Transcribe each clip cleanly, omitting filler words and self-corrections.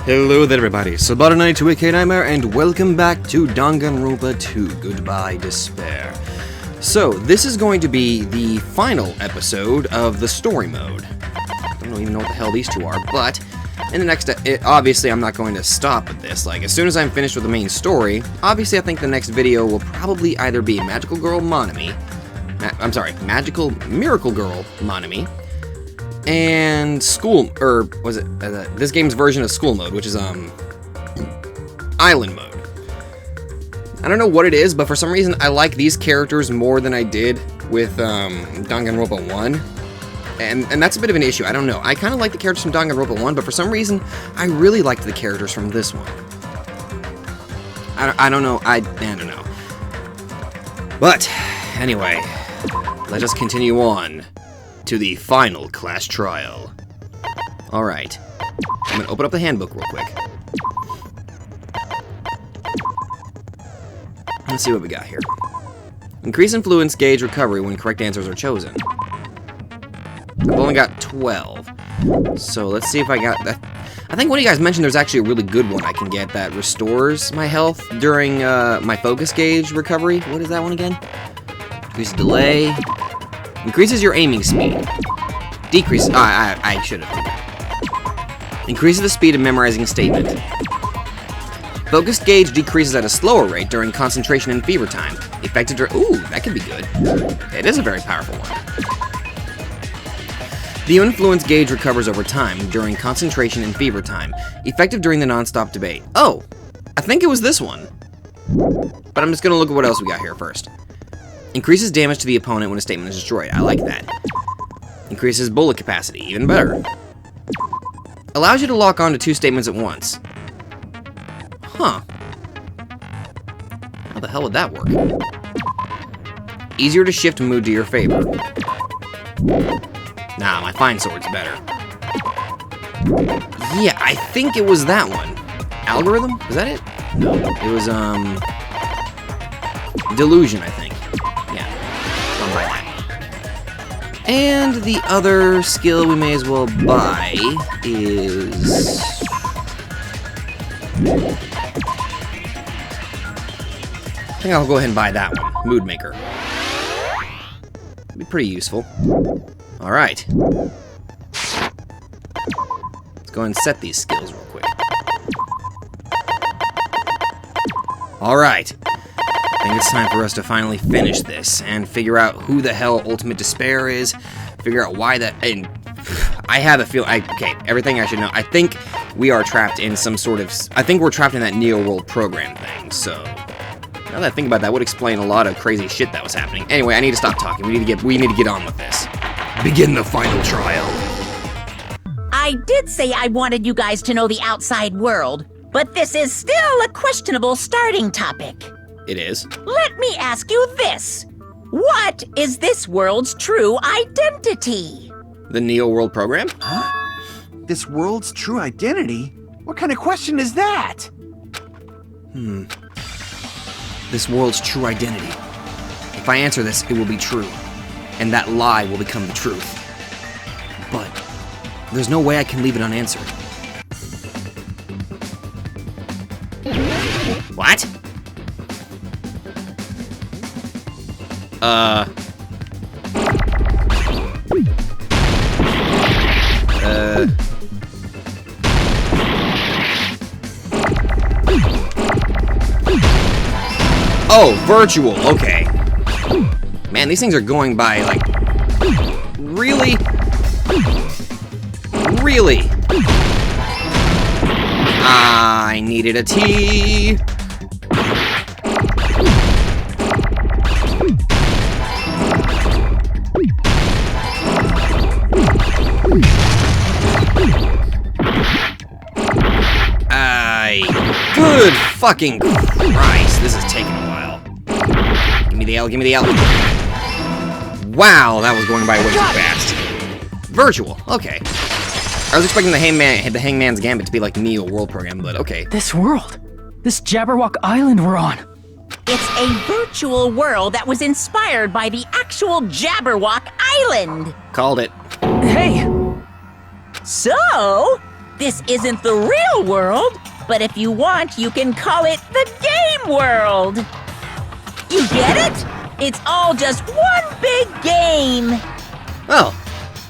Hello there everybody, Sabata92aka Nightmare, and welcome back to Danganronpa 2, Goodbye Despair. So, this is going to be the final episode of the story mode. I don't even know what the hell these two are, but in the next, obviously I'm not going to stop at this. Like, as soon as I'm finished with the main story, obviously I think the next video will probably either be Magical Girl Monami, Magical Miracle Girl Monami, and this game's version of school mode, which is, island mode. I don't know what it is, but for some reason I like these characters more than I did with, Danganronpa 1. And that's a bit of an issue, I don't know. I kind of like the characters from Danganronpa 1, but for some reason, I really liked the characters from this one. I don't know, I don't know. But, anyway, let us continue on to the final class trial. Alright. I'm gonna open up the handbook real quick. Let's see what we got here. Increase influence gauge recovery when correct answers are chosen. I've only got 12. So let's see if I got that. I think one of you guys mentioned there's actually a really good one I can get that restores my health during my focus gauge recovery. What is that one again? Decrease delay. Increases your aiming speed. Decreases. I should have. Increases the speed of memorizing a statement. Focus gauge decreases at a slower rate during concentration and fever time. Effective. Ooh, that could be good. It is a very powerful one. The influence gauge recovers over time during concentration and fever time. Effective during the non-stop debate. Oh, I think it was this one. But I'm just gonna look at what else we got here first. Increases damage to the opponent when a statement is destroyed. I like that. Increases bullet capacity. Even better. Allows you to lock on to 2 statements at once. Huh. How the hell would that work? Easier to shift mood to your favor. Nah, my fine sword's better. Yeah, I think it was that one. Algorithm? Was that it? No. It was, Delusion, I think. By that. And the other skill we may as well buy is... I think I'll go ahead and buy that one. Mood Maker. It'd be pretty useful. Alright. Let's go ahead and set these skills real quick. Alright. I think it's time for us to finally finish this and figure out who the hell Ultimate Despair is, figure out why that, and I have a feel, okay, everything I should know. I think we are trapped in some sort of, I think we're trapped in that Neo World program thing, so now that I think about that would explain a lot of crazy shit that was happening. Anyway, I need to stop talking, we need to get on with this. Begin the final trial. I did say I wanted you guys to know the outside world, but this is still a questionable starting topic. It is. Let me ask you this. What is this world's true identity? The Neo World program? Huh? This world's true identity? What kind of question is that? This world's true identity. If I answer this, it will be true. And that lie will become the truth. But there's no way I can leave it unanswered. What? Oh, virtual, okay. Man, these things are going by, like, really? Really? I needed a tea. Good fucking Christ, this is taking a while. Give me the L, give me the L. Wow, that was going by way too fast. Virtual, okay. I was expecting the Hangman's Gambit to be like Neo World program, but okay. This world, this Jabberwock Island we're on. It's a virtual world that was inspired by the actual Jabberwock Island. Called it. Hey! So, This isn't the real world, but if you want, you can call it the game world. You get it? It's all just one big game. Well,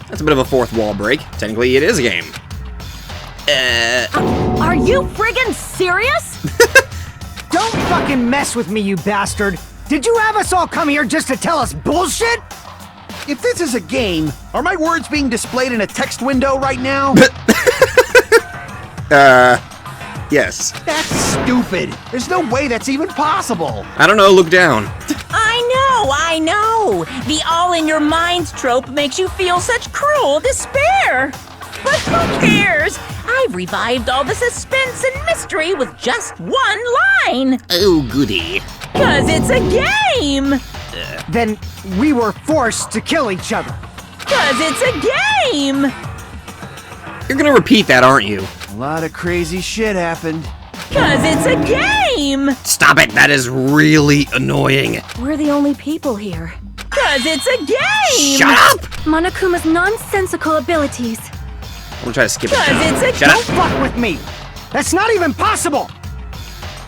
that's a bit of a fourth wall break. Technically, it is a game. Are you friggin' serious? Don't fucking mess with me, you bastard! Did you have us all come here just to tell us bullshit? If this is a game, are my words being displayed in a text window right now? Yes. That's stupid. There's no way that's even possible. I don't know, look down. I know. The all-in-your-minds trope makes you feel such cruel despair. But who cares? I've revived all the suspense and mystery with just one line. Oh, goody. 'Cause it's a game. Then we were forced to kill each other. 'Cause it's a game. You're gonna repeat that, aren't you? A lot of crazy shit happened. 'Cause it's a game. Stop it, that is really annoying. We're the only people here. 'Cause it's a game. Shut up! Monokuma's nonsensical abilities. I'm gonna try to skip it. 'Cause it's a Shut Don't up! fuck with me! That's not even possible!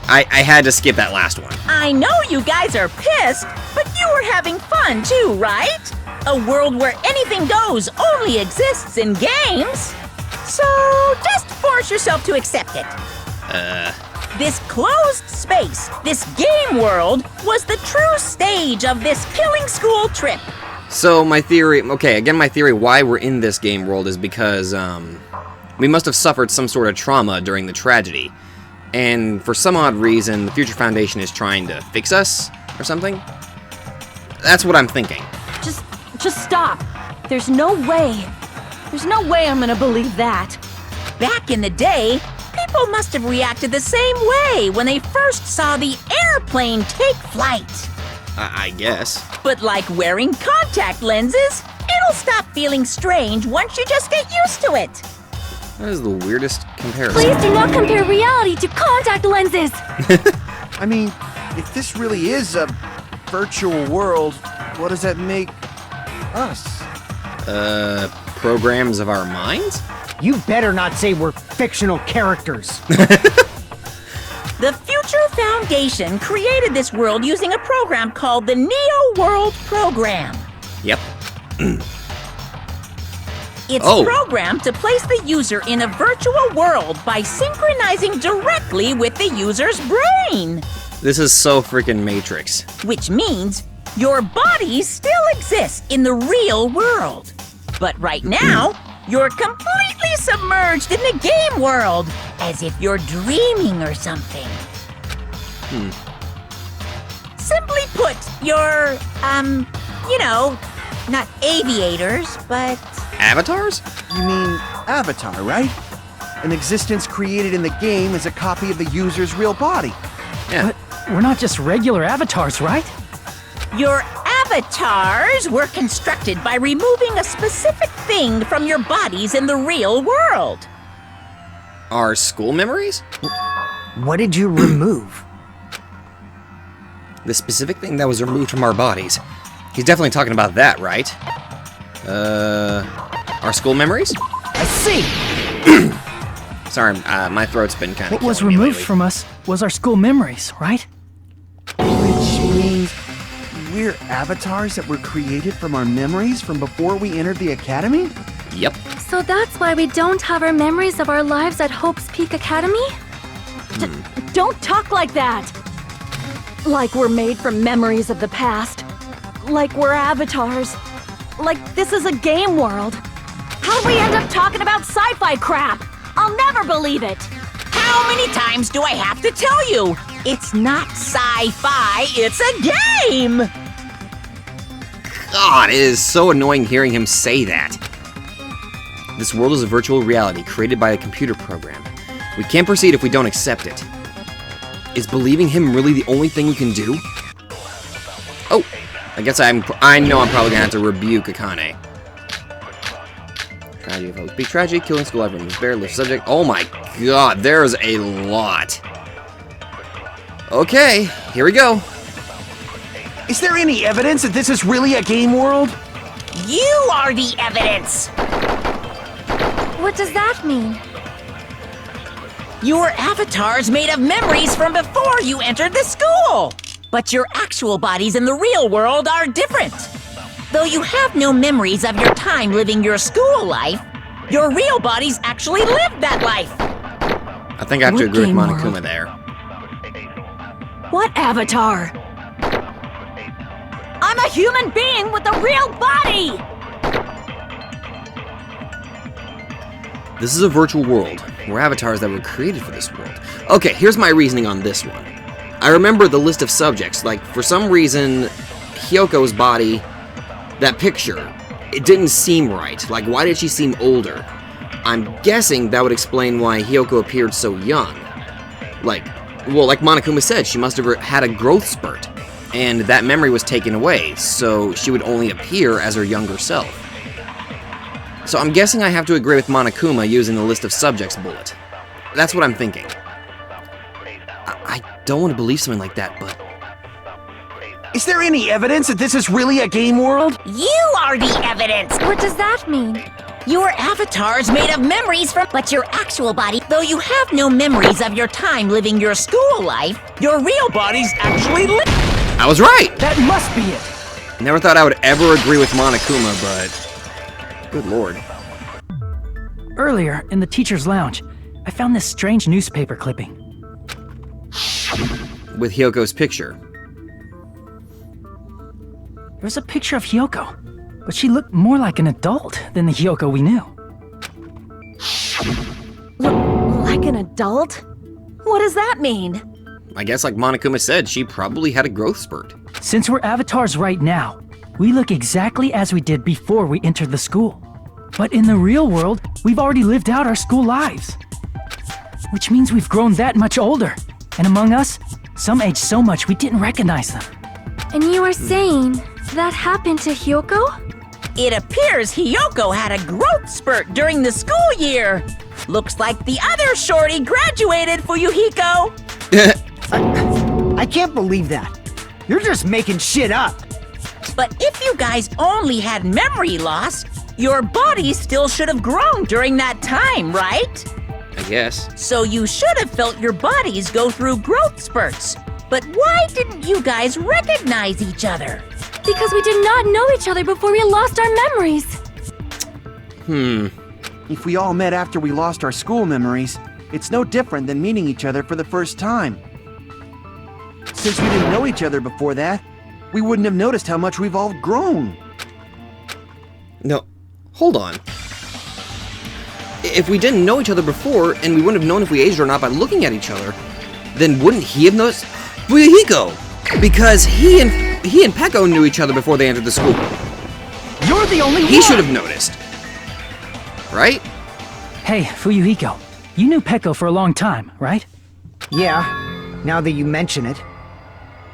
I had to skip that last one. I know you guys are pissed, but you were having fun too, right? A world where anything goes only exists in games. So just force yourself to accept it. This closed space, this game world, was the true stage of this killing school trip. So my theory, my theory why we're in this game world is because, we must have suffered some sort of trauma during the tragedy. And for some odd reason, the Future Foundation is trying to fix us, or something? That's what I'm thinking. Just stop. There's no way. There's no way I'm gonna believe that. Back in the day, people must have reacted the same way when they first saw the airplane take flight. I guess. But like wearing contact lenses, it'll stop feeling strange once you just get used to it. That is the weirdest comparison. Please do not compare reality to contact lenses. I mean, if this really is a virtual world, what does that make us? Programs of our minds? You better not say we're fictional characters. The Future Foundation created this world using a program called the Neo World Program. Yep. It's Oh. programmed to place the user in a virtual world by synchronizing directly with the user's brain. This is so freaking Matrix. Which means your body still exists in the real world. But right now, you're completely submerged in the game world, as if you're dreaming or something. Simply put, you're, not aviators, but... Avatars? You mean Avatar, right? An existence created in the game is a copy of the user's real body. Yeah. But we're not just regular avatars, right? Your avatars were constructed by removing a specific thing from your bodies in the real world. Our school memories? What did you remove? The specific thing that was removed from our bodies. He's definitely talking about that, right? Our school memories? I see! Sorry, my throat's been kind of What was removed from us was our school memories, right? Which means we're avatars that were created from our memories from before we entered the academy? Yep. So that's why we don't have our memories of our lives at Hope's Peak Academy? Don't talk like that! Like we're made from memories of the past. Like we're avatars. Like this is a game world. How'd we end up talking about sci-fi crap? I'll never believe it! How many times do I have to tell you? It's not sci-fi, it's a game! God, it is so annoying hearing him say that. This world is a virtual reality created by a computer program. We can't proceed if we don't accept it. Is believing him really the only thing we can do? Oh, I guess I know I'm probably gonna have to rebuke Akane. Tragedy of Hope. Big tragedy, killing school, everyone was bare, lift subject. Oh my god, there's a lot. Okay, here we go. Is there any evidence that this is really a game world? You are the evidence! What does that mean? Your avatars made of memories from before you entered the school. But your actual bodies in the real world are different. Though you have no memories of your time living your school life, your real bodies actually lived that life. I think I have to What agree with game Monokuma world? there. What avatar? I'm a human being with a real body! This is a virtual world. We're avatars that were created for this world. Okay, here's my reasoning on this one. I remember the list of subjects. Like, for some reason, Hyoko's body, that picture, it didn't seem right. Like, why did she seem older? I'm guessing that would explain why Hyoko appeared so young. Like Monokuma said, she must have had a growth spurt, and that memory was taken away, so she would only appear as her younger self. So I'm guessing I have to agree with Monokuma using the list of subjects bullet. That's what I'm thinking. I don't want to believe something like that, but... Is there any evidence that this is really a game world? You are the evidence. What does that mean? Your avatars made of memories from... But your actual body, though you have no memories of your time living your school life, your real bodies actually live. I was right! That must be it. Never thought I would ever agree with Monokuma, but... Good lord. Earlier, in the teacher's lounge, I found this strange newspaper clipping. With Hyoko's picture. There was a picture of Hyoko, but she looked more like an adult than the Hyoko we knew. Like an adult? What does that mean? I guess like Monokuma said, she probably had a growth spurt. Since we're avatars right now, we look exactly as we did before we entered the school. But in the real world, we've already lived out our school lives. Which means we've grown that much older. And among us, some age so much we didn't recognize them. And you are saying that happened to Hyoko? It appears Hyoko had a growth spurt during the school year. Looks like the other shorty graduated, Fuyuhiko. I can't believe that. You're just making shit up. But if you guys only had memory loss, your bodies still should have grown during that time, right? I guess. So you should have felt your bodies go through growth spurts. But why didn't you guys recognize each other? Because we did not know each other before we lost our memories. If we all met after we lost our school memories, it's no different than meeting each other for the first time. Since we didn't know each other before that, we wouldn't have noticed how much we've all grown. No, hold on. If we didn't know each other before, and we wouldn't have known if we aged or not by looking at each other, then wouldn't he have noticed? Fuyuhiko! Because he and Peko knew each other before they entered the school. You're the only one. He should have noticed. Right? Hey, Fuyuhiko, you knew Peko for a long time, right? Yeah, now that you mention it.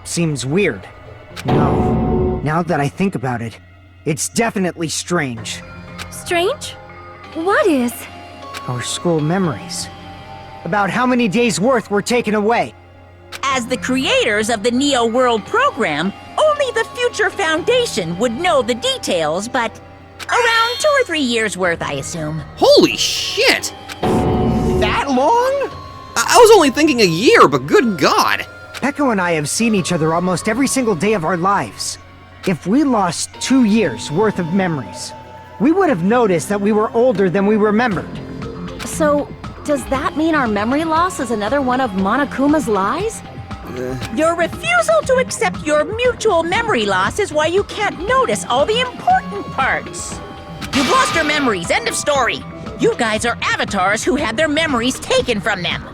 Seems weird. No, now that I think about it, it's definitely strange. Strange? What is? Our school memories. About how many days' worth were taken away. As the creators of the Neo World program, only the Future Foundation would know the details, but around 2 or 3 years worth, I assume. Holy shit! That long? I was only thinking a year, but good god! Peko and I have seen each other almost every single day of our lives. If we lost 2 years' worth of memories, we would have noticed that we were older than we remembered. So, does that mean our memory loss is another one of Monokuma's lies? Your refusal to accept your mutual memory loss is why you can't notice all the important parts. You've lost your memories, end of story. You guys are avatars who had their memories taken from them.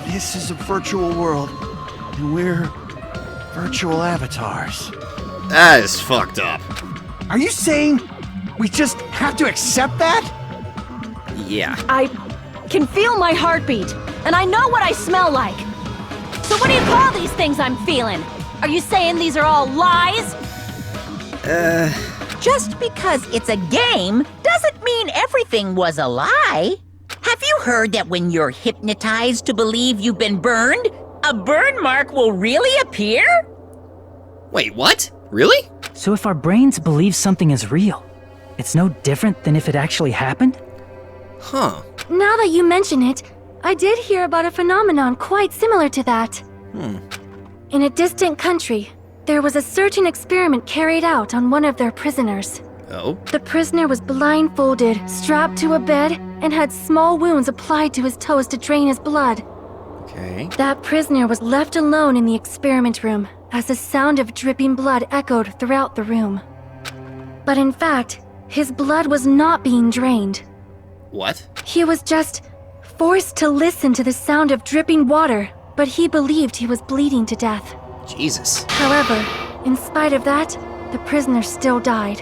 This is a virtual world, and we're virtual avatars. That is fucked up. Are you saying we just have to accept that? Yeah. I can feel my heartbeat, and I know what I smell like. So what do you call these things I'm feeling? Are you saying these are all lies? Just because it's a game doesn't mean everything was a lie. Have you heard that when you're hypnotized to believe you've been burned, a burn mark will really appear? Wait, what? Really? So if our brains believe something is real, it's no different than if it actually happened? Huh. Now that you mention it, I did hear about a phenomenon quite similar to that. In a distant country, there was a certain experiment carried out on one of their prisoners. Oh? The prisoner was blindfolded, strapped to a bed, and had small wounds applied to his toes to drain his blood. Okay. That prisoner was left alone in the experiment room as the sound of dripping blood echoed throughout the room. But in fact, his blood was not being drained. What? He was just forced to listen to the sound of dripping water, but he believed he was bleeding to death. Jesus. However, in spite of that, the prisoner still died.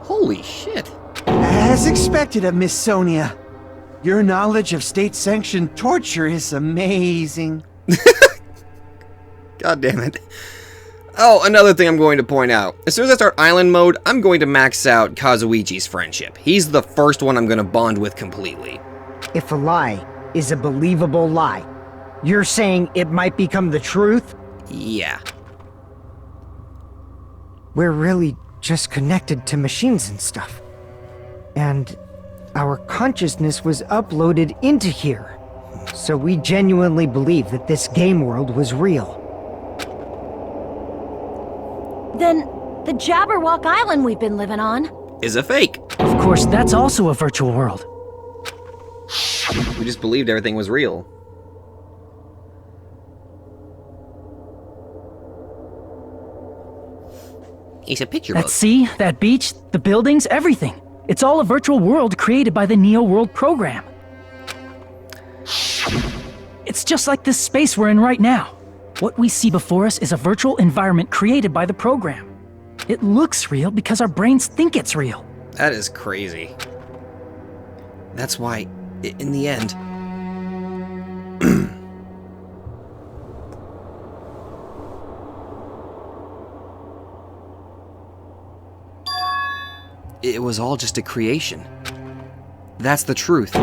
Holy shit. As expected of Miss Sonia. Your knowledge of state-sanctioned torture is amazing. God damn it. Oh, another thing I'm going to point out. As soon as I start island mode, I'm going to max out Kazuichi's friendship. He's the first one I'm going to bond with completely. If a lie is a believable lie, you're saying it might become the truth? Yeah. We're really just connected to machines and stuff. And our consciousness was uploaded into here. So we genuinely believe that this game world was real. Then the Jabberwock Island we've been living on. Is a fake. Of course, that's also a virtual world. We just believed everything was real. It's a picture That book. sea, that beach, the buildings, everything. It's all a virtual world created by the Neo World program. It's just like this space we're in right now. What we see before us is a virtual environment created by the program. It looks real because our brains think it's real. That is crazy. That's why, in the end... it was all just a creation. That's the truth.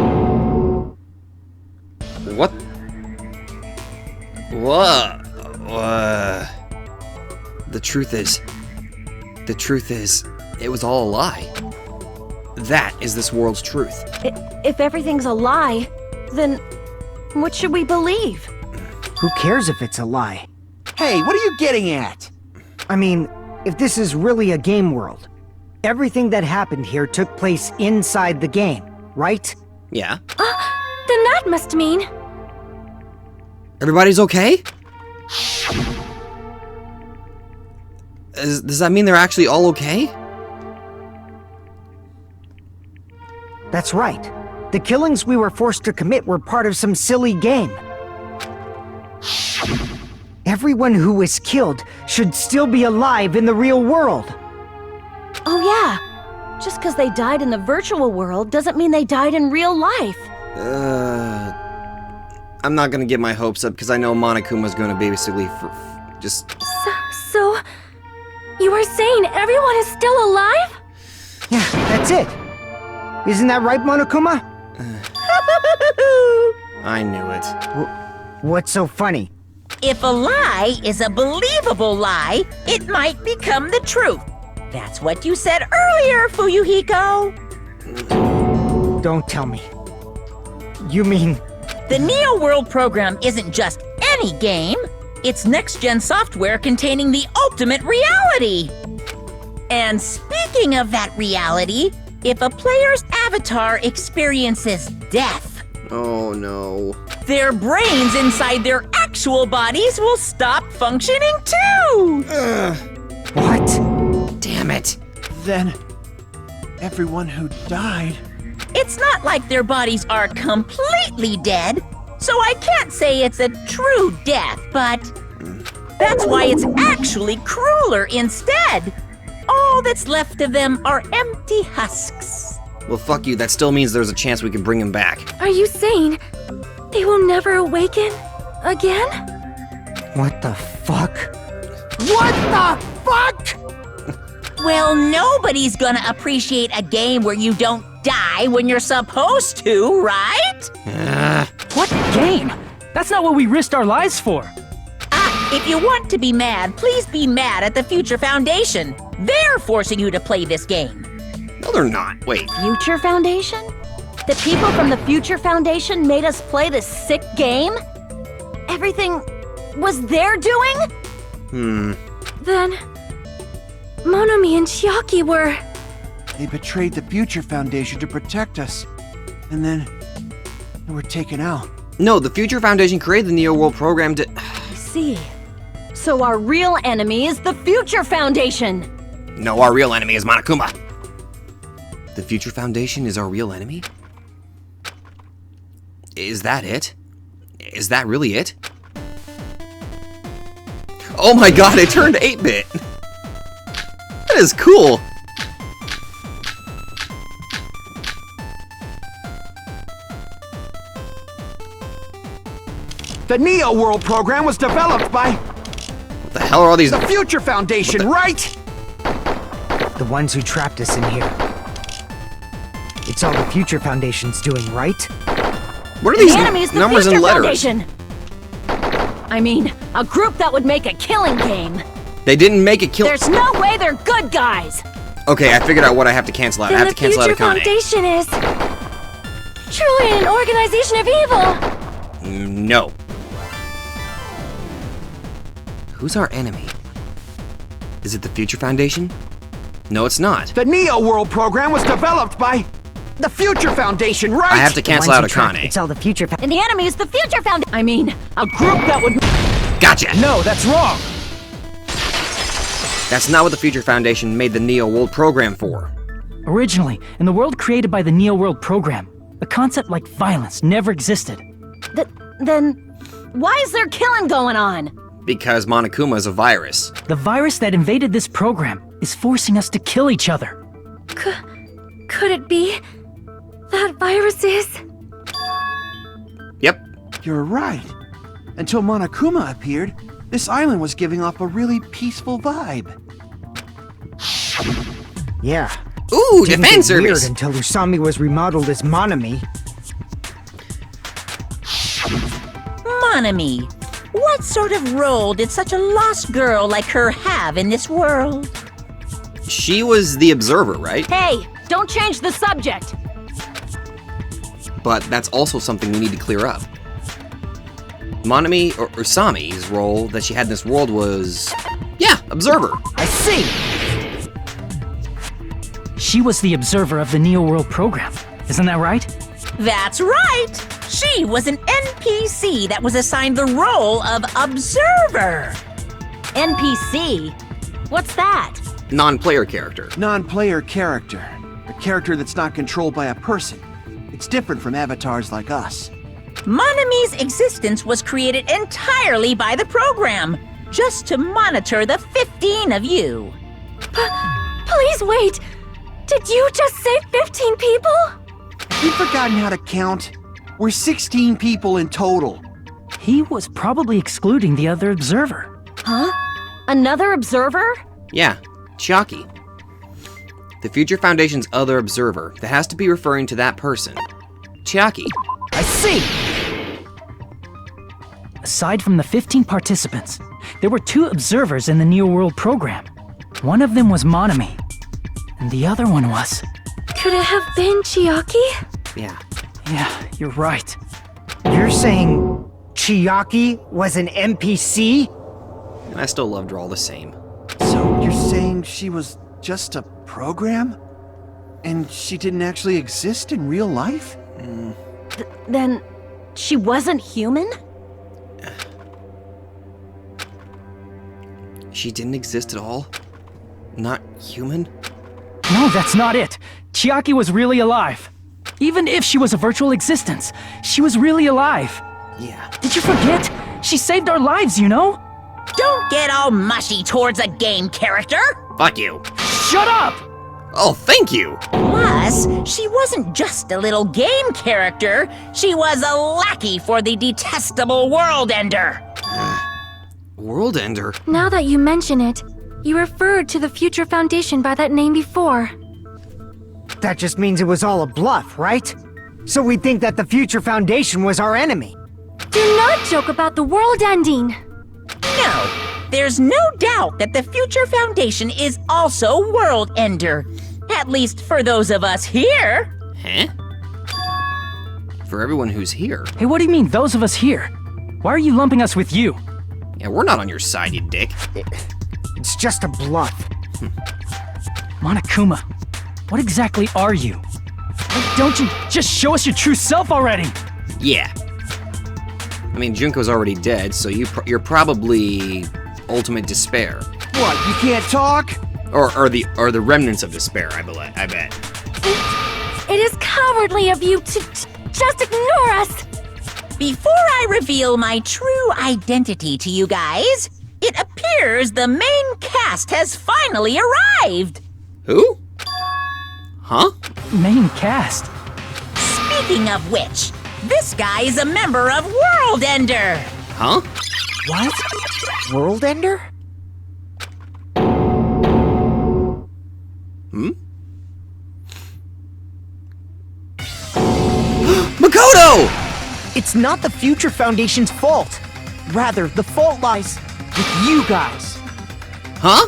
What? What? The truth is, it was all a lie. That is this world's truth. If everything's a lie, then what should we believe? Who cares if it's a lie? Hey, what are you getting at? I mean, if this is really a game world, everything that happened here took place inside the game, right? Yeah. Then that must mean... Everybody's okay? Does that mean they're actually all okay? That's right. The killings we were forced to commit were part of some silly game. Everyone who was killed should still be alive in the real world. Oh yeah, just because they died in the virtual world doesn't mean they died in real life. I'm not gonna get my hopes up because I know Monokuma's gonna basically just... So... You are saying everyone is still alive? Yeah, that's it. Isn't that right, Monokuma? I knew it. What's so funny? If a lie is a believable lie, it might become the truth. That's what you said earlier, Fuyuhiko. Don't tell me. You mean... The Neo World program isn't just any game. It's next-gen software containing the ultimate reality. And speaking of that reality, if a player's avatar experiences death, Oh no. their brains inside their actual bodies will stop functioning too! What? Damn it. Then, everyone who died... It's not like their bodies are completely dead, so I can't say it's a true death, but that's why it's actually crueler instead. All that's left of them are empty husks. Well, fuck you. That still means there's a chance we can bring him back. Are you saying they will never awaken again? What the fuck? What the fuck? Well, nobody's gonna appreciate a game where you don't die when you're supposed to, right? What game? That's not what we risked our lives for. If you want to be mad, please be mad at the Future Foundation. They're forcing you to play this game. No, they're not. Wait. Future Foundation? The people from the Future Foundation made us play this sick game? Everything was their doing? Then Monomi and Chiaki were... They betrayed the Future Foundation to protect us. And then they were taken out. No, the Future Foundation created the Neo World program to... I see. So our real enemy is the Future Foundation! No, our real enemy is Monokuma. The Future Foundation is our real enemy? Is that it? Is that really it? Oh my god, it turned 8-bit! That is cool! The Neo World program was developed by What the hell are all these... the Future Foundation, right? The ones who trapped us in here. It's all the Future Foundation's doing, right? What are The these enemy is the numbers Future and letters? Foundation! I mean, a group that would make a killing game. They didn't make it kill... There's no way they're good guys! Okay, I figured out what I have to cancel out. I Then have the to cancel out Future Akane. Foundation is... truly an organization of evil! No. Who's our enemy? Is it the Future Foundation? No, it's not. The Neo World program was developed by the Future Foundation, right? I have to The cancel ones out who trapped- Akane. It's all the Future And the enemy is the Future Foundation! I mean, a group that would... Gotcha! No, that's wrong. That's not what the Future Foundation made the Neo World program for. Originally, in the world created by the Neo World program, a concept like violence never existed. Then, why is there killing going on? Because Monokuma is a virus. The virus that invaded this program is forcing us to kill each other. Could it be that virus is... Yep. You're right. Until Monokuma appeared, this island was giving off a really peaceful vibe. Yeah. Ooh, Didn't defense get weird service! until Usami was remodeled as Monomi. Monomi, what sort of role did such a lost girl like her have in this world? She was the observer, right? Hey, don't change the subject! But that's also something we need to clear up. Monomi, or Usami's role that she had in this world was... yeah, observer. I see! She was the observer of the Neo World program. Isn't that right? That's right! She was an NPC that was assigned the role of observer. NPC? What's that? Non-player character. Non-player character. A character that's not controlled by a person. It's different from avatars like us. Monomi's existence was created entirely by the program, just to monitor the 15 of you. Please wait! Did you just say 15 people? Have you forgotten how to count? We're 16 people in total. He was probably excluding the other observer. Huh? Another observer? Yeah, Chiaki. The Future Foundation's other observer. That has to be referring to that person. Chiaki. I see! Aside from the 15 participants, there were 2 observers in the Neo World program. One of them was Monomi, and the other one was... Could it have been Chiaki? Yeah. Yeah, you're right. You're saying Chiaki was an NPC? And I still loved her all the same. So you're saying she was just a program? And she didn't actually exist in real life? Then, she wasn't human? She didn't exist at all? Not human? No, that's not it. Chiaki was really alive. Even if she was a virtual existence, she was really alive. Yeah. Did you forget? She saved our lives, you know? Don't get all mushy towards a game character. Fuck you. Shut up! Oh, thank you! Plus, she wasn't just a little game character. She was a lackey for the detestable World Ender. World Ender? Now that you mention it, you referred to the Future Foundation by that name before. That just means it was all a bluff, right? So we think that the Future Foundation was our enemy. Do not joke about the world ending! No, there's no doubt that the Future Foundation is also World Ender. At least for those of us here. Huh? for everyone who's here. Hey, what do you mean, those of us here? Why are you lumping us with you? Yeah, we're not on your side, you dick. It's just a bluff. Monokuma, what exactly are you? Why don't you just show us your true self already? Yeah. I mean, Junko's already dead, so you're probably ultimate despair. What, you can't talk? Or the remnants of despair, I bet. It is cowardly of you to just ignore us. Before I reveal my true identity to you guys, it appears the main cast has finally arrived. Who? Huh? Main cast. Speaking of which, this guy is a member of World Ender. Huh? What? World Ender? Makoto! It's not the Future Foundation's fault. Rather, the fault lies with you guys. Huh?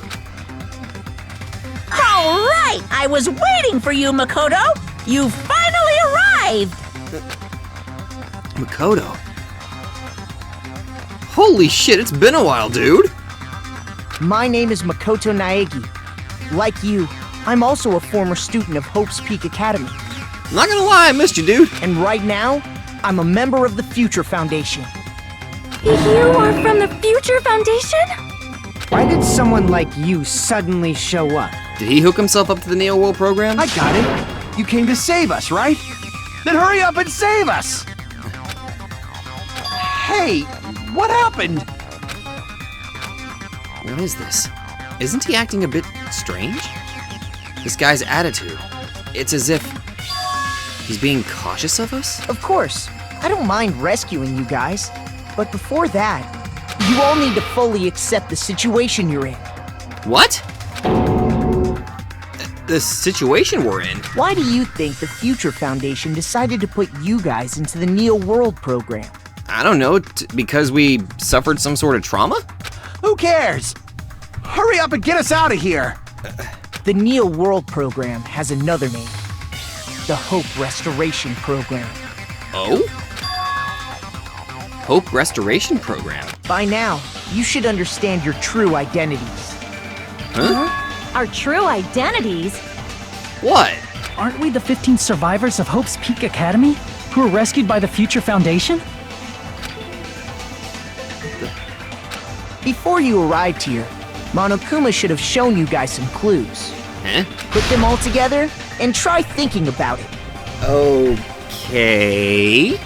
All right, I was waiting for you, Makoto. You finally arrived. Makoto. Holy shit, it's been a while, dude. My name is Makoto Naegi. Like you, I'm also a former student of Hope's Peak Academy. I'm not gonna lie, I missed you, dude. And right now, I'm a member of the Future Foundation. You are from the Future Foundation? Why did someone like you suddenly show up? Did he hook himself up to the Neo World program? I got it. You came to save us, right? Then hurry up and save us! Hey, what happened? What is this? Isn't he acting a bit strange? This guy's attitude. It's as if he's being cautious of us? Of course, I don't mind rescuing you guys. But before that, you all need to fully accept the situation you're in. What? The situation we're in? Why do you think the Future Foundation decided to put you guys into the Neo World program? I don't know, because we suffered some sort of trauma? Who cares? Hurry up and get us out of here! The Neo World program has another name. The Hope Restoration Program. Oh? Hope Restoration Program? By now, you should understand your true identities. Huh? Our true identities? What? Aren't we the 15 survivors of Hope's Peak Academy who were rescued by the Future Foundation? Before you arrived here, Monokuma should have shown you guys some clues. Huh? Put them all together and try thinking about it. Okay.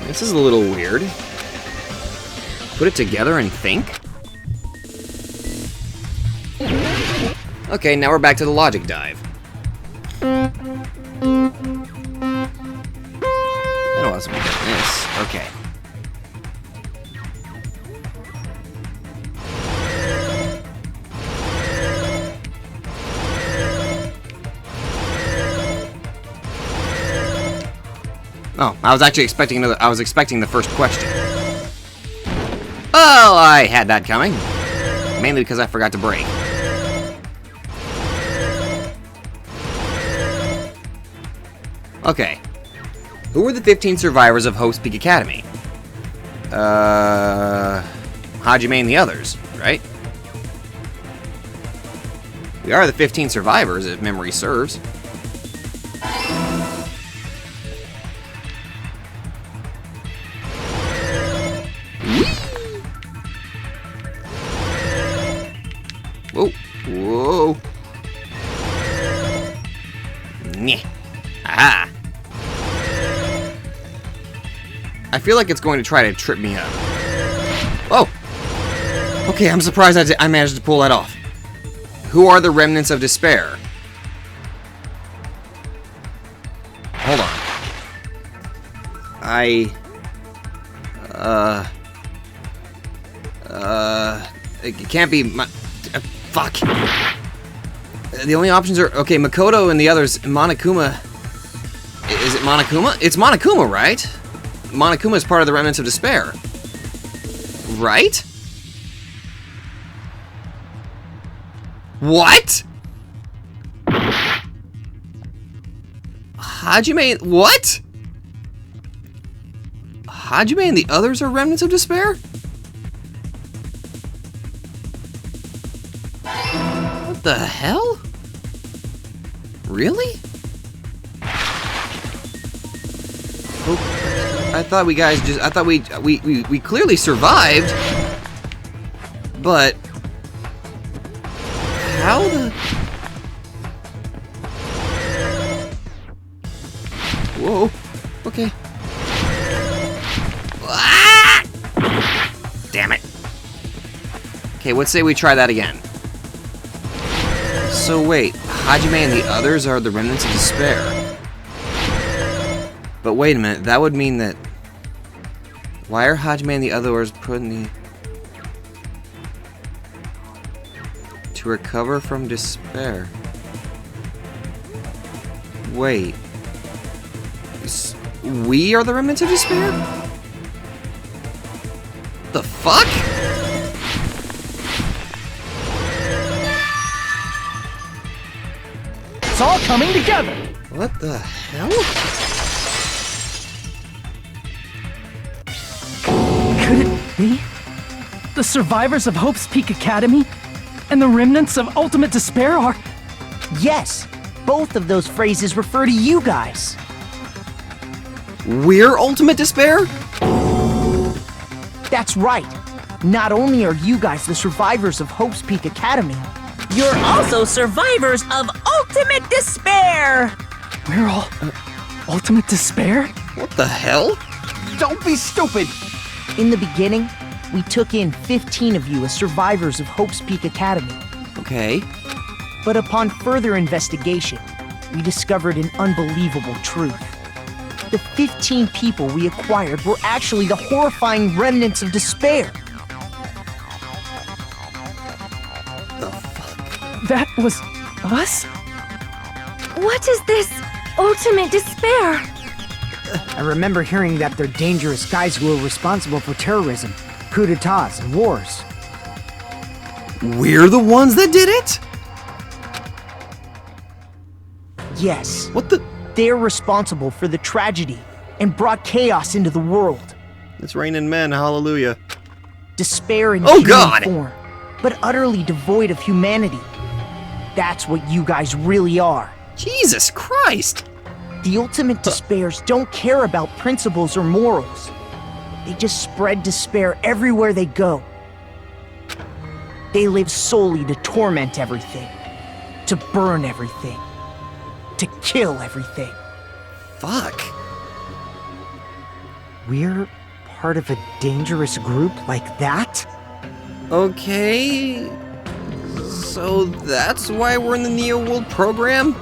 This is a little weird. Put it together and think? Okay, now we're back to the logic dive. I don't know what's we got this. Okay. Oh, I was actually expecting another. I was expecting the first question. Oh, I had that coming. Mainly because I forgot to break. Okay. Who were the 15 survivors of Hope's Peak Academy? Hajime and the others, right? We are the 15 survivors, if memory serves. Whoa. Whoa. Nyeh. Aha. I feel like it's going to try to trip me up. Oh. Okay, I'm surprised I managed to pull that off. Who are the remnants of despair? Hold on. It can't be my... fuck. The only options are... Okay, Makoto and the others. Monokuma... Is it Monokuma? It's Monokuma, right? Monokuma is part of the remnants of despair. Right? What? Hajime... What? Hajime and the others are remnants of despair? What the hell? Really? Oh, I thought we clearly survived. But how the... Whoa. Okay. Ah! Damn it. Okay, let's say we try that again. So wait, Hajime and the others are the remnants of despair. But wait a minute, that would mean that... Why are Hajime and the others put in the... To recover from despair. Wait. We are the remnants of despair? The fuck? It's all coming together. What the hell? Could it be? The survivors of Hope's Peak Academy and the remnants of Ultimate Despair are... Yes, both of those phrases refer to you guys. We're Ultimate Despair? That's right. Not only are you guys the survivors of Hope's Peak Academy, You're also survivors of Ultimate Despair! We're all... Ultimate Despair? What the hell? Don't be stupid! in the beginning, we took in 15 of you as survivors of Hope's Peak Academy. Okay. But upon further investigation, we discovered an unbelievable truth. The 15 people we acquired were actually the horrifying remnants of despair. That was us? What is this ultimate despair? I remember hearing that they're dangerous guys who are responsible for terrorism, coups d'etats, and wars. We're the ones that did it? Yes, What the? they're responsible for the tragedy and brought chaos into the world. It's raining men, hallelujah. Despair in Oh, human God! form, but utterly devoid of humanity. That's what you guys really are. Jesus Christ! The ultimate despairs don't care about principles or morals. They just spread despair everywhere they go. They live solely to torment everything, to burn everything, to kill everything. Fuck. We're part of a dangerous group like that? Okay. So that's why we're in the Neo World program?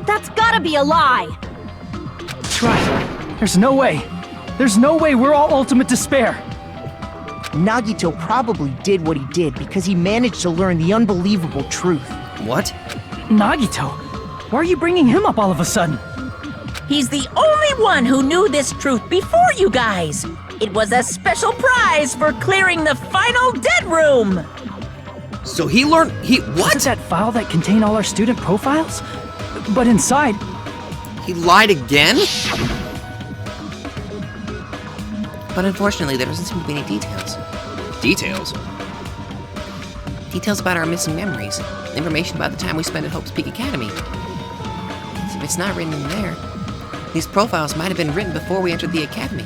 That's gotta be a lie! That's right. There's no way. There's no way we're all ultimate despair. Nagito probably did what he did because he managed to learn the unbelievable truth. What? Nagito, why are you bringing him up all of a sudden? He's the only one who knew this truth before you guys. It was a special prize for clearing the final dead room. So he learned. What? Is it that file that contained all our student profiles? But inside, He lied again? But unfortunately, there doesn't seem to be any details. Details? Details about our missing memories. Information about the time we spent at Hope's Peak Academy. If it's not written in there, these profiles might have been written before we entered the academy.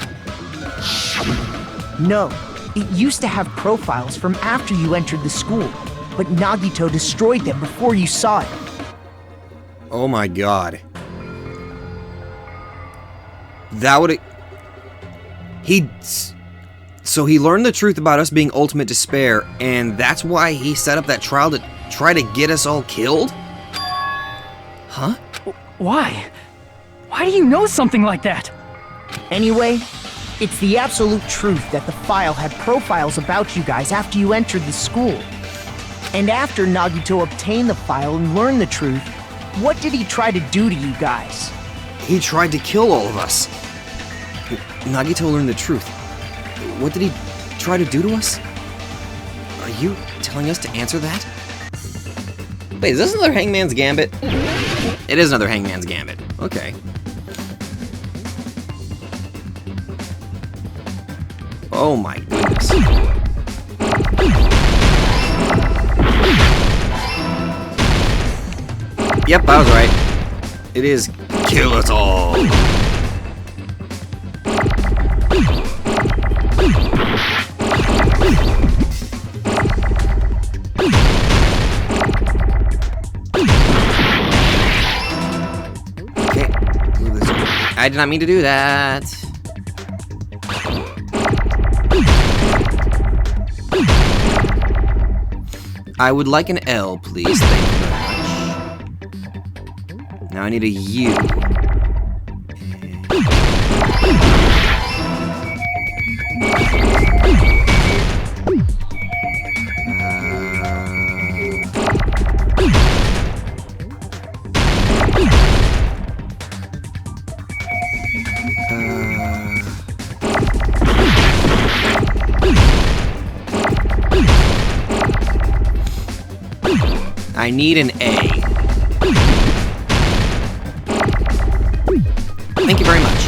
No, it used to have profiles from after you entered the school, but Nagito destroyed them before you saw it. Oh my god. That would... So he learned the truth about us being ultimate despair, and that's why he set up that trial to try to get us all killed? Huh? why? Why do you know something like that? Anyway, it's the absolute truth that the file had profiles about you guys after you entered the school. And after Nagito obtained the file and learned the truth, what did he try to do to you guys? He tried to kill all of us. Nagito learned the truth. What did he try to do to us? Are you telling us to answer that? Wait, is this another Hangman's Gambit? It is another Hangman's Gambit. Okay. Oh my goodness. Yep, I was right. It is kill us all. Okay, move this over. I did not mean to do that. I would like an L, please. Thank you very much. Now I need a U. I need an A. Thank you very much.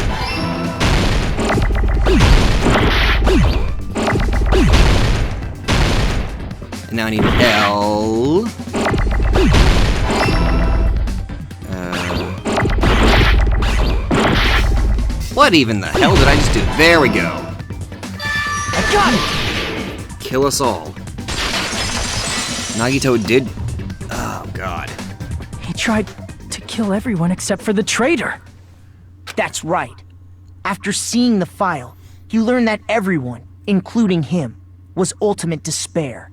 And now I need an L. What even the hell did I just do? There we go. I got it! Kill us all. Nagito did... Oh, God. He tried to kill everyone except for the traitor. That's right. After seeing the file, he learned that everyone, including him, was ultimate despair.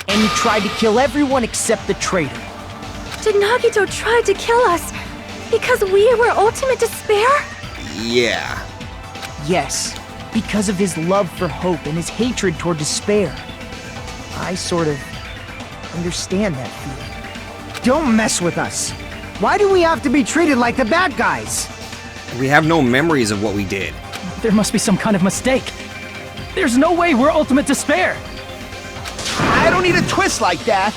And he tried to kill everyone except the traitor. Did Nagito try to kill us because we were ultimate despair? Yeah. Yes, because of his love for hope and his hatred toward despair. I sort of understand that feeling. Don't mess with us. Why do we have to be treated like the bad guys? We have no memories of what we did. There must be some kind of mistake. There's no way we're ultimate despair. I don't need a twist like that.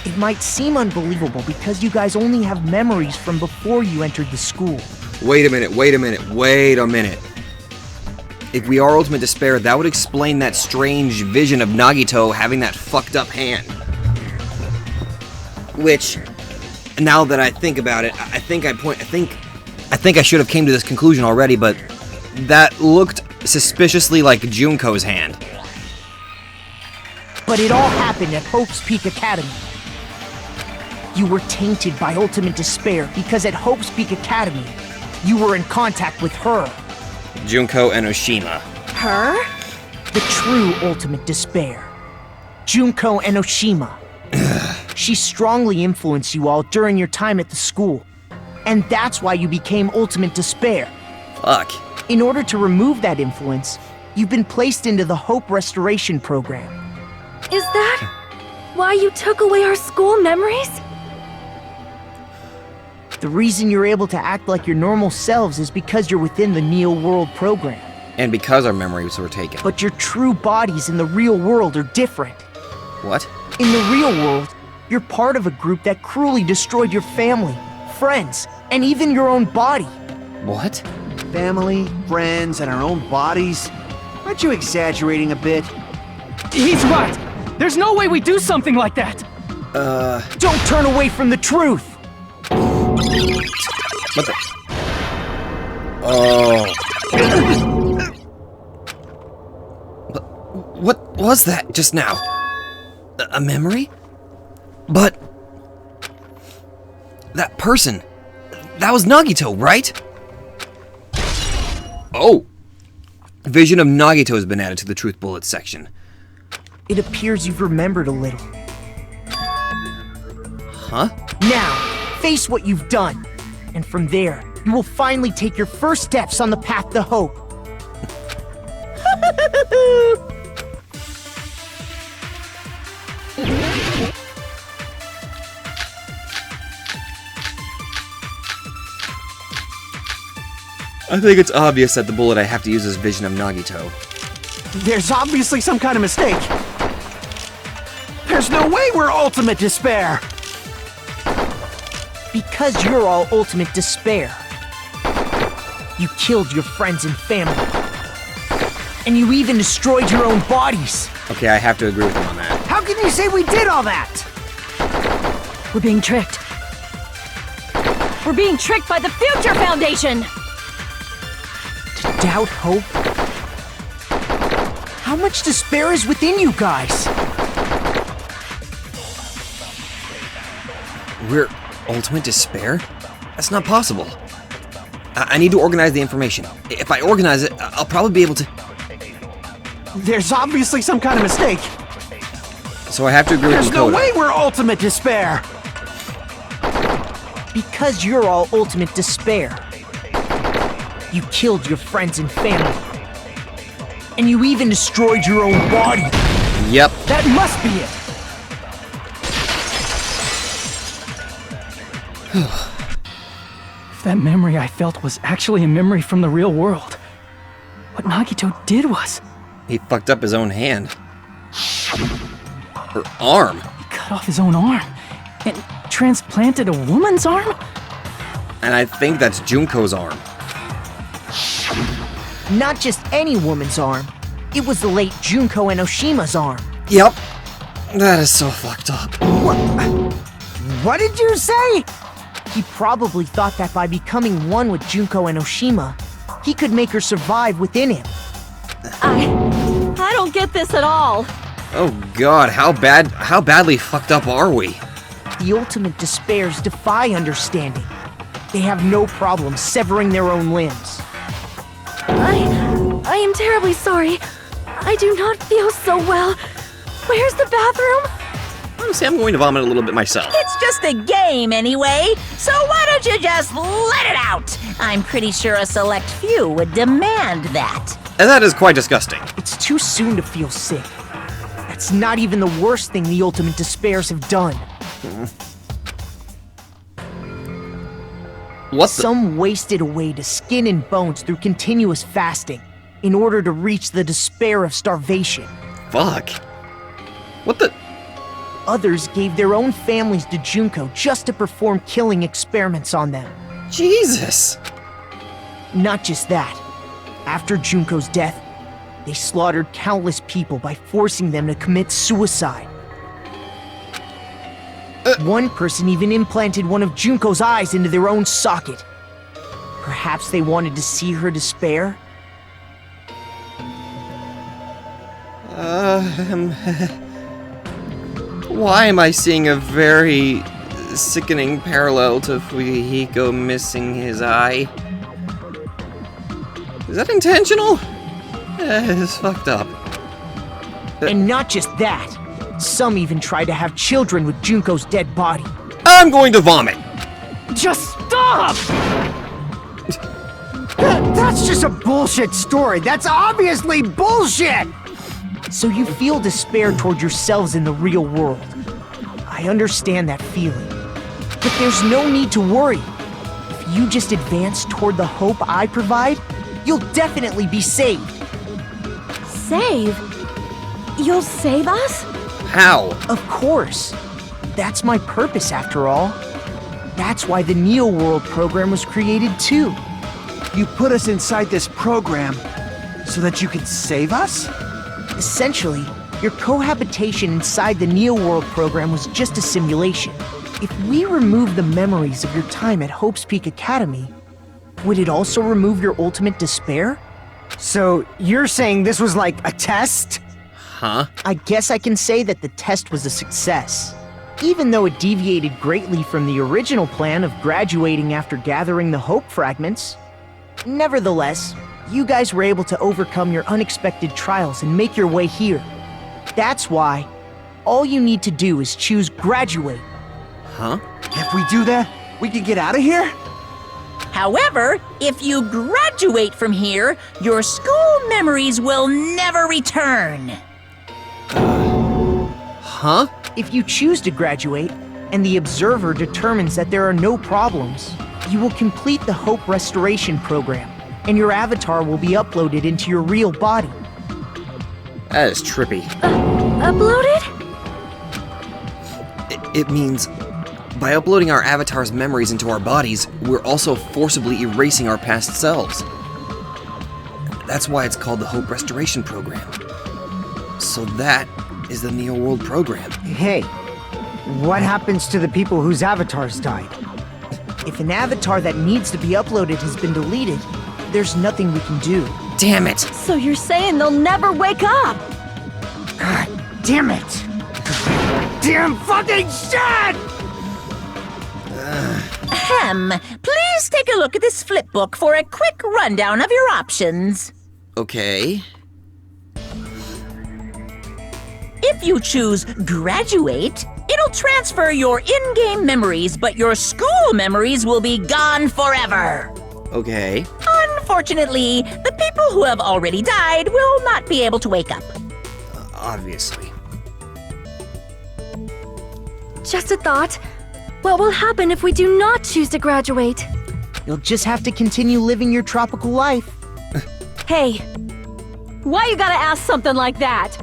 It might seem unbelievable because you guys only have memories from before you entered the school. Wait a minute, wait a minute, wait a minute. If we are ultimate despair, that would explain that strange vision of Nagito having that fucked up hand. Which, now that I think about it, I think I should have came to this conclusion already, but that looked suspiciously like Junko's hand. But it all happened at Hope's Peak Academy. You were tainted by ultimate despair because at Hope's Peak Academy, you were in contact with her. Junko Enoshima. Her? The true ultimate despair. Junko Enoshima. She strongly influenced you all during your time at the school. And that's why you became ultimate despair. Fuck. In order to remove that influence, you've been placed into the Hope Restoration Program. Is that why you took away our school memories? The reason you're able to act like your normal selves is because you're within the Neo World program. And because our memories were taken. But your true bodies in the real world are different. What? In the real world, you're part of a group that cruelly destroyed your family, friends, and even your own body. What? Family, friends, and our own bodies? Aren't you exaggerating a bit? He's right. There's no way we do something like that. Don't turn away from the truth! What the? Oh. What was that just now? A memory? But... that person... that was Nagito, right? Oh! Vision of Nagito has been added to the Truth Bullets section. It appears you've remembered a little. Huh? Now, face what you've done. And from there, you will finally take your first steps on the path to hope. I think it's obvious that the bullet I have to use is Vision of Nagito. There's obviously some kind of mistake. There's no way we're ultimate despair. Because you're all ultimate despair. You killed your friends and family. And you even destroyed your own bodies. Okay, I have to agree with him on that. How can you say we did all that? We're being tricked. We're being tricked by the Future Foundation! Doubt hope? How much despair is within you guys? We're ultimate despair? That's not possible. I need to organize the information. If I organize it, I'll probably be able to... There's obviously some kind of mistake. So I have to agree with There's no Dakota. way we're ultimate despair. Because you're all ultimate despair. You killed your friends and family. And you even destroyed your own body. Yep. That must be it. If that memory I felt was actually a memory from the real world, what Nagito did was... He fucked up his own hand. Or arm. He cut off his own arm and transplanted a woman's arm? And I think that's Junko's arm. Not just any woman's arm. It was the late Junko Enoshima's arm. Yep. That is so fucked up. What did you say? He probably thought that by becoming one with Junko Enoshima, he could make her survive within him. I don't get this at all. Oh god, how badly fucked up are we? The ultimate despairs defy understanding. They have no problem severing their own limbs. I am terribly sorry. I do not feel so well. Where's the bathroom? Honestly, I'm going to vomit a little bit myself. It's just a game anyway, so why don't you just let it out? I'm pretty sure a select few would demand that. And that is quite disgusting. It's too soon to feel sick. That's not even the worst thing the ultimate despairs have done. What the? Some wasted away to skin and bones through continuous fasting in order to reach the despair of starvation. Fuck. What the? Others gave their own families to Junko just to perform killing experiments on them. Jesus. Not just that. After Junko's death, they slaughtered countless people by forcing them to commit suicide. One person even implanted one of Junko's eyes into their own socket. Perhaps they wanted to see her despair? Why am I seeing a very sickening parallel to Fuyuhiko missing his eye? Is that intentional? It's fucked up. And not just that. Some even tried to have children with Junko's dead body. I'm going to vomit. Just stop! That's just a bullshit story. That's obviously bullshit! So you feel despair toward yourselves in the real world. I understand that feeling. But there's no need to worry. If you just advance toward the hope I provide, you'll definitely be saved. Save? You'll save us? How? Of course. That's my purpose after all. That's why the Neo World program was created too. You put us inside this program so that you can save us? Essentially, your cohabitation inside the Neo World program was just a simulation. If we remove the memories of your time at Hope's Peak Academy, would it also remove your ultimate despair? So, you're saying this was like a test? Huh? I guess I can say that the test was a success. Even though it deviated greatly from the original plan of graduating after gathering the Hope fragments. Nevertheless, you guys were able to overcome your unexpected trials and make your way here. That's why, all you need to do is choose graduate. Huh? If we do that, we can get out of here? However, if you graduate from here, your school memories will never return. Huh? If you choose to graduate, and the observer determines that there are no problems, you will complete the Hope Restoration Program, and your avatar will be uploaded into your real body. That is trippy. Uploaded? It means by uploading our avatar's memories into our bodies, we're also forcibly erasing our past selves. That's why it's called the Hope Restoration Program. So that is the Neo World program. Hey, what happens to the people whose avatars died? If an avatar that needs to be uploaded has been deleted, there's nothing we can do. Damn it! So you're saying they'll never wake up? God damn it! Damn fucking shit! Ahem. Please take a look at this flipbook for a quick rundown of your options. Okay. If you choose Graduate, it'll transfer your in-game memories, but your school memories will be gone forever. Okay. Unfortunately, the people who have already died will not be able to wake up. Obviously. Just a thought. What will happen if we do not choose to graduate? You'll just have to continue living your tropical life. Hey, why you gotta ask something like that?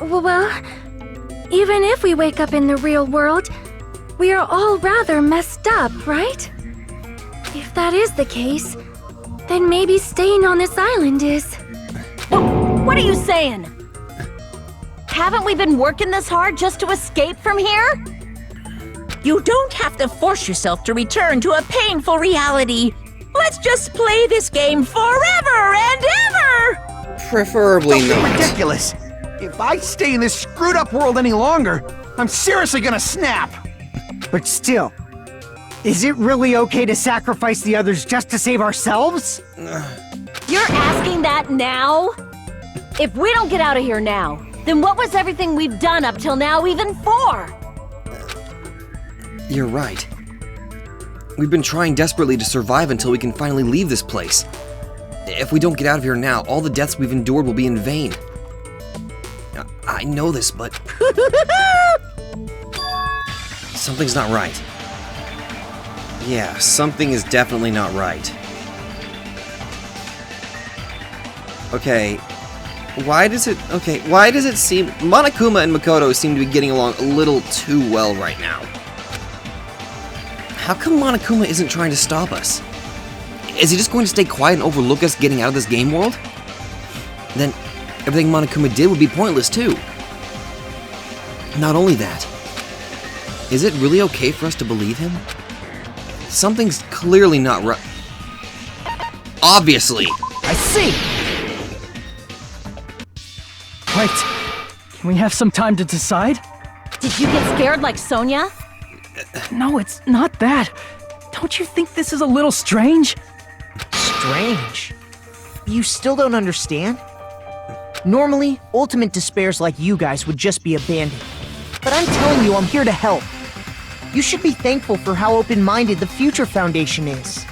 Well, even if we wake up in the real world, we are all rather messed up, right? If that is the case, then maybe staying on this island is... What are you saying? Haven't we been working this hard just to escape from here? You don't have to force yourself to return to a painful reality. Let's just play this game forever and ever! Preferably Don't be not. ridiculous. If I stay in this screwed up world any longer, I'm seriously gonna snap. But still, is it really okay to sacrifice the others just to save ourselves? You're asking that now? If we don't get out of here now, then what was everything we've done up till now even for? You're right. We've been trying desperately to survive until we can finally leave this place. If we don't get out of here now, all the deaths we've endured will be in vain. I know this, but... something's not right. Yeah, something is definitely not right. Okay, why does it seem... Monokuma and Makoto seem to be getting along a little too well right now. How come Monokuma isn't trying to stop us? Is he just going to stay quiet and overlook us getting out of this game world? Then everything Monokuma did would be pointless too. Not only that, is it really okay for us to believe him? Something's clearly not right. Obviously. I see. Wait, can we have some time to decide? Did you get scared like Sonia? No, it's not that. Don't you think this is a little strange? Strange. You still don't understand? Normally, ultimate despairs like you guys would just be abandoned. But I'm telling you, I'm here to help. You should be thankful for how open-minded the Future Foundation is.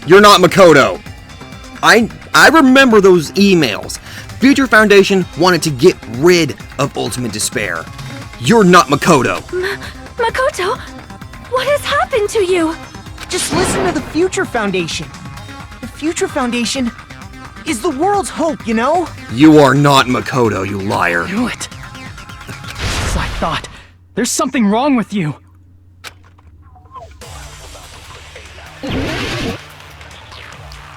You're not Makoto. I remember those emails. Future Foundation wanted to get rid of Ultimate Despair. You're not Makoto. Makoto, what has happened to you? Just listen to the Future Foundation. The Future Foundation is the world's hope, you know? You are not Makoto, you liar. Knew it. As I thought. There's something wrong with you.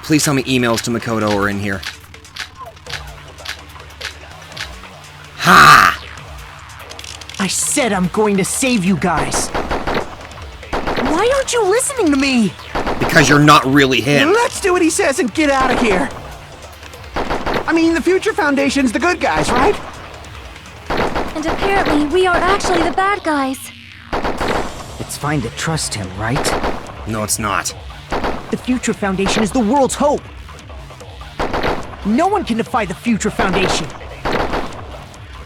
Please tell me emails to Makoto are in here. Ha! I said I'm going to save you guys. Why aren't you listening to me? Because you're not really him. Let's do what he says and get out of here. I mean, the Future Foundation's the good guys, right? And apparently, we are actually the bad guys. It's fine to trust him, right? No, it's not. The Future Foundation is the world's hope. No one can defy the Future Foundation.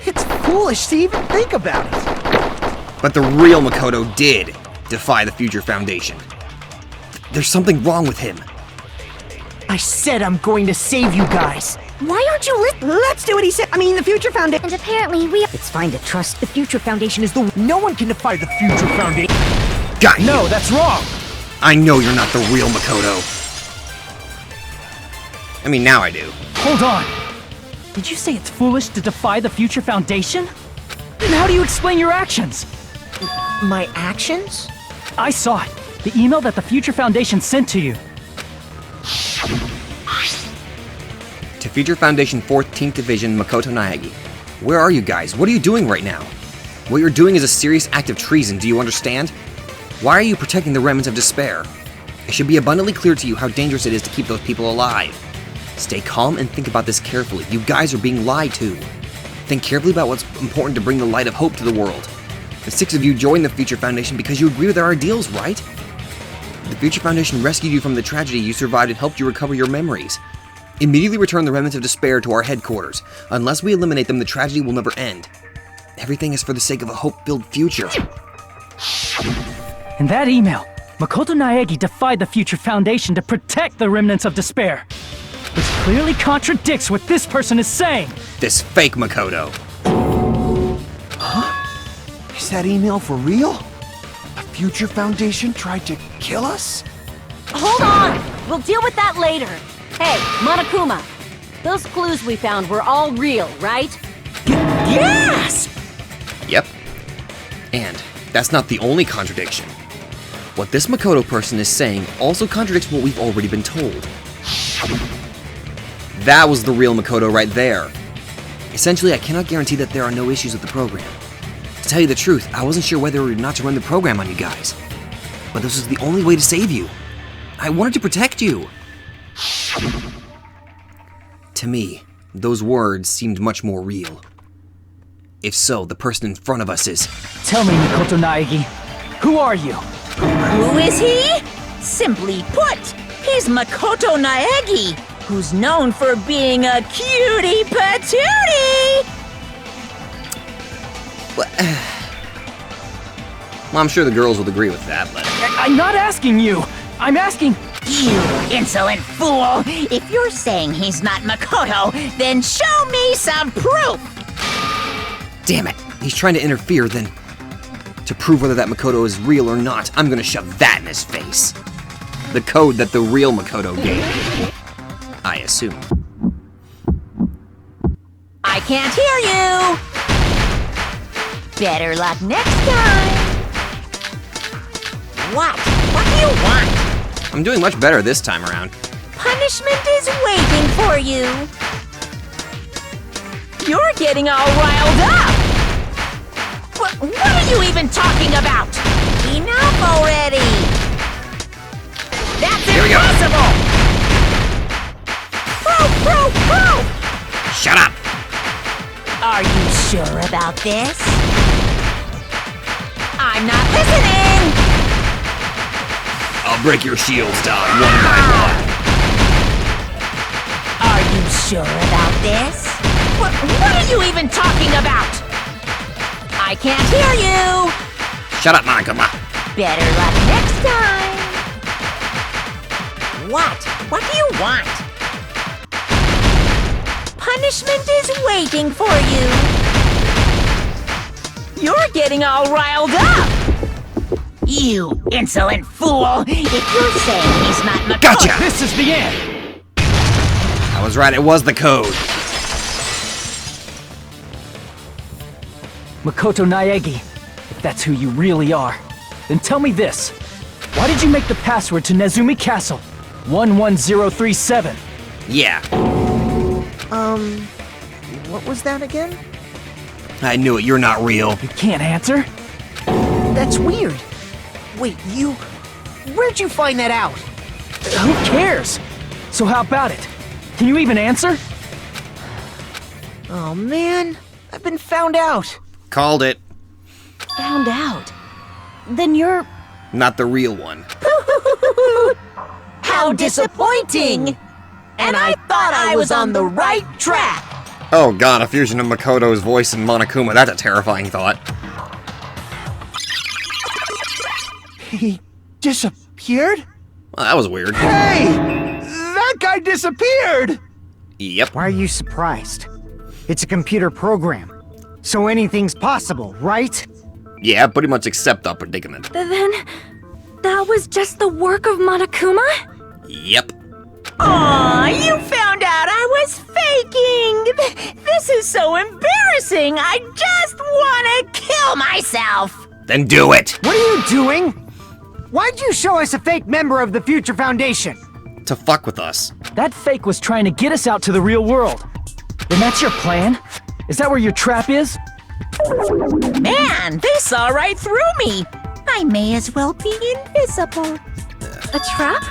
It's foolish to even think about it. But the real Makoto did defy the Future Foundation. There's something wrong with him. I said I'm going to save you guys. Why aren't you listening? Let's do what he said. I mean, the Future Foundation. And apparently, we... It's fine to trust the Future Foundation is the... No one can defy the Future Foundation. Got you. No, that's wrong. I know you're not the real Makoto. I mean, now I do. Hold on. Did you say it's foolish to defy the Future Foundation? Then how do you explain your actions? My actions? I saw it. The email that the Future Foundation sent to you. Future Foundation 14th Division, Makoto Naegi. Where are you guys? What are you doing right now? What you're doing is a serious act of treason, do you understand? Why are you protecting the remnants of despair? It should be abundantly clear to you how dangerous it is to keep those people alive. Stay calm and think about this carefully. You guys are being lied to. Think carefully about what's important to bring the light of hope to the world. The 6 of you joined the Future Foundation because you agree with our ideals, right? The Future Foundation rescued you from the tragedy you survived and helped you recover your memories. Immediately return the remnants of despair to our headquarters. Unless we eliminate them, the tragedy will never end. Everything is for the sake of a hope-filled future. In that email, Makoto Naegi defied the Future Foundation to protect the remnants of despair. Which clearly contradicts what this person is saying. This fake Makoto. Is that email for real? The Future Foundation tried to kill us? Hold on! We'll deal with that later. Hey, Monokuma, those clues we found were all real, right? Yes! Yep. And that's not the only contradiction. What this Makoto person is saying also contradicts what we've already been told. That was the real Makoto right there. Essentially, I cannot guarantee that there are no issues with the program. To tell you the truth, I wasn't sure whether or not to run the program on you guys. But this was the only way to save you. I wanted to protect you. To me, those words seemed much more real. If so, the person in front of us is... Tell me, Makoto Naegi, who are you? Who is he? Simply put, he's Makoto Naegi, who's known for being a cutie patootie! Well, I'm sure the girls would agree with that, but... I'm not asking you. I'm asking... You insolent fool! If you're saying he's not Makoto, then show me some proof! Damn it! He's trying to interfere, then... To prove whether that Makoto is real or not, I'm gonna shove that in his face. The code that the real Makoto gave me. I assume. I can't hear you! Better luck next time! What? What do you want? I'm doing much better this time around. Punishment is waiting for you! You're getting all riled up! What are you even talking about? Enough already! That's impossible! Proof! Shut up! Are you sure about this? I'm not listening! I'll break your shields down one by one. Are you sure about this? What are you even talking about? I can't hear you! Shut up, Monokuma. Better luck next time! What? What do you want? Punishment is waiting for you! You're getting all riled up! You insolent fool! If you're saying he's not Makoto... Gotcha! This is the end! I was right, it was the code. Makoto Naegi, if that's who you really are, then tell me this. Why did you make the password to Nezumi Castle 11037? Yeah. What was that again? I knew it, you're not real. You can't answer? That's weird. Wait, where'd you find that out? Who cares? So how about it? Can you even answer? Oh man, I've been found out. Called it. Found out. Then you're... Not the real one. How disappointing! And I thought I was on the right track! Oh god, a fusion of Makoto's voice and Monokuma, that's a terrifying thought. He disappeared? Well, that was weird. Hey! That guy disappeared! Yep. Why are you surprised? It's a computer program, so anything's possible, right? Yeah, pretty much except that predicament. Then, that was just the work of Monokuma? Yep. Aw, you found out I was faking! This is so embarrassing! I just want to kill myself! Then do it! What are you doing? Why'd you show us a fake member of the Future Foundation? to fuck with us. That fake was trying to get us out to the real world. Then that's your plan? Is that where your trap is? Man, they saw right through me. I may as well be invisible. A trap?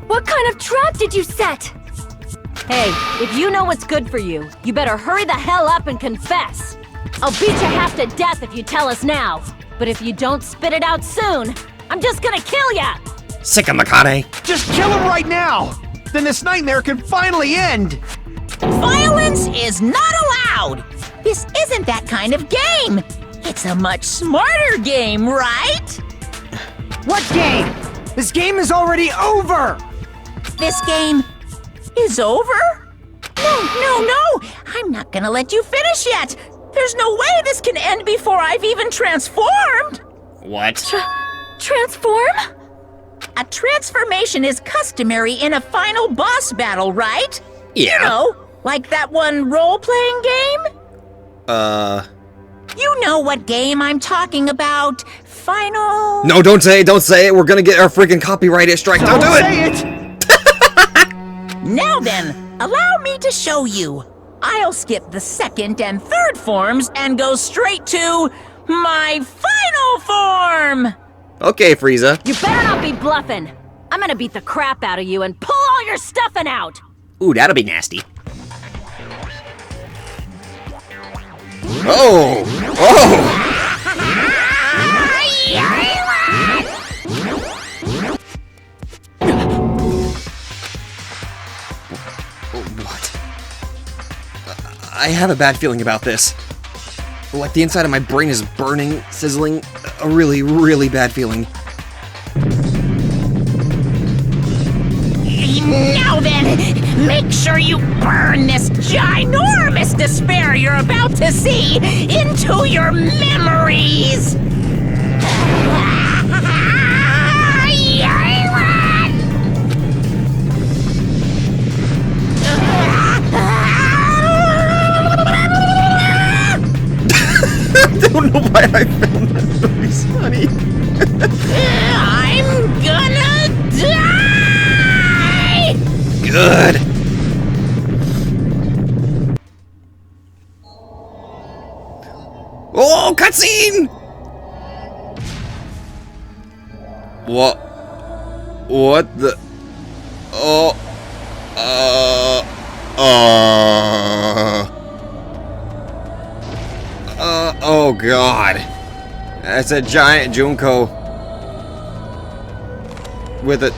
What kind of trap did you set? Hey, if you know what's good for you, you better hurry the hell up and confess. I'll beat you half to death if you tell us now. But if you don't spit it out soon, I'm just gonna kill ya! Sick of Makane. Just kill him right now! Then this nightmare can finally end! Violence is not allowed. This isn't that kind of game. It's a much smarter game, right? What game? This game is already over! This game is over? No. I'm not gonna let you finish yet. There's no way this can end before I've even transformed. What? Transform? A transformation is customary in a final boss battle, right? Yeah. You know, like that one role-playing game? You know what game I'm talking about. Final... No, don't say it. We're gonna get our freaking copyright strike. Don't do it! Say it! Now then, allow me to show you. I'll skip the second and third forms and go straight to my final form! Okay, Frieza. You better not be bluffing. I'm gonna beat the crap out of you and pull all your stuffing out. Ooh, that'll be nasty. Oh! What? I have a bad feeling about this. Like the inside of my brain is burning, sizzling. A really, really bad feeling. Now then, make sure you burn this ginormous despair you're about to see into your memories! I don't know why I found that very funny. I'm gonna die! Good. Oh, cutscene! What the? Oh. Oh God. That's a giant Junko. With a,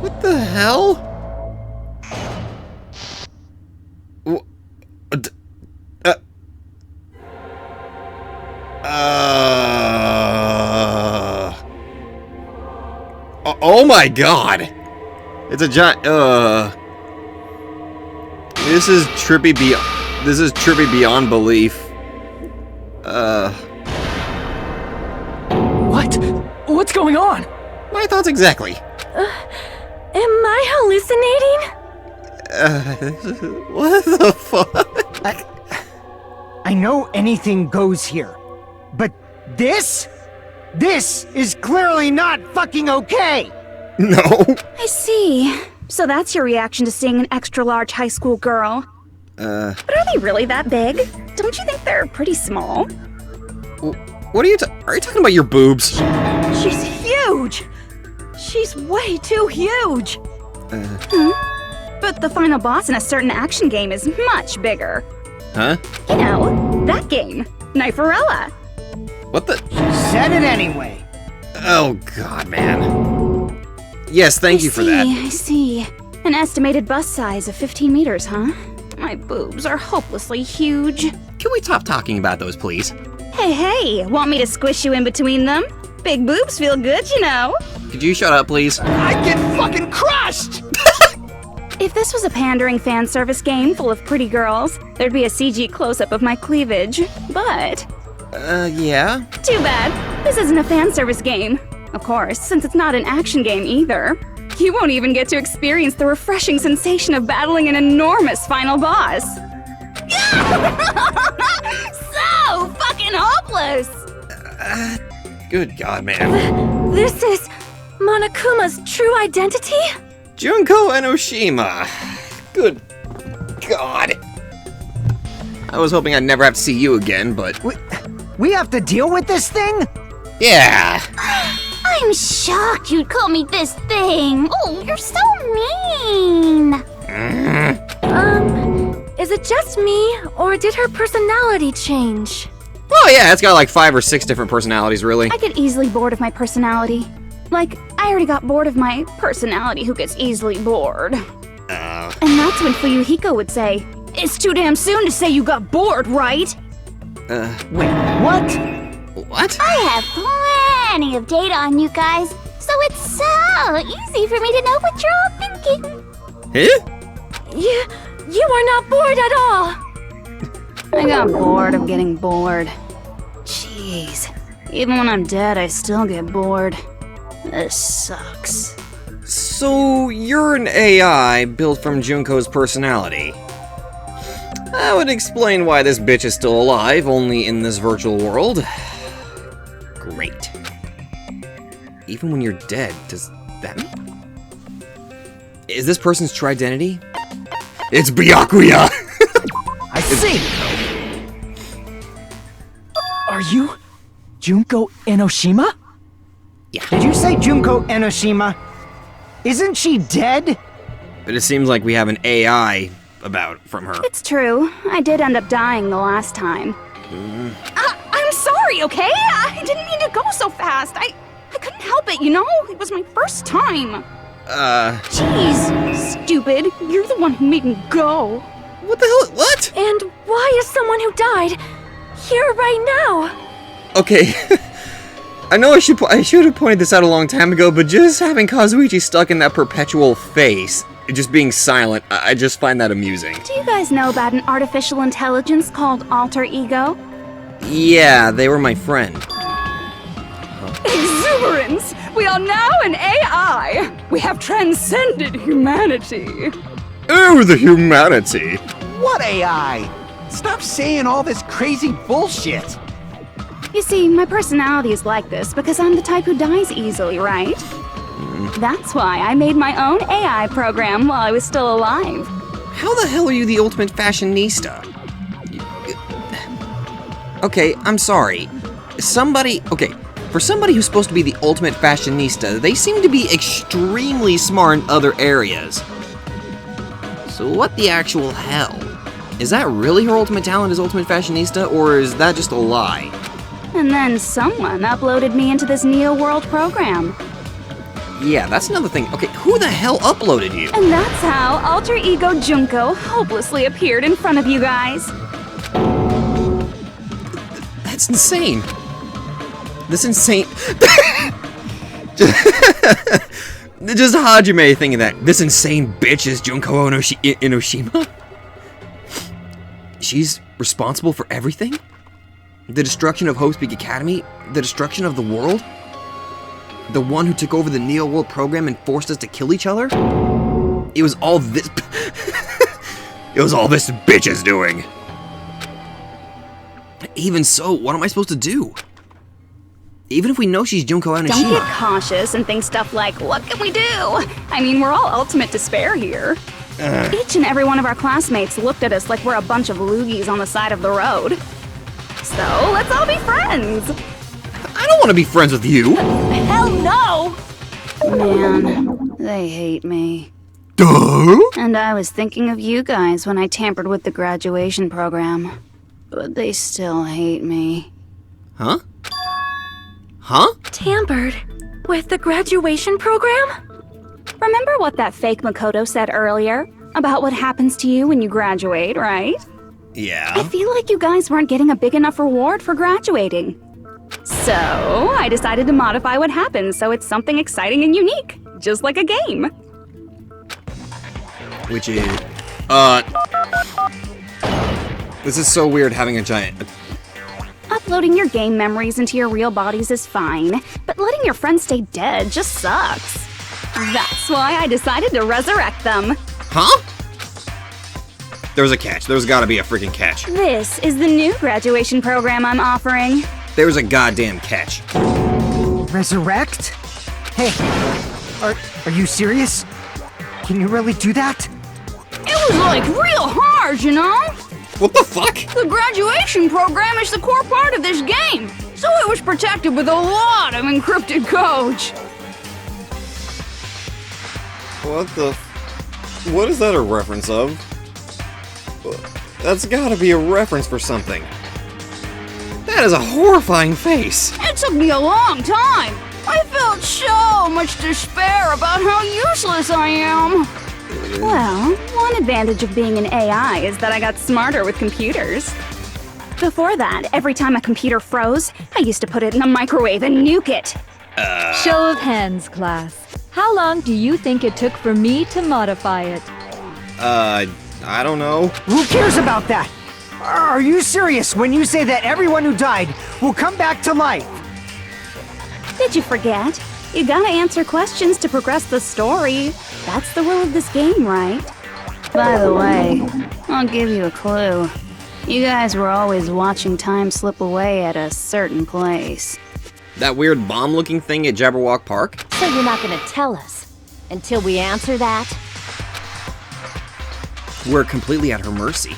what the hell? Oh my God! It's a giant. This is trippy beyond. This is trippy beyond belief. What? What's going on? My thoughts exactly. Am I hallucinating? What the fuck? I know anything goes here, but this is clearly not fucking okay! No. I see. So that's your reaction to seeing an extra-large high school girl. But are they really that big? Don't you think they're pretty small? What are you talking about your boobs? She's huge! She's way too huge! But the final boss in a certain action game is much bigger. Huh? You know, that game. Kniferella. What the? Said it anyway. Oh God, man. Yes, thank you for that. I see. An estimated bust size of 15 meters, huh? My boobs are hopelessly huge. Can we stop talking about those, please? Hey, want me to squish you in between them? Big boobs feel good, you know. Could you shut up, please? I get fucking crushed! If this was a pandering fan service game full of pretty girls, there'd be a CG close-up of my cleavage. But... yeah? too bad. This isn't a fan service game. Of course, since it's not an action game either. You won't even get to experience the refreshing sensation of battling an enormous final boss. So fucking hopeless! Good God, man. This is Monokuma's true identity? Junko Enoshima. Good God. I was hoping I'd never have to see you again, but... We have to deal with this thing? Yeah. I'm shocked you'd call me this thing. Oh, you're so mean. Is it just me, or did her personality change? Oh yeah, it's got like 5 or 6 different personalities, really. I get easily bored of my personality. Like, I already got bored of my personality who gets easily bored. And that's when Fuyuhiko would say, "It's too damn soon to say you got bored, right?" Wait, what? What? I have plenty of data on you guys, so it's so easy for me to know what you're all thinking. Huh? You are not bored at all. I got bored of getting bored. Jeez. Even when I'm dead, I still get bored. This sucks. So, you're an AI built from Junko's personality. That would explain why this bitch is still alive, only in this virtual world. Great. Even when you're dead, does that mean? Is this person's true identity? It's Byakuya! I see. Are you Junko Enoshima? Did you say Junko Enoshima? Isn't she dead? But it seems like we have an AI from her. It's true. I did end up dying the last time. I'm sorry, okay? I didn't mean to go so fast. I couldn't help it, you know? It was my first time. Jeez, stupid. You're the one who made me go. What the hell? What? And why is someone who died here right now? Okay. I know I should have pointed this out a long time ago, but just having Kazuichi stuck in that perpetual face, just being silent, I just find that amusing. Do you guys know about an artificial intelligence called alter ego? Yeah, they were my friend. Exuberance! We are now an AI! We have transcended humanity! Oh, the humanity! What AI? Stop saying all this crazy bullshit. You see, my personality is like this because I'm the type who dies easily, right? That's why I made my own AI program while I was still alive. How the hell are you the ultimate fashionista? Okay, I'm sorry. For somebody who's supposed to be the ultimate fashionista, they seem to be extremely smart in other areas. So what the actual hell? Is that really her ultimate talent as ultimate fashionista, or is that just a lie? And then someone uploaded me into this Neo World program. Yeah, that's another thing. Okay, who the hell uploaded you? And that's how Alter Ego Junko hopelessly appeared in front of you guys. That's insane. This insane... Just Hajime thinking that. This insane bitch is Junko Enoshima? She's responsible for everything? The destruction of Hope's Peak Academy? The destruction of the world? The one who took over the Neo World program and forced us to kill each other? It was all this... It was all this bitch is doing. Even so, what am I supposed to do? Even if we know she's Junko Enoshima... Don't get cautious and think stuff like, what can we do? I mean, we're all ultimate despair here. Each and every one of our classmates looked at us like we're a bunch of loogies on the side of the road. So, let's all be friends! I don't want to be friends with you! Hell no! Man, they hate me. Duh? And I was thinking of you guys when I tampered with the graduation program. But they still hate me. Huh? Huh? Tampered with the graduation program? Remember what that fake Makoto said earlier? About what happens to you when you graduate, right? Yeah. I feel like you guys weren't getting a big enough reward for graduating. So, I decided to modify what happens so it's something exciting and unique. Just like a game. Which is... This is so weird having a giant... Uploading your game memories into your real bodies is fine, but letting your friends stay dead just sucks. That's why I decided to resurrect them. Huh? There's a catch. There's gotta be a freaking catch. This is the new graduation program I'm offering. There's a goddamn catch. Resurrect? Hey, are you serious? Can you really do that? It was like real hard, you know? What the fuck? The graduation program is the core part of this game, so it was protected with a lot of encrypted codes. What is that a reference of? That's gotta be a reference for something. That is a horrifying face. It took me a long time. I felt so much despair about how useless I am. Well, one advantage of being an AI is that I got smarter with computers. Before that, every time a computer froze, I used to put it in the microwave and nuke it. Show of hands, class. How long do you think it took for me to modify it? I don't know. Who cares about that? Are you serious when you say that everyone who died will come back to life? Did you forget? You gotta answer questions to progress the story. That's the rule of this game, right? By the way, I'll give you a clue. You guys were always watching time slip away at a certain place. That weird bomb-looking thing at Jabberwock Park? So you're not gonna tell us until we answer that? We're completely at her mercy.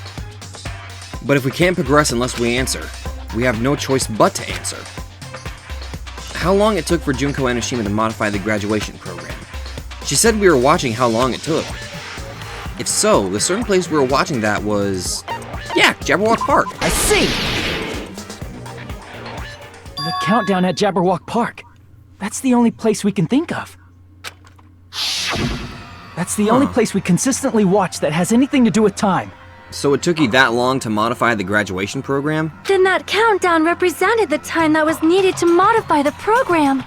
But if we can't progress unless we answer, we have no choice but to answer. How long it took for Junko Enoshima to modify the graduation program? She said we were watching how long it took. If so, the certain place we were watching that was... yeah, Jabberwock Park. I see! The countdown at Jabberwock Park. That's the only place we can think of. That's the only place we consistently watch that has anything to do with time. So it took you that long to modify the graduation program? Then that countdown represented the time that was needed to modify the program.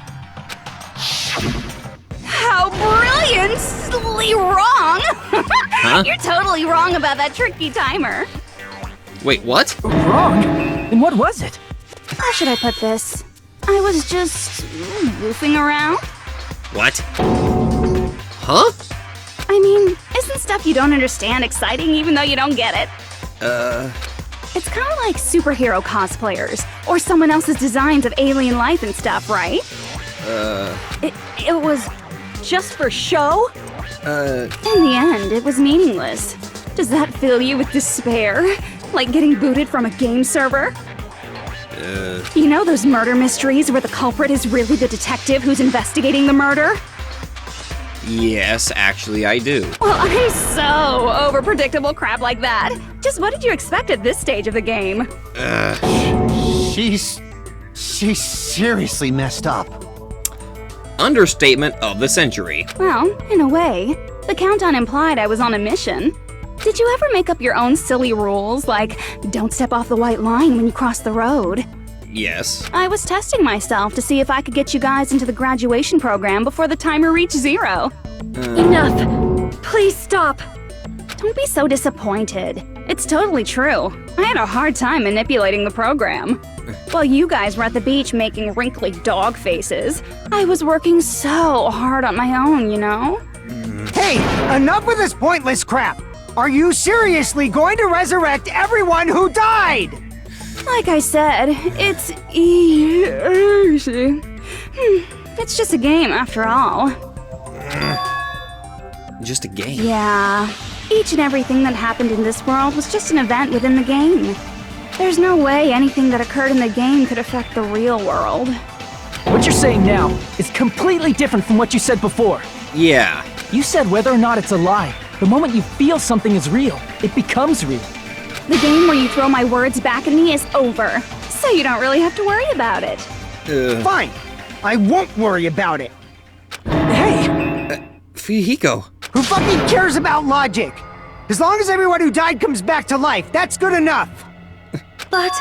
How brilliantly wrong! Huh? You're totally wrong about that tricky timer. Wait, what? Wrong? Then what was it? How should I put this? I was just goofing around. What? Huh? I mean, isn't stuff you don't understand exciting even though you don't get it? It's kind of like superhero cosplayers, or someone else's designs of alien life and stuff, right? It was just for show? In the end, it was meaningless. Does that fill you with despair? Like getting booted from a game server? You know those murder mysteries where the culprit is really the detective who's investigating the murder? Yes, actually I do. Well, I'm so over predictable crap like that. Just what did you expect at this stage of the game? She's seriously messed up. Understatement of the century. Well, in a way. The countdown implied I was on a mission. Did you ever make up your own silly rules, like don't step off the white line when you cross the road? Yes. I was testing myself to see if I could get you guys into the graduation program before the timer reached 0. Enough! Please stop! Don't be so disappointed. It's totally true. I had a hard time manipulating the program. While you guys were at the beach making wrinkly dog faces, I was working so hard on my own, you know? Hey, enough with this pointless crap! Are you seriously going to resurrect everyone who died? Like I said, it's easy. It's just a game after all. Just a game. Yeah, each and everything that happened in this world was just an event within the game. There's no way anything that occurred in the game could affect the real world. What you're saying now is completely different from what you said before. Yeah. You said whether or not it's a lie. The moment you feel something is real, it becomes real. The game where you throw my words back at me is over, so you don't really have to worry about it. Fine. I won't worry about it. Hey! Fihiko. Who fucking cares about logic? As long as everyone who died comes back to life, that's good enough. But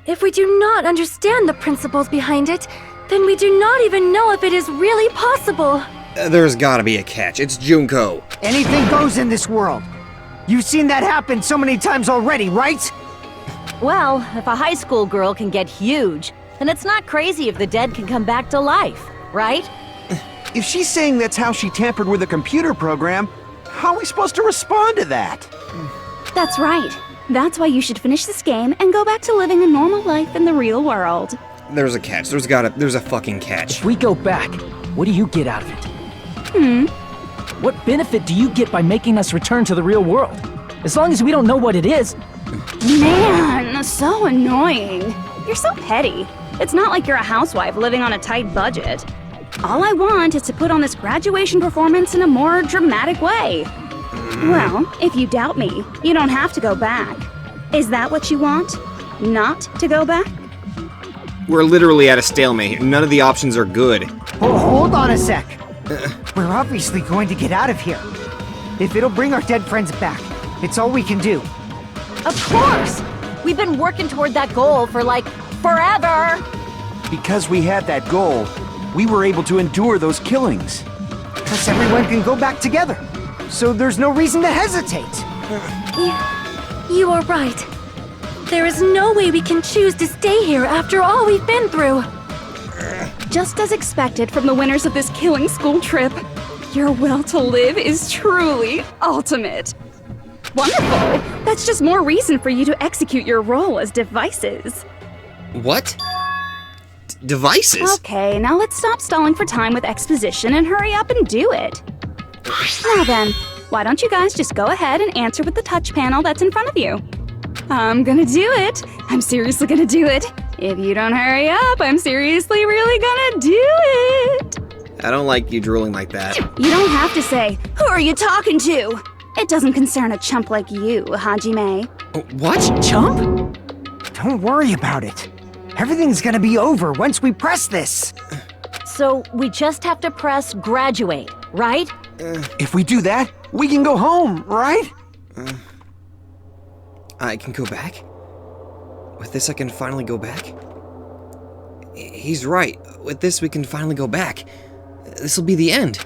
if we do not understand the principles behind it, then we do not even know if it is really possible. There's gotta be a catch. It's Junko. Anything goes in this world. You've seen that happen so many times already, right? Well, if a high school girl can get huge, then it's not crazy if the dead can come back to life, right? If she's saying that's how she tampered with a computer program, how are we supposed to respond to that? That's right. That's why you should finish this game and go back to living a normal life in the real world. There's a catch. There's a fucking catch. If we go back, what do you get out of it? What benefit do you get by making us return to the real world? As long as we don't know what it is. Man, so annoying. You're so petty. It's not like you're a housewife living on a tight budget. All I want is to put on this graduation performance in a more dramatic way. Well, if you doubt me, you don't have to go back. Is that what you want? Not to go back? We're literally at a stalemate. None of the options are good. Oh, hold on a sec. We're obviously going to get out of here. If it'll bring our dead friends back, it's all we can do. Of course! We've been working toward that goal for, like, forever! Because we had that goal, we were able to endure those killings. Plus everyone can go back together. So there's no reason to hesitate. You are right. There is no way we can choose to stay here after all we've been through. Just as expected from the winners of this killing school trip, your will to live is truly ultimate. Wonderful! That's just more reason for you to execute your role as devices. What? Devices? Okay, now let's stop stalling for time with exposition and hurry up and do it. Now then, why don't you guys just go ahead and answer with the touch panel that's in front of you? I'm gonna do it. I'm seriously gonna do it. If you don't hurry up, I'm seriously really gonna do it. I don't like you drooling like that. You don't have to say, "Who are you talking to?" It doesn't concern a chump like you, Hajime. What? Chump? Don't worry about it. Everything's gonna be over once we press this. So we just have to press graduate, right? If we do that, we can go home, right? I can go back? With this, I can finally go back? He's right. With this, we can finally go back. This'll be the end.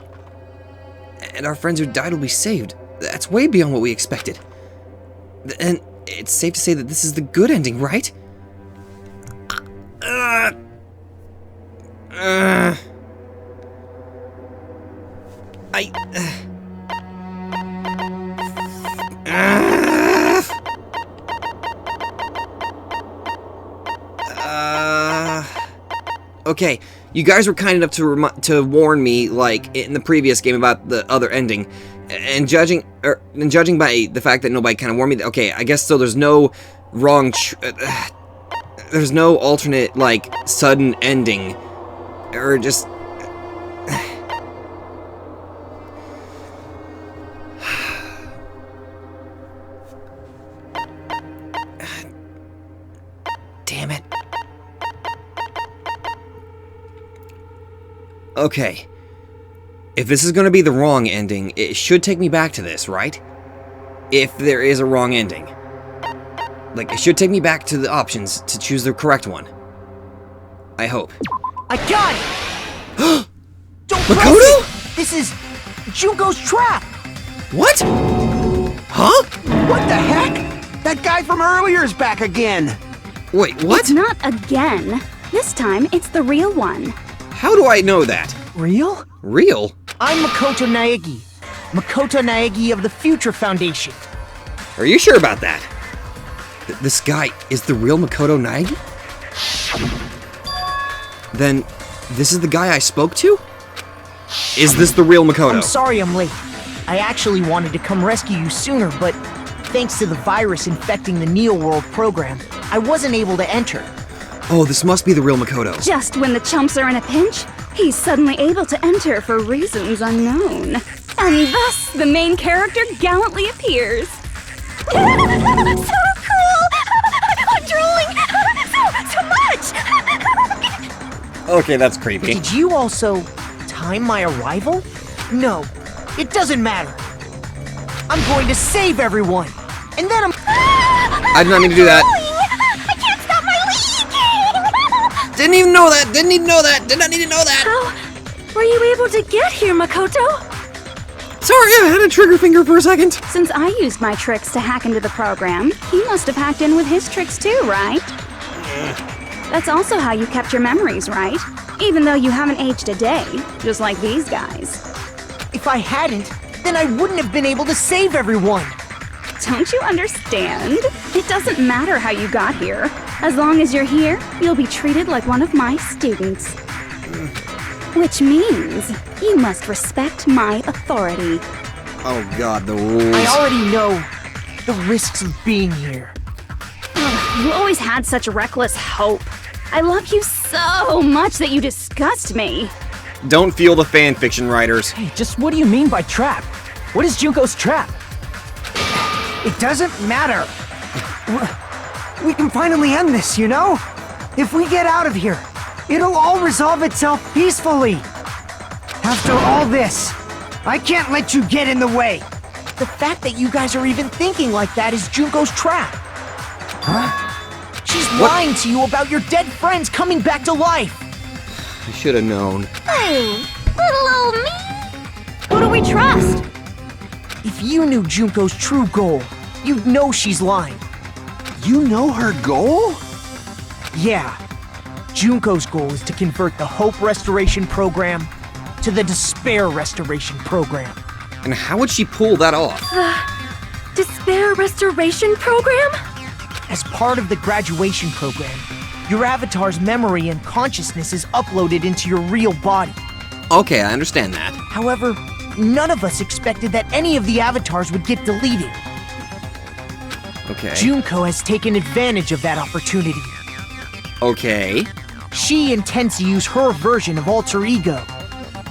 And our friends who died will be saved. That's way beyond what we expected. And it's safe to say that this is the good ending, right? Okay, you guys were kind enough to warn me, like, in the previous game about the other ending. And judging by the fact that nobody kind of warned me, okay, I guess so there's no wrong, there's no alternate, like, sudden ending. Or just... Damn it. Okay. If this is going to be the wrong ending, it should take me back to this, right? If there is a wrong ending. Like, it should take me back to the options to choose the correct one. I hope. I got it! Don't press Makoto? it! This is Jugo's trap! What? Huh? What the heck? That guy from earlier is back again! Wait, what? It's not again. This time, it's the real one. How do I know that? Real? Real? I'm Makoto Naegi. Makoto Naegi of the Future Foundation. Are you sure about that? This guy is the real Makoto Naegi? Then, this is the guy I spoke to? Is this the real Makoto? I'm sorry I'm late. I actually wanted to come rescue you sooner, but thanks to the virus infecting the Neo World program, I wasn't able to enter. Oh, this must be the real Makoto. Just when the chumps are in a pinch, he's suddenly able to enter for reasons unknown. And thus, the main character gallantly appears. So cool! I'm drooling! So much! Okay, that's creepy. Did you also time my arrival? No, it doesn't matter. I'm going to save everyone, and then I did not mean to do that. I can't stop my leaking! Didn't even know that. Didn't need to know that. Did not need to know that. How were you able to get here, Makoto? Sorry, I had a trigger finger for a second. Since I used my tricks to hack into the program, he must have hacked in with his tricks too, right? That's also how you kept your memories, right? Even though you haven't aged a day, just like these guys. if I hadn't, then I wouldn't have been able to save everyone. Don't you understand? It doesn't matter how you got here. As long as you're here, you'll be treated like one of my students. Which means you must respect my authority. Oh god, the rules. I already know the risks of being here. You always had such reckless hope. I love you so much that you disgust me. Don't feel the fanfiction writers. Hey, just what do you mean by trap? What is Junko's trap? It doesn't matter. We can finally end this, you know? If we get out of here, it'll all resolve itself peacefully. After all this, I can't let you get in the way. The fact that you guys are even thinking like that is Junko's trap. Huh? She's lying to you about your dead friends coming back to life. I should have known. Oh, little old me. Who do we trust? If you knew Junko's true goal, you'd know she's lying. You know her goal? Yeah. Junko's goal is to convert the Hope Restoration Program to the Despair Restoration Program. And how would she pull that off? Despair Restoration Program? As part of the graduation program, your avatar's memory and consciousness is uploaded into your real body. Okay, I understand that. However, none of us expected that any of the avatars would get deleted. Okay. Junko has taken advantage of that opportunity. Okay. She intends to use her version of Alter Ego,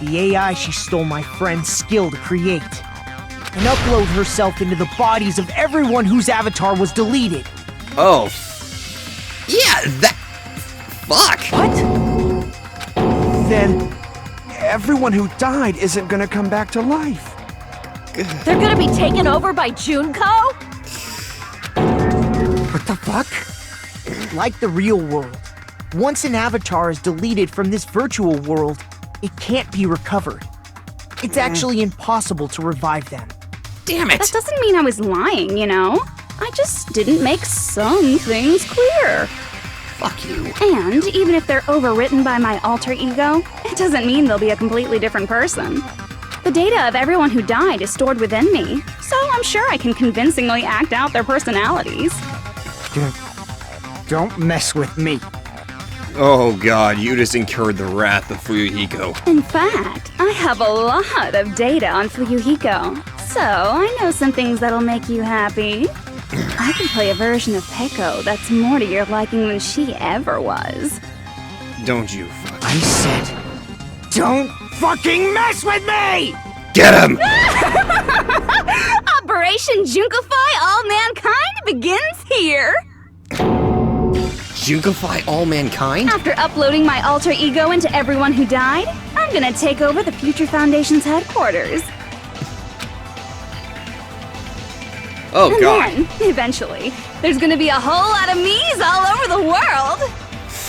the AI she stole my friend's skill to create, and upload herself into the bodies of everyone whose avatar was deleted. Oh. Yeah, that... Fuck. What? Then everyone who died isn't gonna come back to life. They're gonna be taken over by Junko? What the fuck? Like the real world, once an avatar is deleted from this virtual world, it can't be recovered. It's actually impossible to revive them. Damn it. That doesn't mean I was lying, you know? I just didn't make some things clear. Fuck you. And even if they're overwritten by my alter ego, it doesn't mean they'll be a completely different person. The data of everyone who died is stored within me, so I'm sure I can convincingly act out their personalities. Don't mess with me. Oh god, you just incurred the wrath of Fuyuhiko. In fact, I have a lot of data on Fuyuhiko, so I know some things that'll make you happy. I can play a version of Peko that's more to your liking than she ever was. Don't you fuck. I said, don't fucking mess with me! Get him! Operation Junkify All Mankind begins here! Junkify all mankind? After uploading my alter ego into everyone who died, I'm gonna take over the Future Foundation's headquarters. Oh And god. then, eventually, there's gonna be a whole lot of me's all over the world!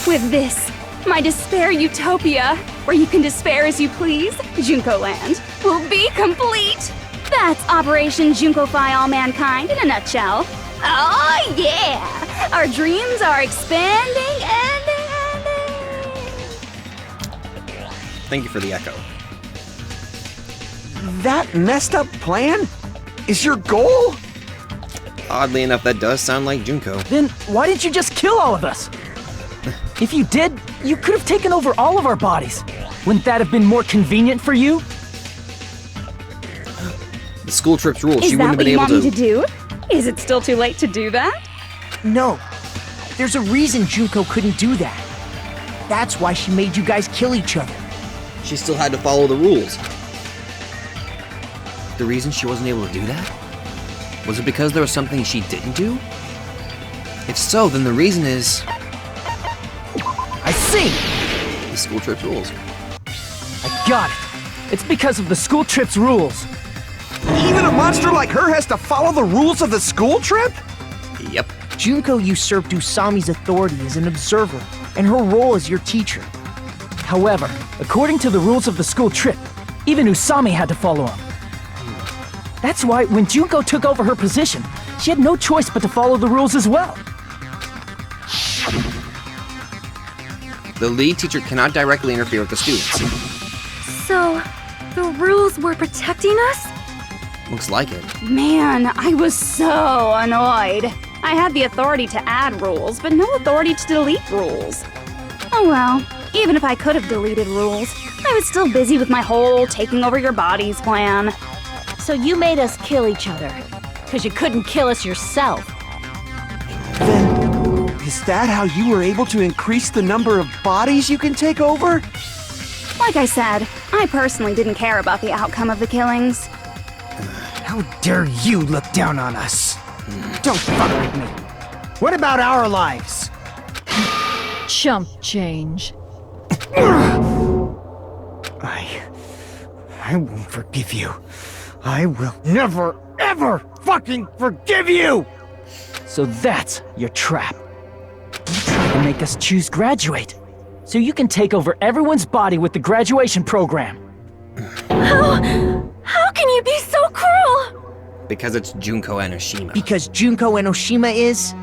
With this, my despair utopia, where you can despair as you please, Junko Land, will be complete! That's Operation Junkify All Mankind in a nutshell. Oh yeah! Our dreams are expanding, ending. Thank you for the echo. That messed up plan is your goal? Oddly enough, that does sound like Junko. Then why didn't you just kill all of us? If you did, you could have taken over all of our bodies. Wouldn't that have been more convenient for you? The school trip's rules, Is she that wouldn't have what been you able want me to... to do? Is it still too late to do that? No. There's a reason Junko couldn't do that. That's why she made you guys kill each other. She still had to follow the rules. The reason she wasn't able to do that? Was it because there was something she didn't do? If so, then the reason is... I see! the school trip's rules. I got it. It's because of the school trip's rules. Even a monster like her has to follow the rules of the school trip? Yep. Junko usurped Usami's authority as an observer, and her role as your teacher. However, according to the rules of the school trip, even Usami had to follow them. That's why when Junko took over her position, she had no choice but to follow the rules as well. The lead teacher cannot directly interfere with the students. So, the rules were protecting us? Looks like it. Man, I was so annoyed. I had the authority to add rules, but no authority to delete rules. Oh well, even if I could have deleted rules, I was still busy with my whole taking over your bodies plan. So you made us kill each other, because you couldn't kill us yourself. Then, is that how you were able to increase the number of bodies you can take over? Like I said, I personally didn't care about the outcome of the killings. How dare you look down on us? Don't fuck with me. What about our lives? Chump change. I won't forgive you. I will never, ever fucking forgive you! So that's your trap. You tried to make us choose graduate, so you can take over everyone's body with the graduation program. How can you be so cruel? Because it's Junko Enoshima. Because Junko Enoshima is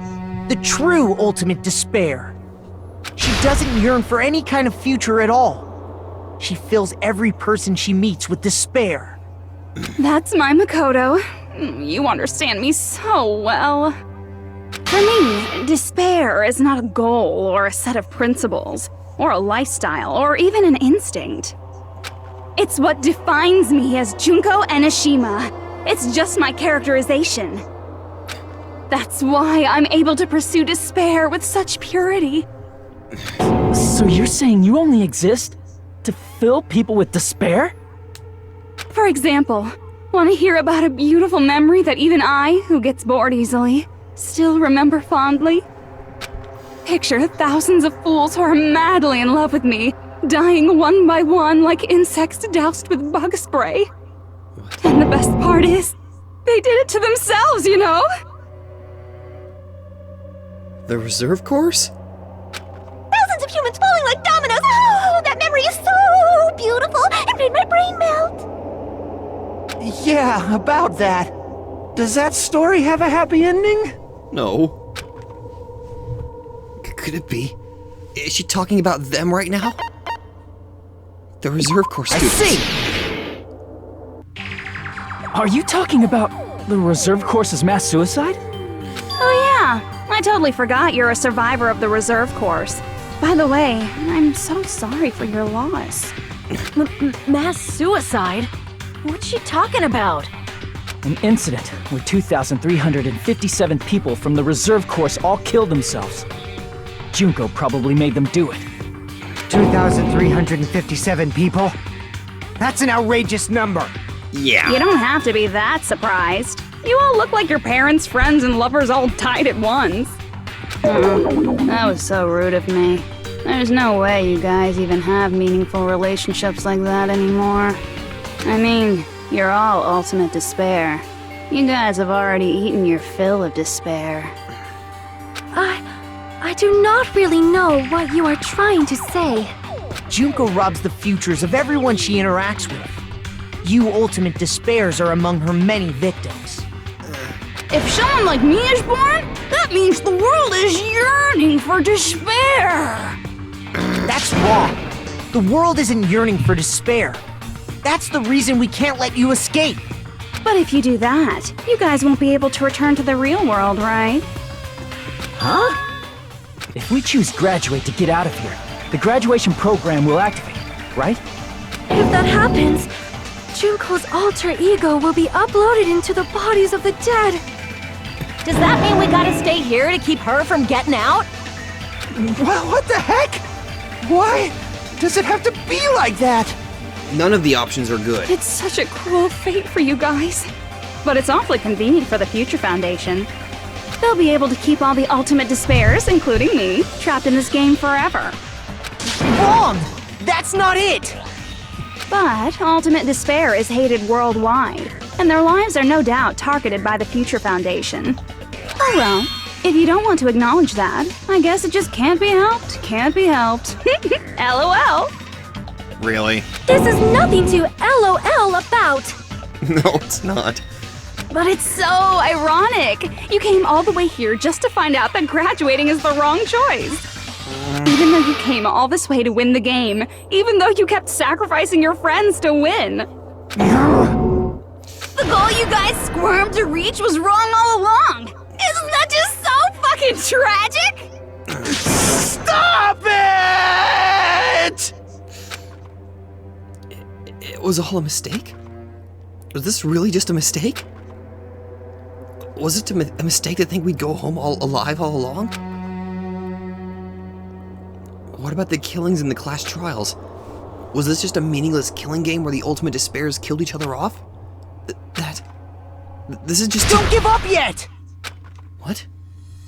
the true ultimate despair. She doesn't yearn for any kind of future at all. She fills every person she meets with despair. That's my Makoto. You understand me so well. For me, despair is not a goal or a set of principles, or a lifestyle, or even an instinct. It's what defines me as Junko Enoshima. It's just my characterization. That's why I'm able to pursue despair with such purity. So you're saying you only exist to fill people with despair? For example, want to hear about a beautiful memory that even I, who gets bored easily, still remember fondly? Picture thousands of fools who are madly in love with me, dying one by one like insects doused with bug spray. And the best part is, they did it to themselves, you know? The reserve course? Thousands of humans falling like dominoes. Oh, that memory is so beautiful. It made my brain melt. Yeah, about that. Does that story have a happy ending? No. Could it be? Is she talking about them right now? The reserve course I students. see! Are you talking about the reserve course's mass suicide? Oh yeah, I totally forgot you're a survivor of the reserve course. By the way, I'm so sorry for your loss. Mass suicide? What's she talking about? An incident where 2,357 people from the reserve course all killed themselves. Junko probably made them do it. 2,357 people? That's an outrageous number. Yeah. You don't have to be that surprised. You all look like your parents, friends, and lovers all died at once. That was so rude of me. There's no way you guys even have meaningful relationships like that anymore. I mean, you're all ultimate despair. You guys have already eaten your fill of despair. I do not really know what you are trying to say. Junko robs the futures of everyone she interacts with. You ultimate despairs are among her many victims. If someone like me is born, that means the world is yearning for despair. That's wrong. The world isn't yearning for despair. That's the reason we can't let you escape. But if you do that, you guys won't be able to return to the real world, right? Huh? If we choose graduate to get out of here, the graduation program will activate, right? If that happens, Junko's alter ego will be uploaded into the bodies of the dead. Does that mean we gotta stay here to keep her from getting out? Well, what the heck? Why does it have to be like that? None of the options are good. It's such a cruel fate for you guys. But it's awfully convenient for the Future Foundation. They'll be able to keep all the ultimate despairs, including me, trapped in this game forever. Wrong! That's not it! But ultimate despair is hated worldwide, and their lives are no doubt targeted by the Future Foundation. Oh well, if you don't want to acknowledge that, I guess it just can't be helped, can't be helped. LOL! Really? This is nothing to LOL about. No, it's not. But it's so ironic! You came all the way here just to find out that graduating is the wrong choice. Even though you came all this way to win the game, even though you kept sacrificing your friends to win. The goal you guys squirmed to reach was wrong all along. Isn't that just so fucking tragic? Stop it! It was all a mistake? Was this really just a mistake? Was it a mistake to think we'd go home all alive all along? What about the killings in the class trials? Was this just a meaningless killing game where the ultimate despairs killed each other off? This is just— Don't give up yet! What?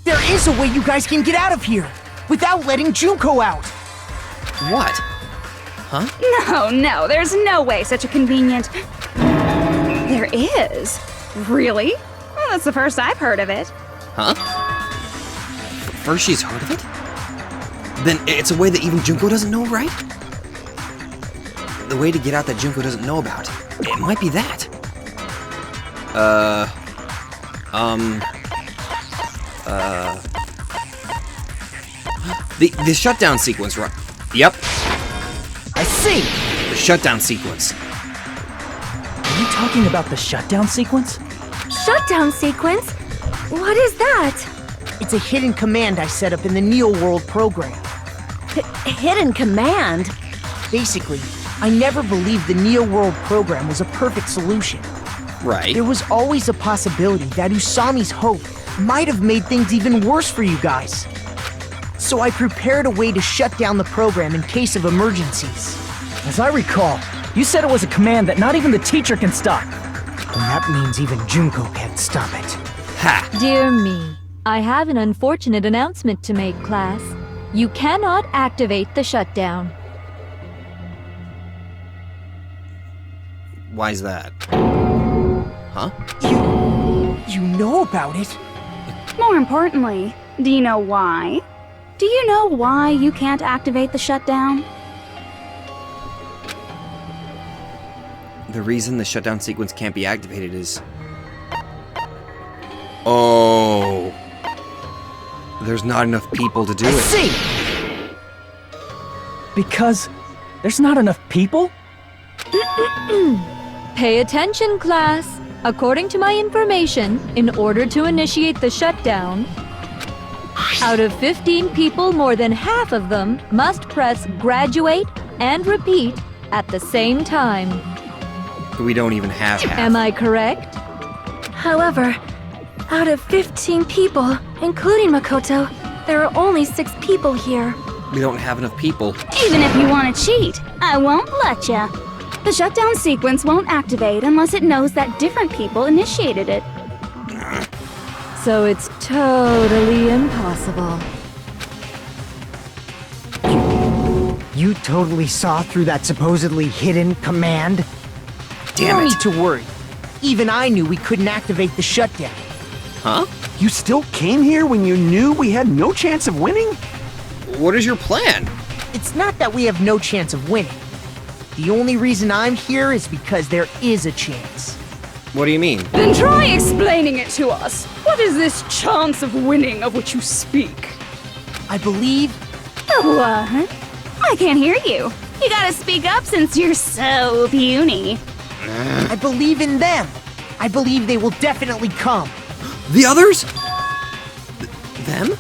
There is a way you guys can get out of here without letting Junko out. What? Huh? No, there's no way such a convenient... There is. Really? Well, that's the first I've heard of it. Huh? First she's heard of it? Then it's a way that even Junko doesn't know, right? The way to get out that Junko doesn't know about. It might be that. The shutdown sequence, right? Yep. I see! The shutdown sequence. Are you talking about the shutdown sequence? Shutdown sequence? What is that? It's a hidden command I set up in the Neo World program. Hidden command? Basically, I never believed the Neo World program was a perfect solution. Right. There was always a possibility that Usami's hope might have made things even worse for you guys. So I prepared a way to shut down the program in case of emergencies. As I recall, you said it was a command that not even the teacher can stop. And that means even Junko can't stop it. Ha! Dear me, I have an unfortunate announcement to make, class. You cannot activate the shutdown. Why's that? Huh? You know about it? More importantly, do you know why? Do you know why you can't activate the shutdown? The reason the shutdown sequence can't be activated is... Oh... There's not enough people to do I it. see! Because there's not enough people? Pay attention, class. According to my information, in order to initiate the shutdown, out of 15 people, more than half of them must press graduate and repeat at the same time. We don't even have half. Am I correct? However, out of 15 people, including Makoto, there are only 6 people here. We don't have enough people. Even if you want to cheat, I won't let ya. The shutdown sequence won't activate unless it knows that different people initiated it. So it's totally impossible. You totally saw through that supposedly hidden command? Damn No it. need to worry. Even I knew we couldn't activate the shutdown. Huh? You still came here when you knew we had no chance of winning? What is your plan? It's not that we have no chance of winning. The only reason I'm here is because there is a chance. What do you mean? Then try explaining it to us. What is this chance of winning of which you speak? I believe What? I can't hear you. You gotta speak up since you're so puny. I believe in them. I believe they will definitely come. The others? Them?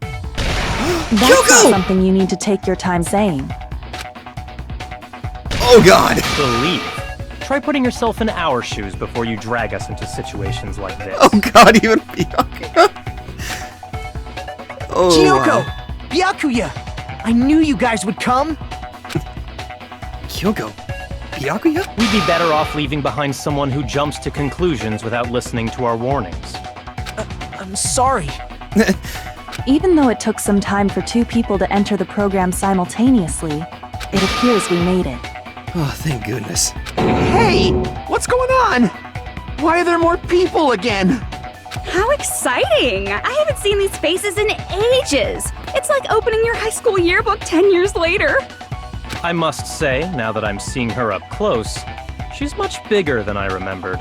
That's Kyoko! not something you need to take your time saying. Oh god! Believe. Try putting yourself in our shoes before you drag us into situations like this. Oh god, even Byakuya. Oh, Kyoko! wow. Byakuya! I knew you guys would come! Kyoko? Byakuya? We'd be better off leaving behind someone who jumps to conclusions without listening to our warnings. I'm sorry. Even though it took some time for 2 people to enter the program simultaneously, it appears we made it. Oh, thank goodness. Hey! What's going on? Why are there more people again? How exciting! I haven't seen these faces in ages. It's like opening your high school yearbook 10 years later. I must say, now that I'm seeing her up close, she's much bigger than I remembered.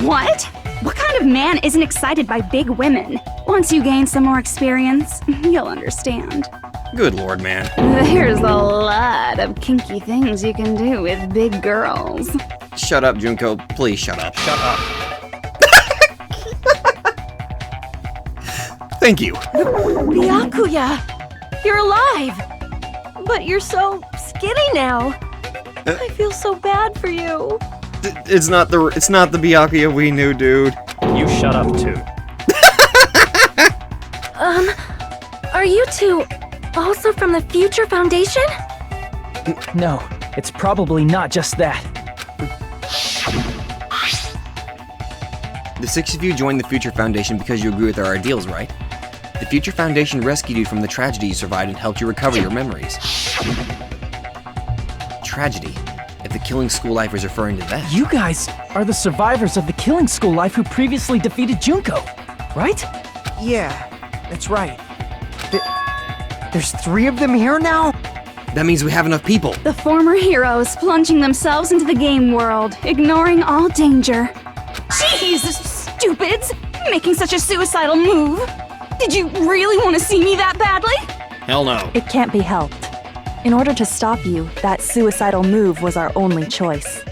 What? What kind of man isn't excited by big women? Once you gain some more experience, you'll understand. Good lord, man. There's a lot of kinky things you can do with big girls. Shut up, Junko. Please shut up. Shut up. Thank you. Byakuya! You're alive! But you're so skinny now. I feel so bad for you. It's not the Byakuya we knew, dude. You shut up too. Are you two also from the Future Foundation? No, it's probably not just that. The 6 of you joined the Future Foundation because you agree with our ideals, right? The Future Foundation rescued you from the tragedy you survived and helped you recover your memories. Tragedy? If the Killing School Life is referring to that. You guys are the survivors of the Killing School Life who previously defeated Junko, right? Yeah, that's right. There's 3 of them here now? That means we have enough people. The former heroes plunging themselves into the game world, ignoring all danger. Jeez, stupids! Making such a suicidal move. Did you really want to see me that badly? Hell no. It can't be helped. In order to stop you, that suicidal move was our only choice.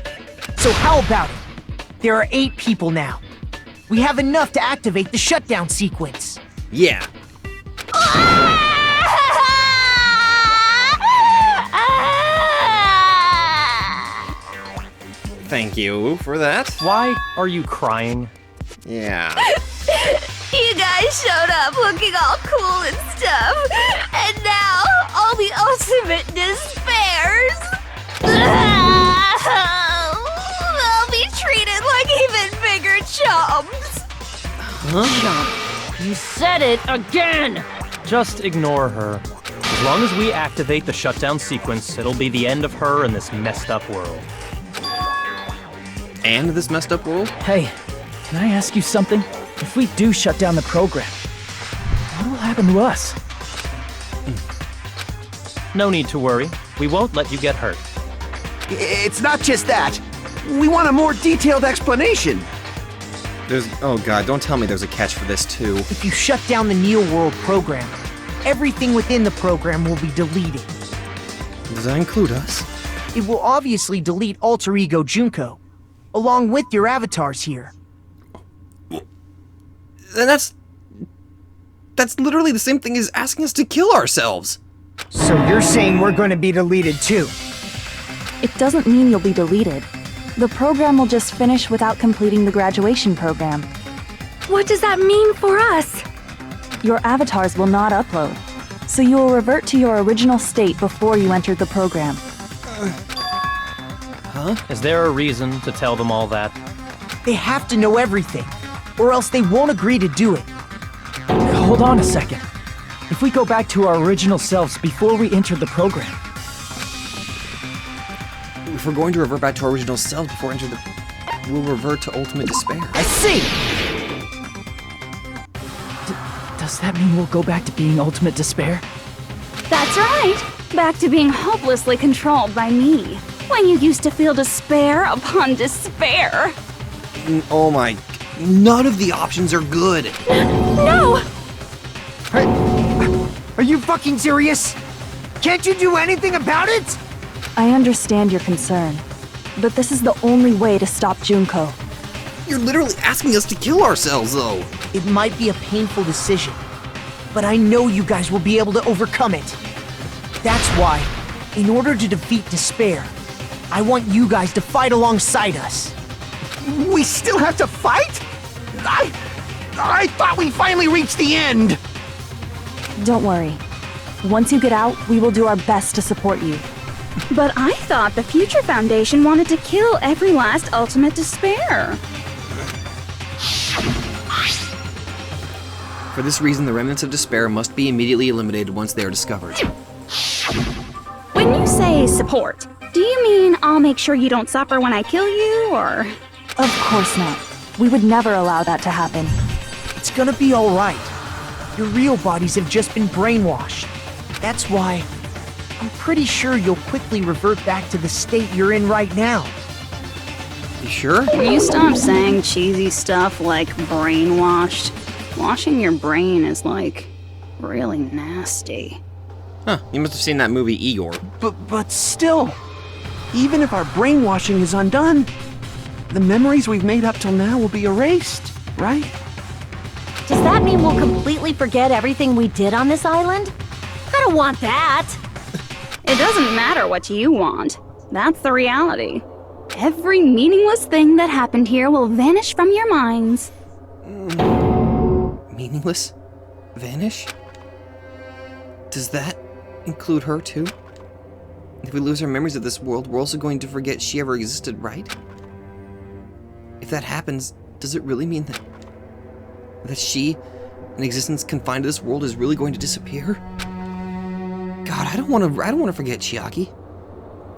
So how about it? There are 8 people now. We have enough to activate the shutdown sequence. Yeah. Thank you for that. Why are you crying? Yeah. You guys showed up looking all cool and stuff, and now all the ultimate despairs. They'll be treated like even bigger chumps. Huh? You said it again! Just ignore her. As long as we activate the shutdown sequence, it'll be the end of her in this messed up world. And this messed up world? Hey, can I ask you something? If we do shut down the program, what will happen to us? No need to worry. We won't let you get hurt. It's not just that. We want a more detailed explanation. Oh god, don't tell me there's a catch for this too. If you shut down the Neo World program, everything within the program will be deleted. Does that include us? It will obviously delete Alter Ego Junko, along with your avatars here. Then that's literally the same thing as asking us to kill ourselves. So you're saying we're going to be deleted too? It doesn't mean you'll be deleted. The program will just finish without completing the graduation program. What does that mean for us? Your avatars will not upload, so you will revert to your original state before you entered the program. Huh? Is there a reason to tell them all that? They have to know everything, or else they won't agree to do it. Hold on a second. If we go back to our original selves before we entered the program, If we're going to revert back to our original selves before entering we'll revert to ultimate despair. I see! does that mean we'll go back to being ultimate despair? That's right! Back to being hopelessly controlled by me. When you used to feel despair upon despair. Oh my... None of the options are good. No! Are you fucking serious? Can't you do anything about it? I understand your concern, but this is the only way to stop Junko. You're literally asking us to kill ourselves, though. It might be a painful decision, but I know you guys will be able to overcome it. That's why, in order to defeat despair, I want you guys to fight alongside us. We still have to fight? I thought we finally reached the end. Don't worry. Once you get out, we will do our best to support you. But I thought the Future Foundation wanted to kill every last ultimate despair. For this reason, the remnants of despair must be immediately eliminated once they are discovered. When you say support, do you mean I'll make sure you don't suffer when I kill you, or...? Of course not. We would never allow that to happen. It's gonna be alright. Your real bodies have just been brainwashed. That's why I'm pretty sure you'll quickly revert back to the state you're in right now. You sure? Will you stop saying cheesy stuff like brainwashed? Washing your brain is like really nasty. Huh, you must have seen that movie Igor. But still, even if our brainwashing is undone, the memories we've made up till now will be erased, right? Does that mean we'll completely forget everything we did on this island? I don't want that! It doesn't matter what you want. That's the reality. Every meaningless thing that happened here will vanish from your minds. Meaningless? Vanish? Does that include her too? If we lose our memories of this world, we're also going to forget she ever existed, right? If that happens, does it really mean that she, an existence confined to this world, is really going to disappear? God, I don't want to forget Chiaki.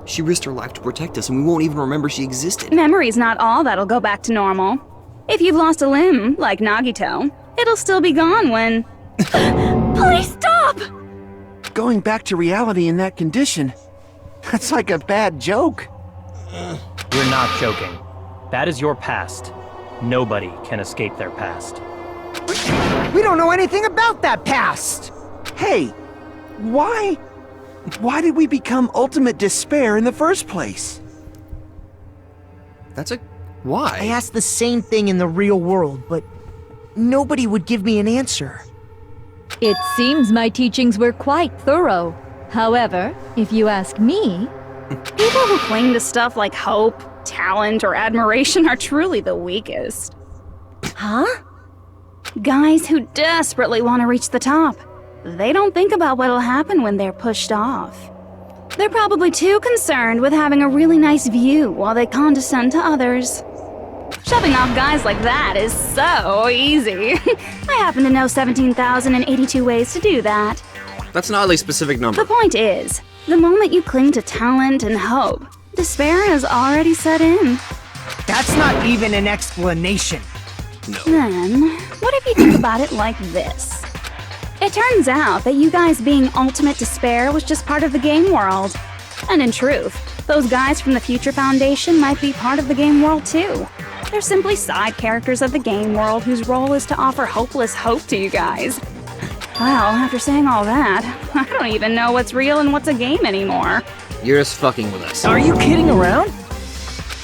She risked her life to protect us, and we won't even remember she existed. Memory's not all that'll go back to normal. If you've lost a limb, like Nagito, it'll still be gone when... Please stop! Going back to reality in that condition, that's like a bad joke. We're not joking. That is your past. Nobody can escape their past. We don't know anything about that past! Hey, why did we become ultimate despair in the first place? That's a... why? I asked the same thing in the real world, but nobody would give me an answer. It seems my teachings were quite thorough. However, if you ask me, People who cling to stuff like hope, talent, or admiration are truly the weakest. Huh? Guys who desperately want to reach the top. They don't think about what'll happen when they're pushed off. They're probably too concerned with having a really nice view while they condescend to others. Shoving off guys like that is so easy. I happen to know 17,082 ways to do that. That's an oddly specific number. The point is, the moment you cling to talent and hope, despair has already set in. That's not even an explanation. Then, what if you think about it like this? It turns out that you guys being ultimate despair was just part of the game world. And in truth, those guys from the Future Foundation might be part of the game world too. They're simply side characters of the game world whose role is to offer hopeless hope to you guys. Well, after saying all that, I don't even know what's real and what's a game anymore. You're just fucking with us. Are you kidding around?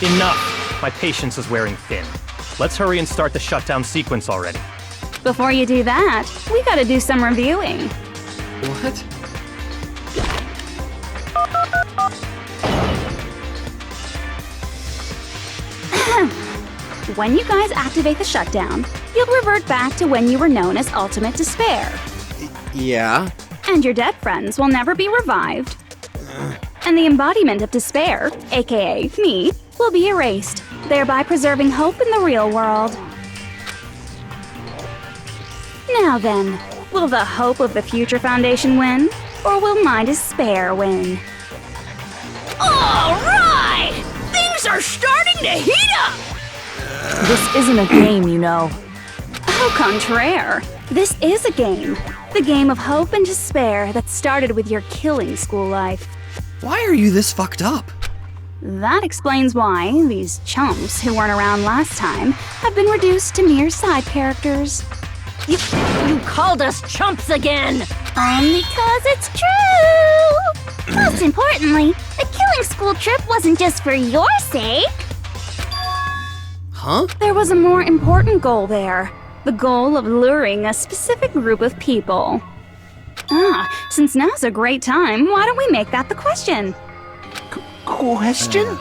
Enough! My patience is wearing thin. Let's hurry and start the shutdown sequence already. Before you do that, we gotta do some reviewing. What? When you guys activate the shutdown, you'll revert back to when you were known as Ultimate Despair. Yeah? And your dead friends will never be revived. And the embodiment of despair, aka me, will be erased, thereby preserving hope in the real world. Now then, will the hope of the Future Foundation win, or will my despair win? All right! Things are starting to heat up! This isn't a game, you know. Au contraire, this is a game. The game of hope and despair that started with your killing school life. Why are you this fucked up? That explains why these chumps who weren't around last time have been reduced to mere side characters. You called us chumps again! Because it's true! Most importantly, the killing school trip wasn't just for your sake. Huh? There was a more important goal there. The goal of luring a specific group of people. Since now's a great time, why don't we make that the question? Question?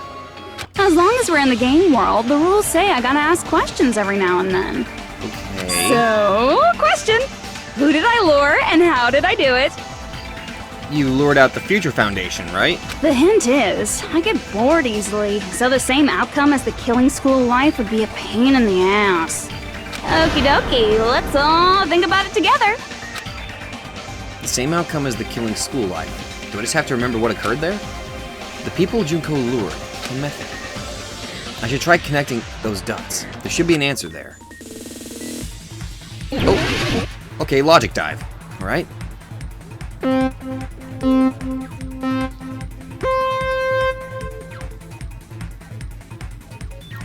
As long as we're in the game world, the rules say I gotta ask questions every now and then. Okay. So, question. Who did I lure and how did I do it? You lured out the Future Foundation, right? The hint is, I get bored easily, so the same outcome as the killing school life would be a pain in the ass. Okie dokie, let's all think about it together. The same outcome as the killing school life. Do I just have to remember what occurred there? The people Junko lured. The method. I should try connecting those dots. There should be an answer there. Oh! Okay, logic dive. Alright.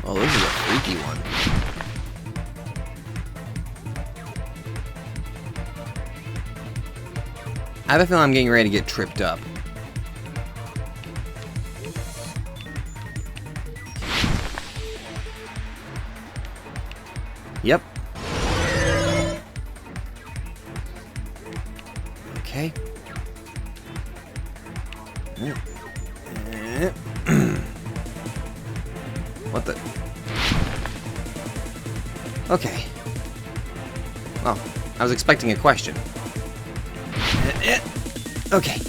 Oh, this is a freaky one. I have a feeling I'm getting ready to get tripped up. Okay. What the? Okay. Well, I was expecting a question. Okay.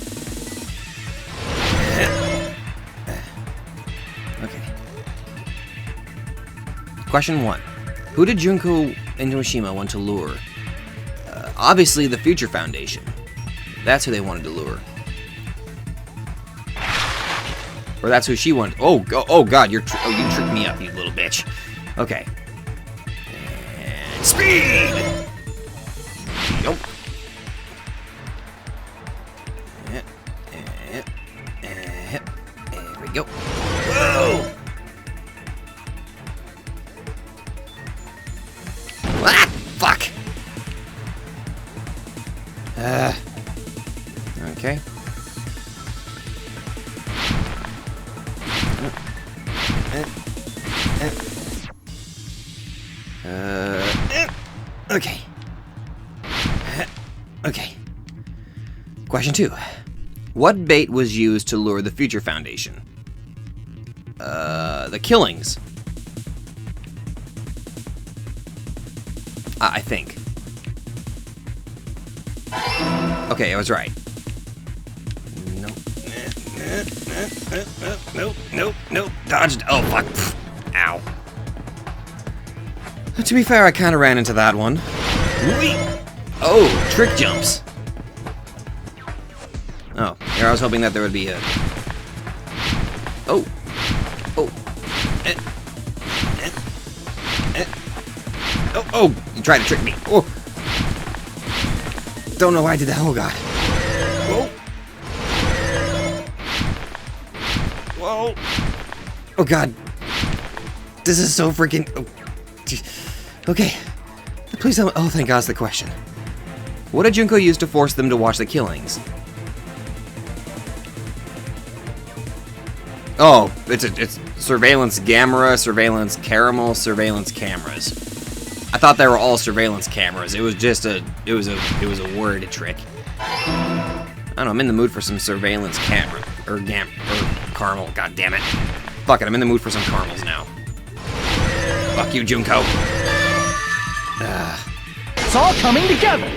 Okay. Question 1. Who did Junko and Yoshima want to lure? Obviously the Future Foundation. That's who they wanted to lure. Or that's who she wanted. Oh God, you tricked me up, you little bitch. Okay. And speed! Nope. There we go. Whoa! Ah! Fuck! Okay. Okay. Okay. Question 2. What bait was used to lure the Future Foundation? The killings. I think. Okay, I was right. Nope. Dodged. Oh, fuck. Ow. To be fair, I kind of ran into that one. Oh, trick jumps. Oh, here I was hoping that there would be a... Oh. Oh, you tried to trick me. Oh. Don't know why I did that. Oh, God. Whoa. Oh, God. This is so freaking... Oh. Okay. Please tell me... Oh, thank God, it's the question. What did Junko use to force them to watch the killings? Oh, it's surveillance camera, surveillance caramel, surveillance cameras. I thought they were all surveillance cameras. It was just a word trick. I don't know, I'm in the mood for some surveillance camera. Or caramel, god damn it. Fuck it, I'm in the mood for some caramels now. Fuck you, Junko. It's all coming together.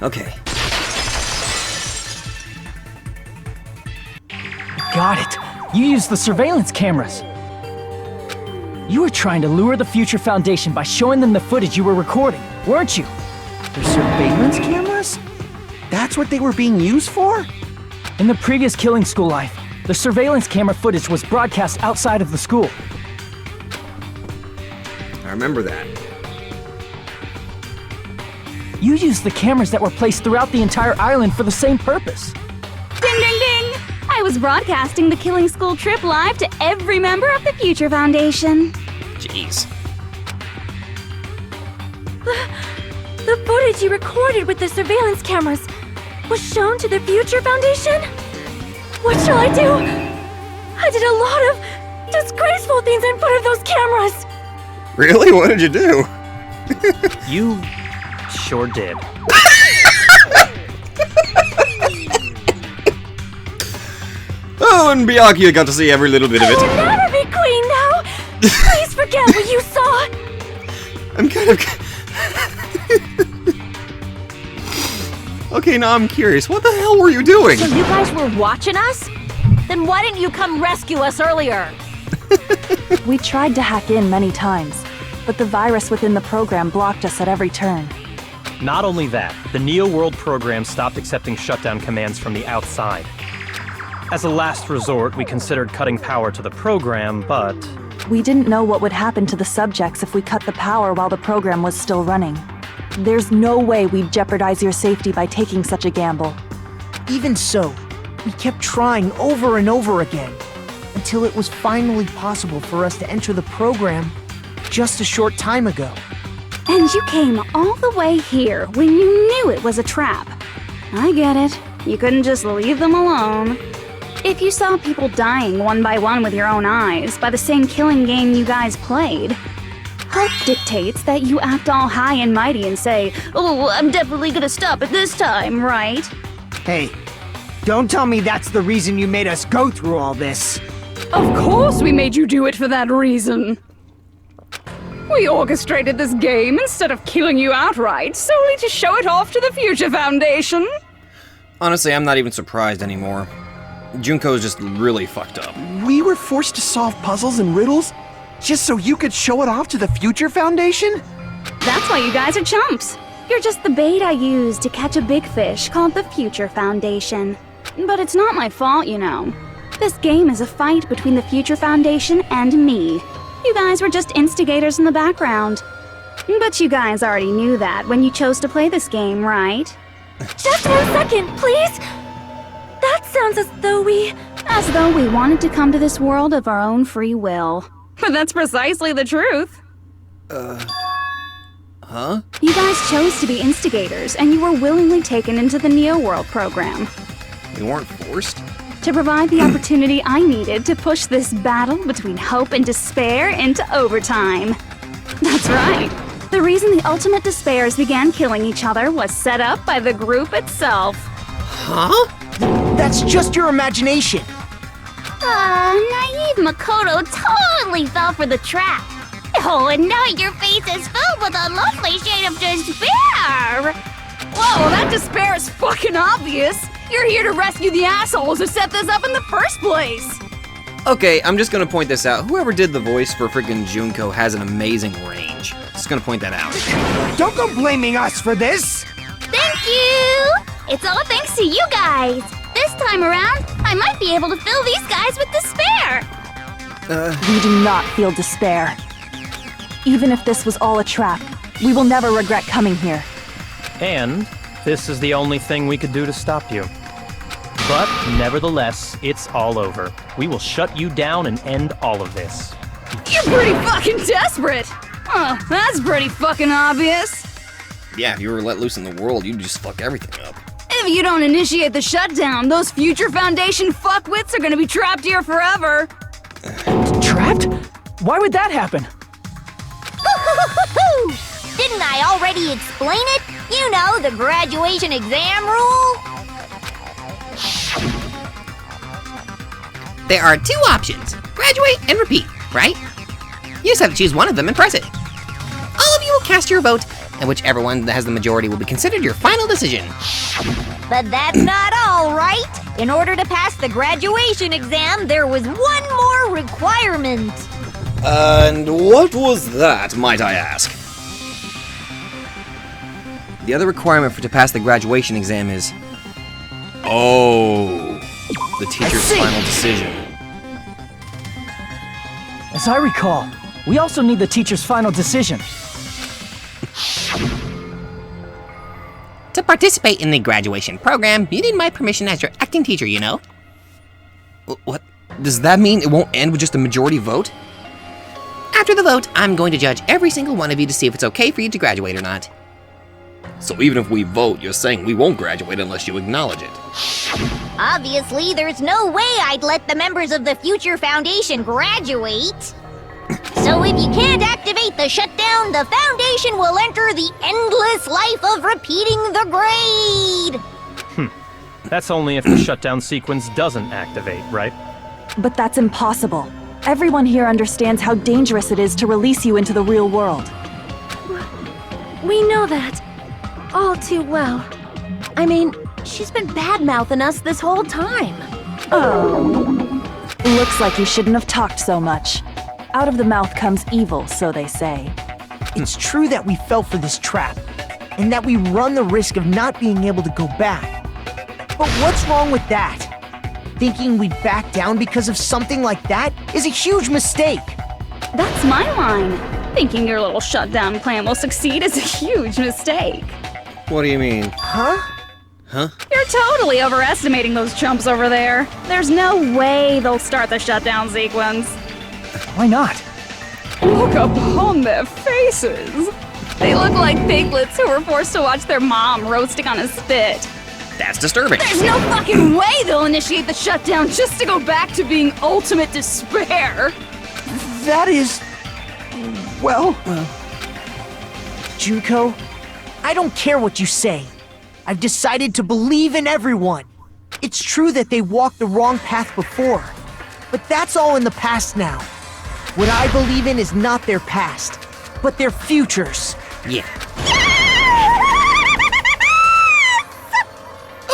Okay. Got it. You used the surveillance cameras. You were trying to lure the Future Foundation by showing them the footage you were recording, weren't you? The surveillance cameras? That's what they were being used for? In the previous Killing School life, the surveillance camera footage was broadcast outside of the school. I remember that. You used the cameras that were placed throughout the entire island for the same purpose. Ding, ding, ding! I was broadcasting the Killing School trip live to every member of the Future Foundation. Jeez. The footage you recorded with the surveillance cameras was shown to the Future Foundation? What shall I do? I did a lot of disgraceful things in front of those cameras. Really? What did you do? You sure did. Oh, and Byakuya got to see every little bit of I it. will never be queen now. Please forget what you saw. I'm kind of... Okay, now I'm curious. What the hell were you doing? So you guys were watching us? Then why didn't you come rescue us earlier? We tried to hack in many times, but the virus within the program blocked us at every turn. Not only that, the Neo World program stopped accepting shutdown commands from the outside. As a last resort, we considered cutting power to the program, but... We didn't know what would happen to the subjects if we cut the power while the program was still running. There's no way we'd jeopardize your safety by taking such a gamble. Even so, we kept trying over and over again, until it was finally possible for us to enter the program just a short time ago. And you came all the way here when you knew it was a trap. I get it. You couldn't just leave them alone. If you saw people dying one by one with your own eyes by the same killing game you guys played, hope dictates that you act all high and mighty and say, "Oh, I'm definitely gonna stop it this time," right? Hey, don't tell me that's the reason you made us go through all this. Of course we made you do it for that reason. We orchestrated this game instead of killing you outright, solely to show it off to the Future Foundation. Honestly, I'm not even surprised anymore. Junko's just really fucked up. We were forced to solve puzzles and riddles just so you could show it off to the Future Foundation? That's why you guys are chumps. You're just the bait I used to catch a big fish called the Future Foundation. But it's not my fault, you know. This game is a fight between the Future Foundation and me. You guys were just instigators in the background. But you guys already knew that when you chose to play this game, right? Just 1 second, please! That sounds as though we... As though we wanted to come to this world of our own free will. But that's precisely the truth. Huh? You guys chose to be instigators, and you were willingly taken into the Neo World program. We weren't forced? To provide the opportunity I needed to push this battle between hope and despair into overtime. That's right. The reason the Ultimate Despairs began killing each other was set up by the group itself. Huh? That's just your imagination. Naive Makoto totally fell for the trap. Oh, and now your face is filled with a lovely shade of despair! Whoa, that despair is fucking obvious! You're here to rescue the assholes who set this up in the first place! Okay, I'm just gonna point this out. Whoever did the voice for freaking Junko has an amazing range. Just gonna point that out. Don't go blaming us for this! Thank you! It's all thanks to you guys! This time around, I might be able to fill these guys with despair! We do not feel despair. Even if this was all a trap, we will never regret coming here. And this is the only thing we could do to stop you. But nevertheless, it's all over. We will shut you down and end all of this. You're pretty fucking desperate! Oh, that's pretty fucking obvious. Yeah, if you were let loose in the world, you'd just fuck everything up. If you don't initiate the shutdown, those Future Foundation fuckwits are gonna be trapped here forever. Trapped? Why would that happen? Didn't I already explain it? You know, the graduation exam rule? There are 2 options, graduate and repeat, right? You just have to choose one of them and press it. All of you will cast your vote, and whichever one that has the majority will be considered your final decision. But that's not all, right? In order to pass the graduation exam, there was one more requirement. And what was that, might I ask? The other requirement to pass the graduation exam is... Oh, the teacher's final decision. As I recall, we also need the teacher's final decision. To participate in the graduation program, you need my permission as your acting teacher, you know? What? Does that mean it won't end with just a majority vote? After the vote, I'm going to judge every single one of you to see if it's okay for you to graduate or not. So even if we vote, you're saying we won't graduate unless you acknowledge it. Obviously, there's no way I'd let the members of the Future Foundation graduate. So if you can't activate the shutdown, the Foundation will enter the endless life of repeating the grade! That's only if the shutdown sequence doesn't activate, right? But that's impossible. Everyone here understands how dangerous it is to release you into the real world. We know that. All too well. I mean, she's been bad-mouthing us this whole time. Oh. Looks like you shouldn't have talked so much. Out of the mouth comes evil, so they say. It's true that we fell for this trap, and that we run the risk of not being able to go back. But what's wrong with that? Thinking we'd back down because of something like that is a huge mistake. That's my line. Thinking your little shutdown plan will succeed is a huge mistake. What do you mean? Huh? Huh? You're totally overestimating those chumps over there. There's no way they'll start the shutdown sequence. Why not? Look upon their faces. They look like piglets who were forced to watch their mom roasting on a spit. That's disturbing. There's no fucking way they'll initiate the shutdown just to go back to being ultimate despair. That is... well... Junko, I don't care what you say. I've decided to believe in everyone. It's true that they walked the wrong path before, but that's all in the past now. What I believe in is not their past, but their futures. Yeah.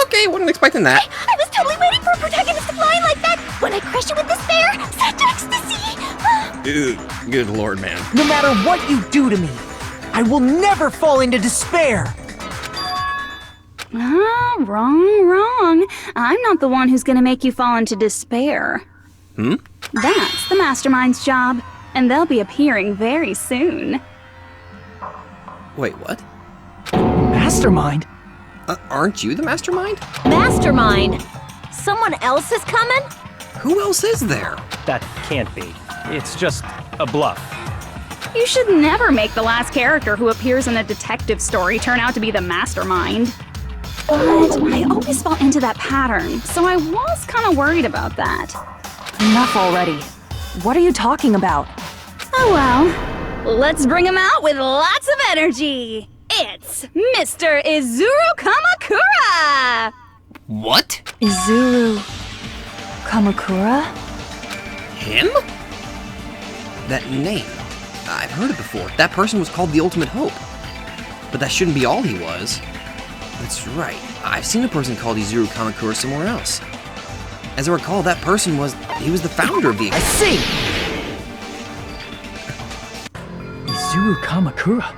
Okay, wasn't expecting that. I was totally waiting for a protagonist to fly like that when I crush you with despair, such ecstasy. Ew, good lord, man. No matter what you do to me, I will never fall into despair. Wrong. I'm not the one who's gonna make you fall into despair. That's the Mastermind's job, and they'll be appearing very soon. Wait, what? Mastermind? Aren't you the Mastermind? Mastermind! Someone else is coming? Who else is there? That can't be. It's just a bluff. You should never make the last character who appears in a detective story turn out to be the Mastermind. But I always fall into that pattern, so I was kind of worried about that. Enough already. What are you talking about? Oh well, let's bring him out with lots of energy. It's Mr. Izuru Kamakura! What? Izuru Kamakura? Him? That name. I've heard it before. That person was called the Ultimate Hope. But that shouldn't be all he was. That's right. I've seen a person called Izuru Kamakura somewhere else. As I recall, that person was the founder of the I see! Izuru Kamakura?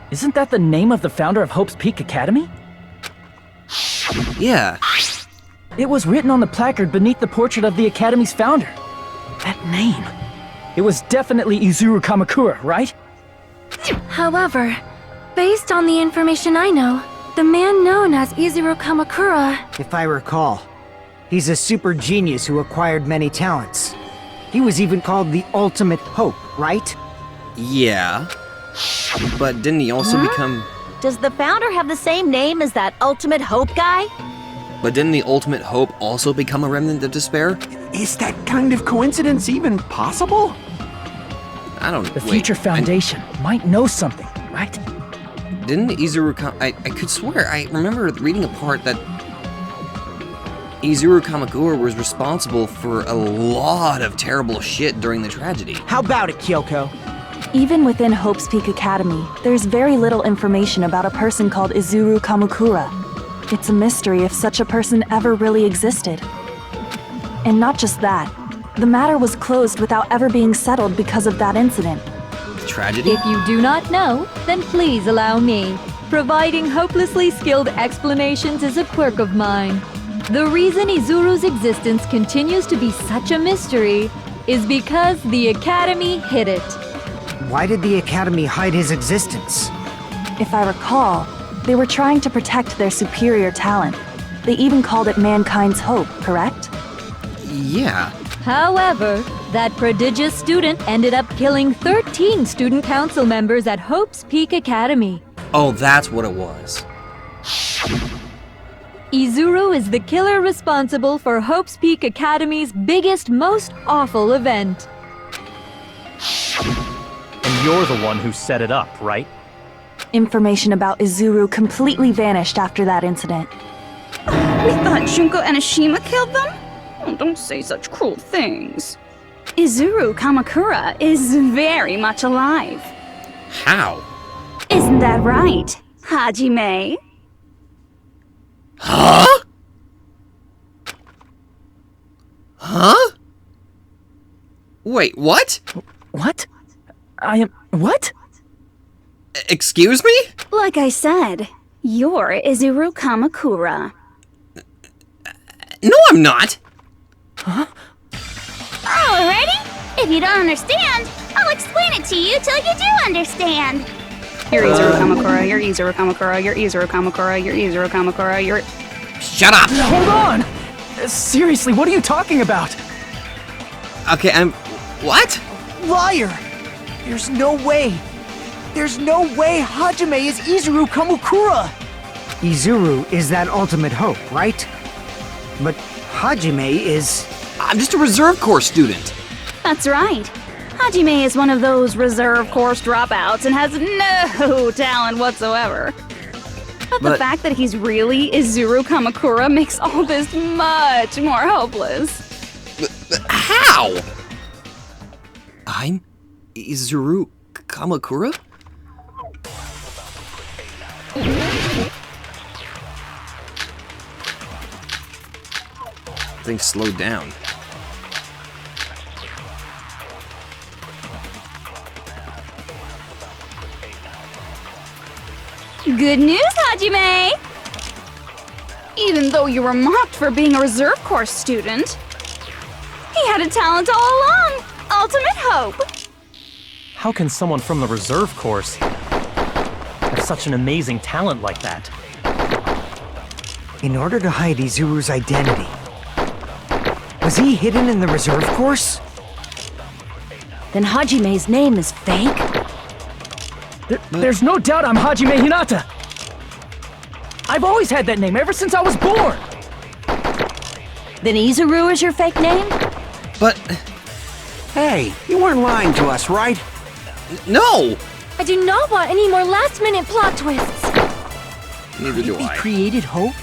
Isn't that the name of the founder of Hope's Peak Academy? Yeah. It was written on the placard beneath the portrait of the Academy's founder. That name. It was definitely Izuru Kamakura, right? However, based on the information I know, the man known as Izuru Kamakura... If I recall, he's a super genius who acquired many talents. He was even called the Ultimate Hope, right? Yeah. But didn't he also become... Does the founder have the same name as that Ultimate Hope guy? But didn't the Ultimate Hope also become a remnant of despair? Is that kind of coincidence even possible? I don't... The Future Foundation might know something, right? Didn't Izuru I could swear, I remember reading a part that Izuru Kamakura was responsible for a lot of terrible shit during the tragedy. How about it, Kyoko? Even within Hope's Peak Academy, there's very little information about a person called Izuru Kamakura. It's a mystery if such a person ever really existed. And not just that, the matter was closed without ever being settled because of that incident. Tragedy? If you do not know, then please allow me. Providing hopelessly skilled explanations is a quirk of mine. The reason Izuru's existence continues to be such a mystery is because the Academy hid it. Why did the Academy hide his existence? If I recall, they were trying to protect their superior talent. They even called it mankind's hope, correct? Yeah. However, that prodigious student ended up killing 13 student council members at Hope's Peak Academy. Oh, that's what it was. Izuru is the killer responsible for Hope's Peak Academy's biggest, most awful event. And you're the one who set it up, right? Information about Izuru completely vanished after that incident. We thought Junko Enoshima killed them? Oh, don't say such cruel things. Izuru Kamakura is very much alive. How? Isn't that right, Hajime? Huh? Huh? Wait, what? What? What? Excuse me? Like I said, you're Izuru Kamakura. No, I'm not! Alrighty? If you don't understand, I'll explain it to you till you do understand. You're Izuru Kamakura, you're Izuru Kamakura, you're Izuru Kamakura, you're Izuru Kamakura, you're... Shut up! Hold on! Seriously, what are you talking about? Okay, what? Liar! There's no way! There's no way Hajime is Izuru Kamakura! Izuru is that Ultimate Hope, right? But Hajime is... I'm just a reserve corps student. That's right. Hajime is one of those reserve course dropouts and has no talent whatsoever. But the fact that he's really Izuru Kamakura makes all this much more hopeless. How? I'm Izuru Kamakura? Things slowed down. Good news, Hajime! Even though you were mocked for being a reserve course student, he had a talent all along! Ultimate hope! How can someone from the reserve course have such an amazing talent like that? In order to hide Izuru's identity, was he hidden in the reserve course? Then Hajime's name is fake? There's no doubt I'm Hajime Hinata! I've always had that name ever since I was born! Then Izuru is your fake name? But... Hey, you weren't lying to us, right? No! I do not want any more last-minute plot twists. Neither do He I. created hope?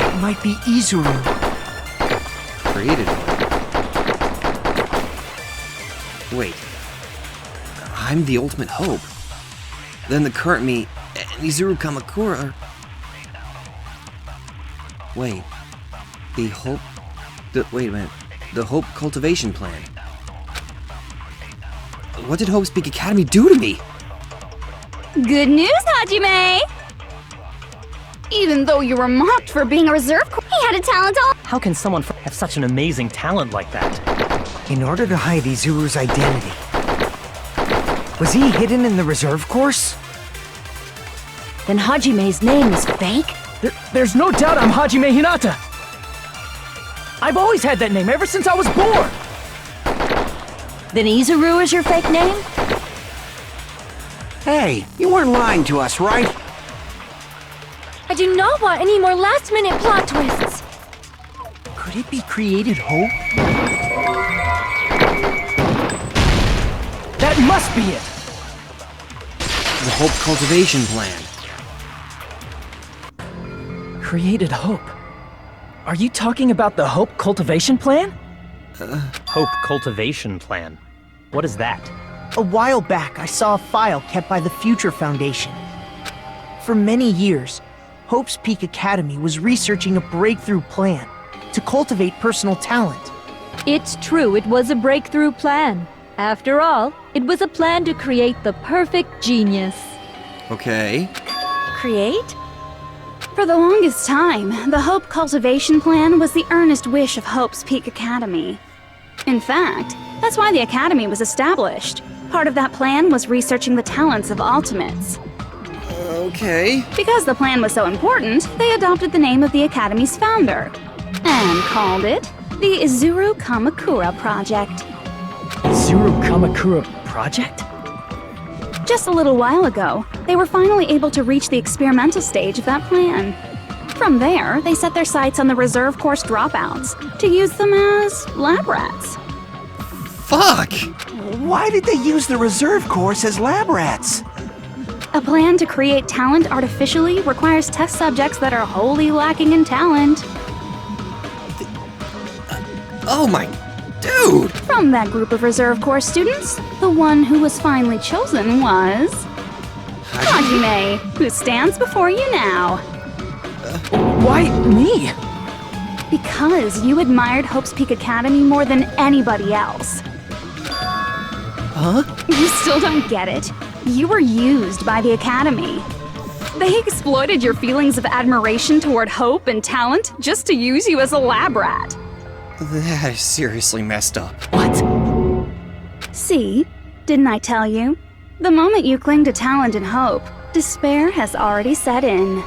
It might be Izuru. Created one. Wait. I'm the ultimate hope. Then the current me and Izuru Kamakura are... Wait. The hope... wait a minute. The Hope Cultivation Plan. What did Hope's Peak Academy do to me? Good news, Hajime! Even though you were mocked for being a reserve course, he had a talent all... How can someone have such an amazing talent like that? In order to hide Izuru's identity, was he hidden in the reserve course? Then Hajime's name is fake? There's no doubt I'm Hajime Hinata! I've always had that name ever since I was born! Then Izuru is your fake name? Hey, you weren't lying to us, right? I do not want any more last-minute plot twists. Could it be created hope? That must be it! The Hope Cultivation Plan. Created hope. Are you talking about the Hope Cultivation Plan? Hope Cultivation Plan. What is that? A while back, I saw a file kept by the Future Foundation. For many years, Hope's Peak Academy was researching a breakthrough plan to cultivate personal talent. It's true, it was a breakthrough plan. After all, it was a plan to create the perfect genius. Okay. Create? For the longest time, the Hope Cultivation Plan was the earnest wish of Hope's Peak Academy. In fact, that's why the Academy was established. Part of that plan was researching the talents of Ultimates. Okay. Because the plan was so important, they adopted the name of the Academy's founder and called it the Izuru Kamakura Project. Izuru Kamakura Project? Just a little while ago, they were finally able to reach the experimental stage of that plan. From there, they set their sights on the reserve course dropouts to use them as lab rats. Fuck! Why did they use the reserve course as lab rats? A plan to create talent artificially requires test subjects that are wholly lacking in talent. Oh my... dude! From that group of reserve course students, the one who was finally chosen was... Hajime, who stands before you now. Why me? Because you admired Hope's Peak Academy more than anybody else. Huh? You still don't get it. You were used by the Academy. They exploited your feelings of admiration toward hope and talent just to use you as a lab rat. That is seriously messed up. What? See? Didn't I tell you? The moment you cling to talent and hope, despair has already set in.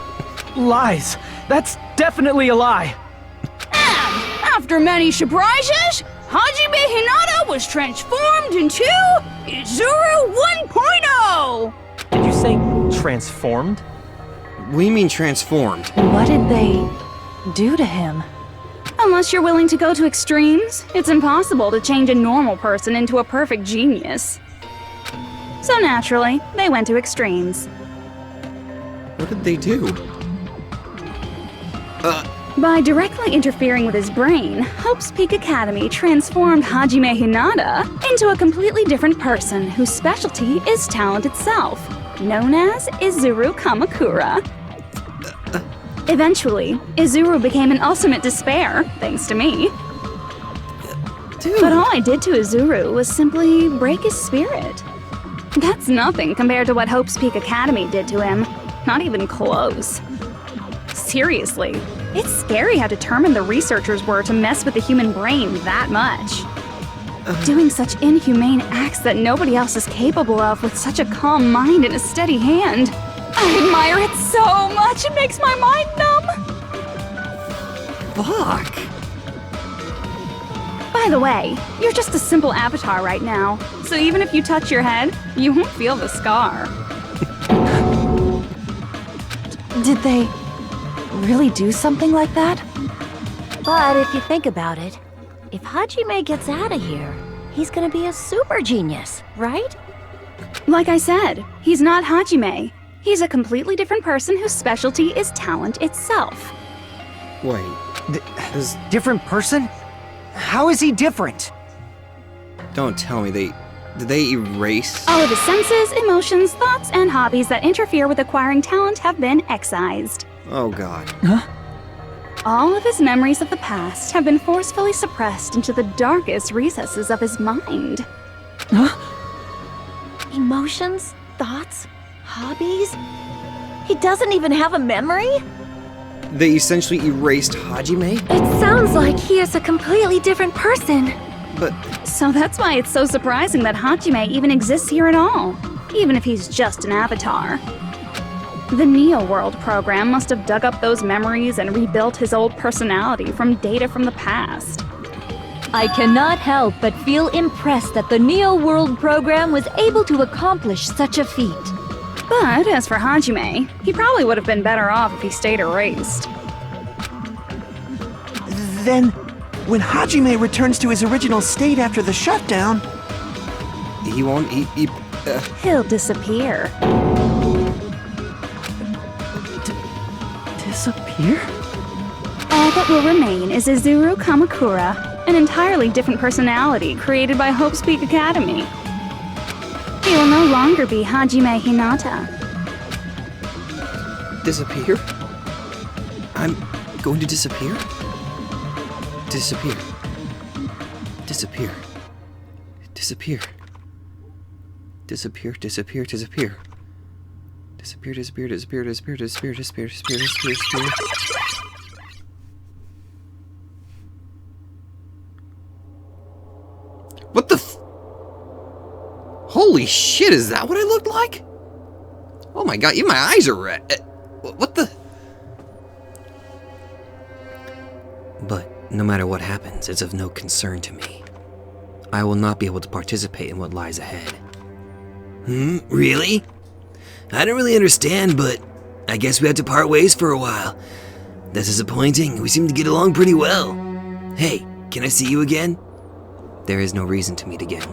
Lies. That's definitely a lie. And after many surprises, Hajime Hinata was transformed into Izuru 1.0! Did you say transformed? We mean transformed. What did they do to him? Unless you're willing to go to extremes, it's impossible to change a normal person into a perfect genius. So naturally, they went to extremes. What did they do? By directly interfering with his brain, Hope's Peak Academy transformed Hajime Hinata into a completely different person whose specialty is talent itself, known as Izuru Kamakura. Eventually, Izuru became an ultimate despair, thanks to me. Dude. But all I did to Izuru was simply break his spirit. That's nothing compared to what Hope's Peak Academy did to him. Not even close. Seriously, it's scary how determined the researchers were to mess with the human brain that much. Doing such inhumane acts that nobody else is capable of with such a calm mind and a steady hand. I admire it so much, it makes my mind numb. Fuck. By the way, you're just a simple avatar right now, so even if you touch your head, you won't feel the scar. Did they really do something like that? But if you think about it, if Hajime gets out of here, he's gonna be a super genius, right? Like I said, he's not Hajime. He's a completely different person whose specialty is talent itself. Wait. Different person? How is he different? Don't tell me did they erase? All of his senses, emotions, thoughts, and hobbies that interfere with acquiring talent have been excised. Oh god. All of his memories of the past have been forcefully suppressed into the darkest recesses of his mind. Emotions, thoughts, hobbies? He doesn't even have a memory? They essentially erased Hajime? It sounds like he is a completely different person. But So that's why it's so surprising that Hajime even exists here at all, even if he's just an avatar. The Neo World program must have dug up those memories and rebuilt his old personality from data from the past. I cannot help but feel impressed that the Neo World program was able to accomplish such a feat. But as for Hajime, he probably would have been better off if he stayed erased. Then, when Hajime returns to his original state after the shutdown, he won't. He'll disappear. Disappear? All that will remain is Izuru Kamakura, an entirely different personality created by Hope's Peak Academy. He will no longer be Hajime Hinata. Disappear? I'm going to disappear? Disappear. Disappear. Disappear. Disappear, disappear, disappear. Disappear, disappear, disappear, disappear, disappear, disappear, disappear, disappear, disappear. What the Holy shit, is that what I looked like? Oh my god, even my eyes are red. What the? But no matter what happens, it's of no concern to me. I will not be able to participate in what lies ahead. Really? I don't really understand, but I guess we have to part ways for a while. That's disappointing. We seem to get along pretty well. Hey, can I see you again? There is no reason to meet again.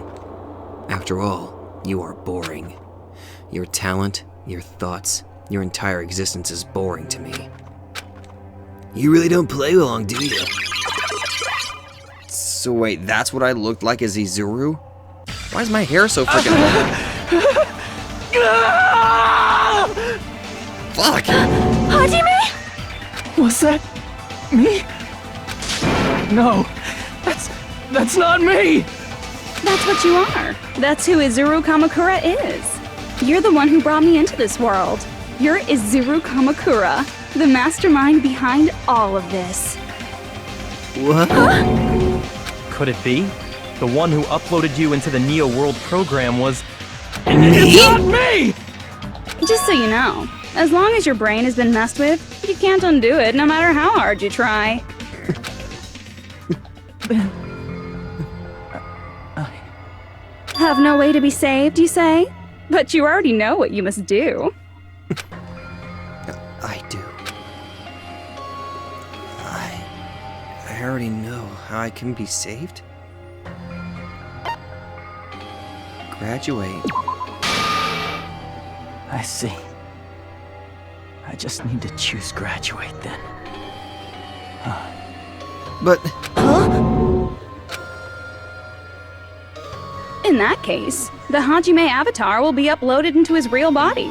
After all, you are boring. Your talent, your thoughts, your entire existence is boring to me. You really don't play long, do you? So wait, that's what I looked like as Izuru? Why is my hair so freaking long? Fuck! Hajime? Was that me? No, that's not me! That's what you are. That's who Izuru Kamakura is. You're the one who brought me into this world. You're Izuru Kamakura, the mastermind behind all of this. What? Could it be? The one who uploaded you into the Neo World program was... It's not me! Just so you know, as long as your brain has been messed with, you can't undo it no matter how hard you try. Have no way to be saved, you say? But you already know what you must do. I do. I already know how I can be saved. Graduate. I see. I just need to choose graduate then. But In that case, the Hajime avatar will be uploaded into his real body.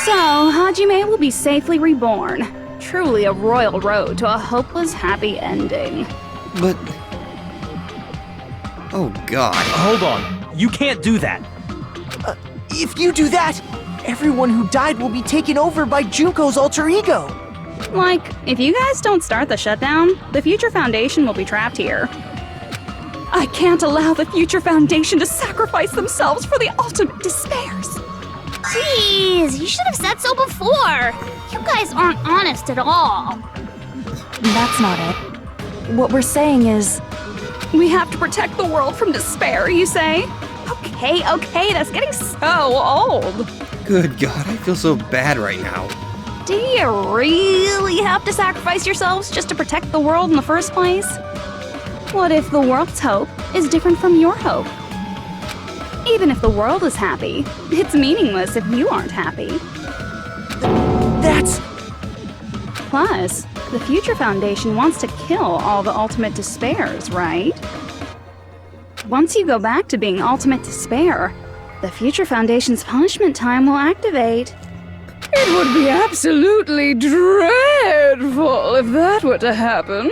So, Hajime will be safely reborn. Truly a royal road to a hopeless, happy ending. But... Oh god. Hold on. You can't do that. If you do that, everyone who died will be taken over by Junko's alter ego. Like, if you guys don't start the shutdown, the Future Foundation will be trapped here. I can't allow the Future Foundation to sacrifice themselves for the ultimate despairs. Jeez, you should have said so before. You guys aren't honest at all. That's not it. What we're saying is... We have to protect the world from despair, you say? Okay, that's getting so old. Good god, I feel so bad right now. Do you really have to sacrifice yourselves just to protect the world in the first place? What if the world's hope is different from your hope? Even if the world is happy, it's meaningless if you aren't happy. That's... Plus, the Future Foundation wants to kill all the ultimate despairs, right? Once you go back to being ultimate despair, the Future Foundation's punishment time will activate. It would be absolutely dreadful if that were to happen.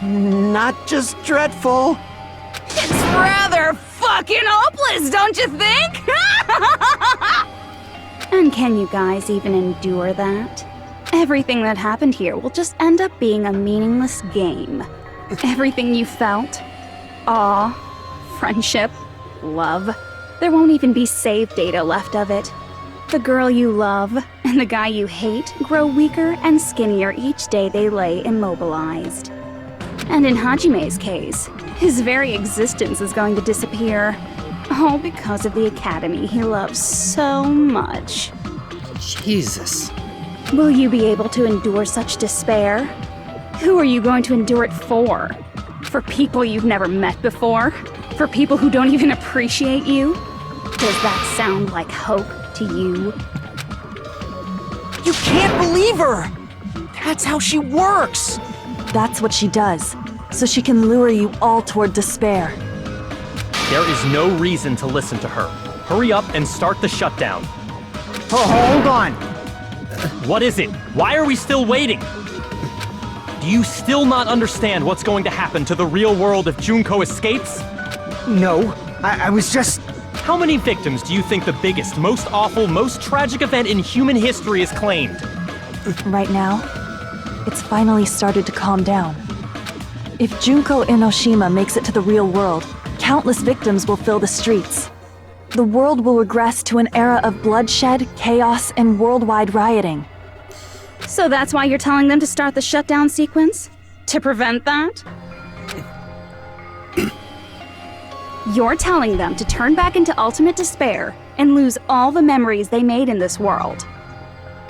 Not just dreadful. It's rather fucking hopeless, don't you think? And can you guys even endure that? Everything that happened here will just end up being a meaningless game. Everything you felt, awe, friendship, love, there won't even be save data left of it. The girl you love and the guy you hate grow weaker and skinnier each day they lay immobilized. And in Hajime's case, his very existence is going to disappear. All because of the academy he loves so much. Jesus. Will you be able to endure such despair? Who are you going to endure it for? For people you've never met before? For people who don't even appreciate you? Does that sound like hope to you? You can't believe her! That's how she works! That's what she does, so she can lure you all toward despair. There is no reason to listen to her. Hurry up and start the shutdown. Oh, hold on! What is it? Why are we still waiting? Do you still not understand what's going to happen to the real world if Junko escapes? No, I was just... How many victims do you think the biggest, most awful, most tragic event in human history has claimed? Right now, it's finally started to calm down. If Junko Enoshima makes it to the real world, countless victims will fill the streets. The world will regress to an era of bloodshed, chaos, and worldwide rioting. So that's why you're telling them to start the shutdown sequence? To prevent that? You're telling them to turn back into ultimate despair and lose all the memories they made in this world.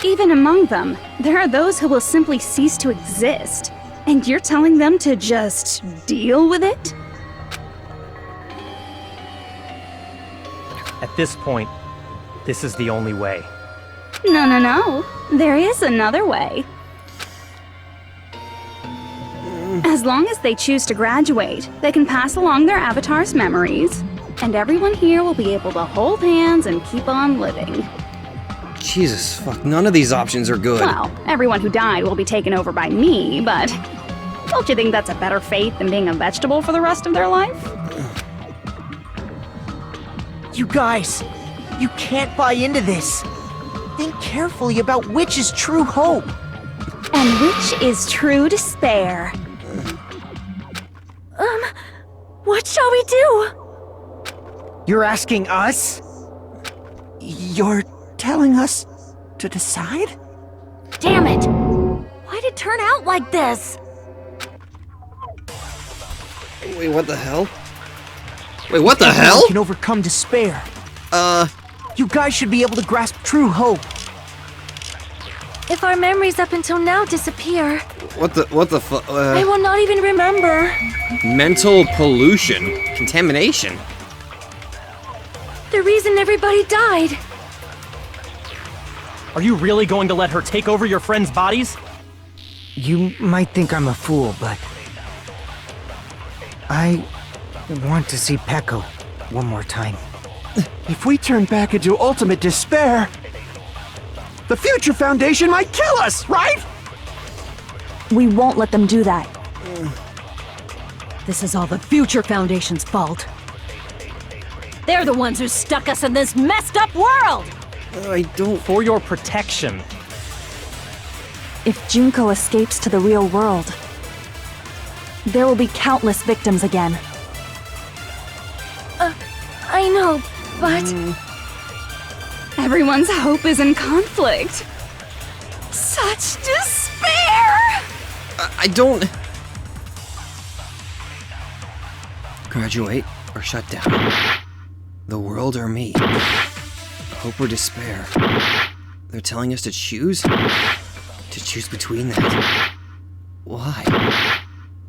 Even among them, there are those who will simply cease to exist. And you're telling them to just deal with it? At this point, this is the only way. No. There is another way. As long as they choose to graduate, they can pass along their avatar's memories, and everyone here will be able to hold hands and keep on living. Jesus, fuck, none of these options are good. Well, everyone who died will be taken over by me, but don't you think that's a better fate than being a vegetable for the rest of their life? You guys, you can't buy into this. Think carefully about which is true hope. And which is true despair. What shall we do? You're asking us? You're telling us to decide? Damn it! Why'd it turn out like this? Wait, what the hell? Wait, what the Everyone hell? can overcome despair. You guys should be able to grasp true hope. If our memories up until now disappear, What the fuck? I will not even remember. Mental pollution. Contamination. The reason everybody died. Are you really going to let her take over your friends' bodies? You might think I'm a fool, but I want to see Peko one more time. If we turn back into ultimate despair, the Future Foundation might kill us, right? We won't let them do that. This is all the Future Foundation's fault. They're the ones who stuck us in this messed up world! I don't... For your protection. If Junko escapes to the real world, there will be countless victims again. I know, but... Everyone's hope is in conflict. Such despair! I don't... Graduate or shut down. The world or me. Hope or despair. They're telling us to choose? To choose between that. Why?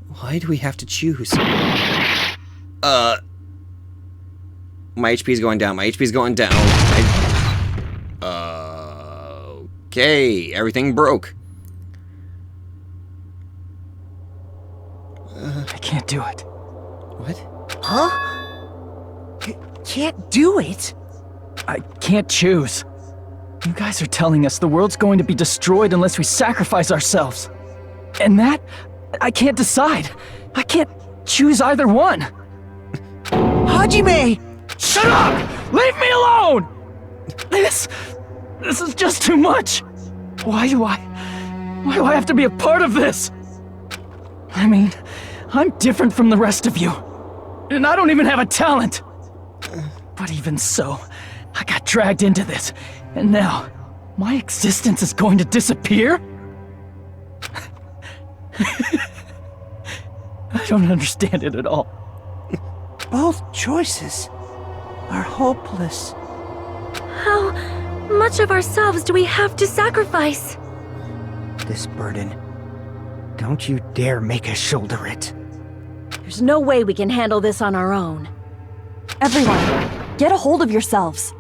Why do we have to choose? My HP's going down. My HP's going down. Okay. Everything broke. I can't do it. What? Huh? Can't do it? I can't choose. You guys are telling us the world's going to be destroyed unless we sacrifice ourselves. And that, I can't decide. I can't choose either one. Hajime! Shut up! Leave me alone! This is just too much. Why do I have to be a part of this? I mean, I'm different from the rest of you. And I don't even have a talent. But even so, I got dragged into this. And now, my existence is going to disappear? I don't understand it at all. Both choices are hopeless. How much of ourselves do we have to sacrifice? This burden, don't you dare make us shoulder it. There's no way we can handle this on our own. Everyone, get a hold of yourselves.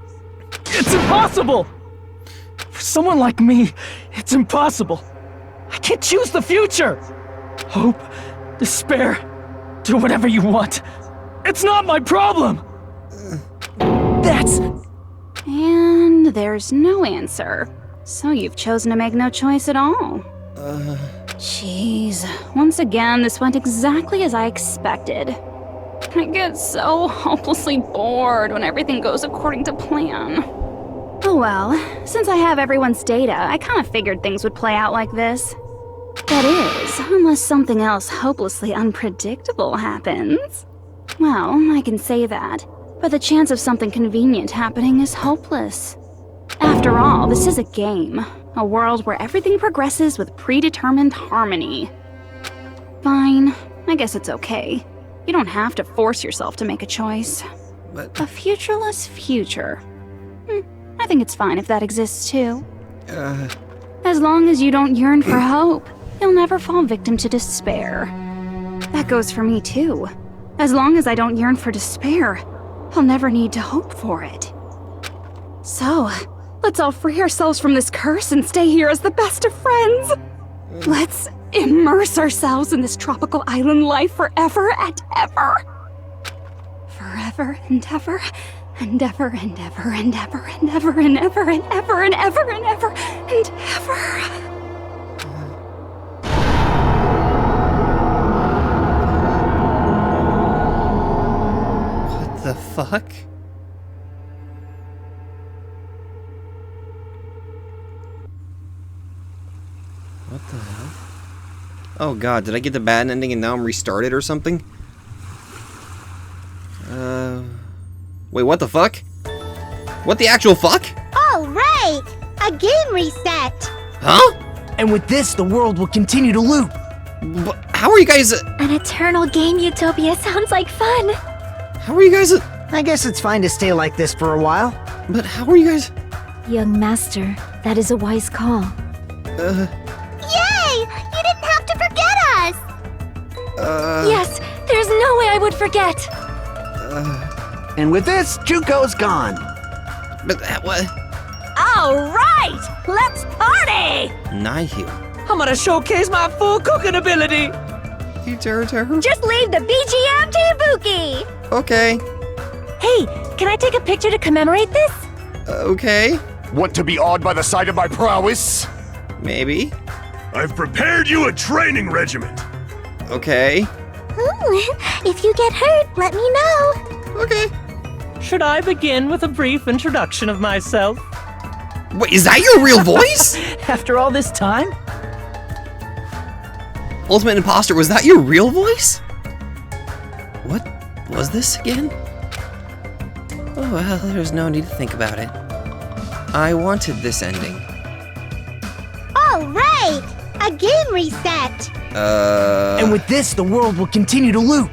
It's impossible! For someone like me, it's impossible. I can't choose the future! Hope, despair, do whatever you want. It's not my problem! That's... And there's no answer. So you've chosen to make no choice at all. Jeez. Once again, this went exactly as I expected. I get so hopelessly bored when everything goes according to plan. Oh well, since I have everyone's data, I kind of figured things would play out like this. That is, unless something else hopelessly unpredictable happens. Well, I can say that, but the chance of something convenient happening is hopeless. After all, this is a game, a world where everything progresses with predetermined harmony. Fine, I guess it's okay. You don't have to force yourself to make a choice. But... A futureless future. I think it's fine if that exists too. As long as you don't yearn for hope, you'll never fall victim to despair. That goes for me too. As long as I don't yearn for despair, I'll never need to hope for it. So, let's all free ourselves from this curse and stay here as the best of friends. Let's immerse ourselves in this tropical island life forever and ever. Forever and ever, and ever and ever and ever and ever and ever and ever and ever and ever and ever. What the fuck? What the hell? Oh god, did I get the bad ending and now I'm restarted or something? Wait, what the fuck? What the actual fuck? All right! A game reset! Huh? And with this, the world will continue to loop. But how are you guys... An eternal game utopia sounds like fun. How are you guys... I guess it's fine to stay like this for a while. But how are you guys... Young master, that is a wise call. Yay! You didn't have to forget us! Yes, there's no way I would forget. And with this, Junko's gone. But what? All right, let's party! Nihil. I'm gonna showcase my full cooking ability. Just leave the BGM to Ibuki. Okay. Hey, can I take a picture to commemorate this? Okay. Want to be awed by the sight of my prowess? Maybe. I've prepared you a training regiment. Okay. If you get hurt, let me know. Okay. Should I begin with a brief introduction of myself? Wait, is that your real voice? After all this time? Ultimate Imposter, was that your real voice? What was this again? Oh well, there's no need to think about it. I wanted this ending. All right, a game reset. And with this, the world will continue to loop.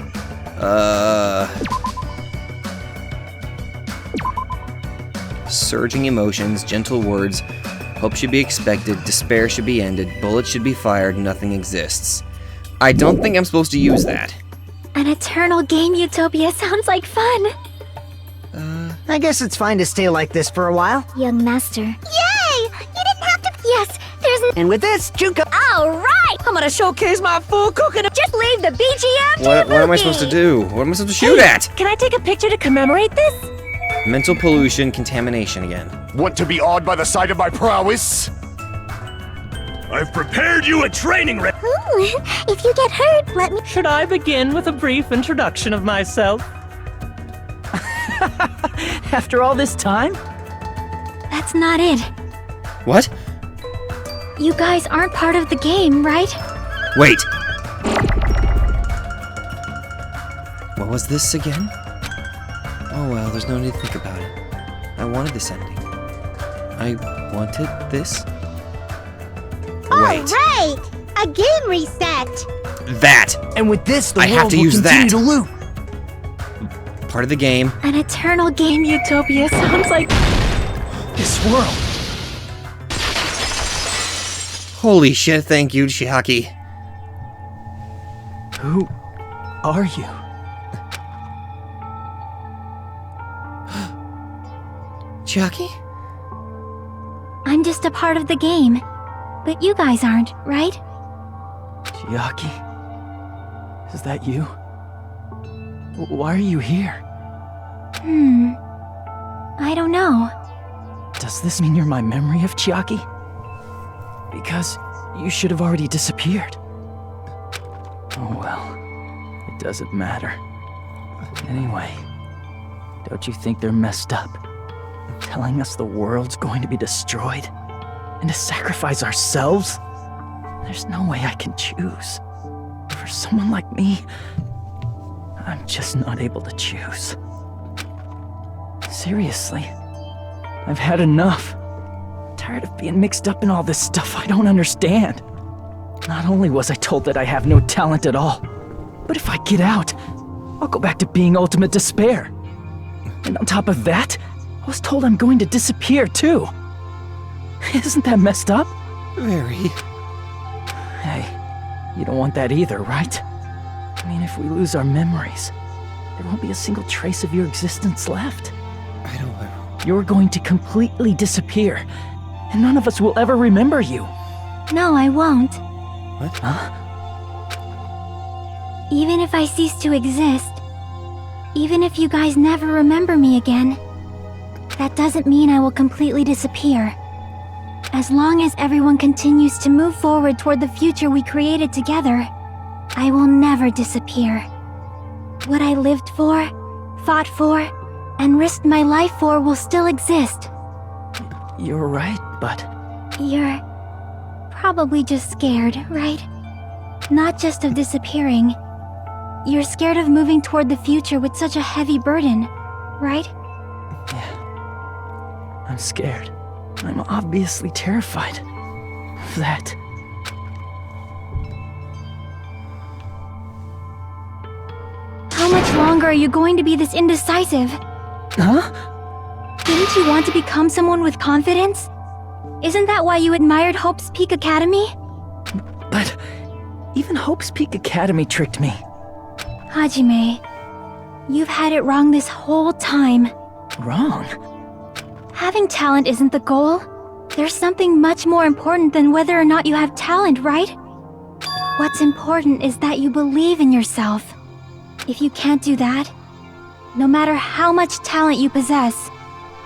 Surging emotions, gentle words, hope should be expected, despair should be ended, bullets should be fired, nothing exists. I don't think I'm supposed to use that. An eternal game utopia sounds like fun. I guess it's fine to stay like this for a while. Young master. Yay! You didn't have to. Yes, there's an. And with this, Junko. All right. I'm gonna showcase my full cooking. Just leave the BGM to What am I Ibuki. supposed to do? What am I supposed to shoot at? Can I take a picture to commemorate this? Mental pollution, contamination again. Want to be awed by the sight of my prowess? I've prepared you a training regiment. If you get hurt, let me. Should I begin with a brief introduction of myself? After all this time? That's not it. What? You guys aren't part of the game, right? Wait. What was this again? Oh well, there's no need to think about it. I wanted this ending. I wanted this. All Wait. right, a game reset. That! And with this, the I world have to will use continue that. to loop. Part of the game. An eternal game utopia sounds like This world. Holy shit, thank you, Chiaki. Who are you? Chiaki? I'm just a part of the game. But you guys aren't, right? Chiaki? Is that you? Why are you here? I don't know. Does this mean you're my memory of Chiaki? Because you should have already disappeared. Oh well, it doesn't matter. Anyway, don't you think they're messed up? Telling us the world's going to be destroyed? And to sacrifice ourselves? There's no way I can choose. For someone like me, I'm just not able to choose. Seriously, I've had enough. Tired of being mixed up in all this stuff I don't understand. Not only was I told that I have no talent at all, but if I get out, I'll go back to being ultimate despair. And on top of that, I was told I'm going to disappear too. Isn't that messed up? Very. Hey, you don't want that either, right? I mean, if we lose our memories, there won't be a single trace of your existence left. I don't know. You're going to completely disappear, and none of us will ever remember you. No, I won't. What? Huh? Even if I cease to exist, even if you guys never remember me again, that doesn't mean I will completely disappear. As long as everyone continues to move forward toward the future we created together, I will never disappear. What I lived for, fought for, and risked my life for will still exist. You're right, but You're probably just scared, right? Not just of disappearing. You're scared of moving toward the future with such a heavy burden, right? yeah. I'm scared. I'm obviously terrified of that. How much longer are you going to be this indecisive? Huh? Didn't you want to become someone with confidence? Isn't that why you admired Hope's Peak Academy? But even Hope's Peak Academy tricked me. Hajime, you've had it wrong this whole time. Wrong? Having talent isn't the goal. There's something much more important than whether or not you have talent, right? What's important is that you believe in yourself. If you can't do that, no matter how much talent you possess,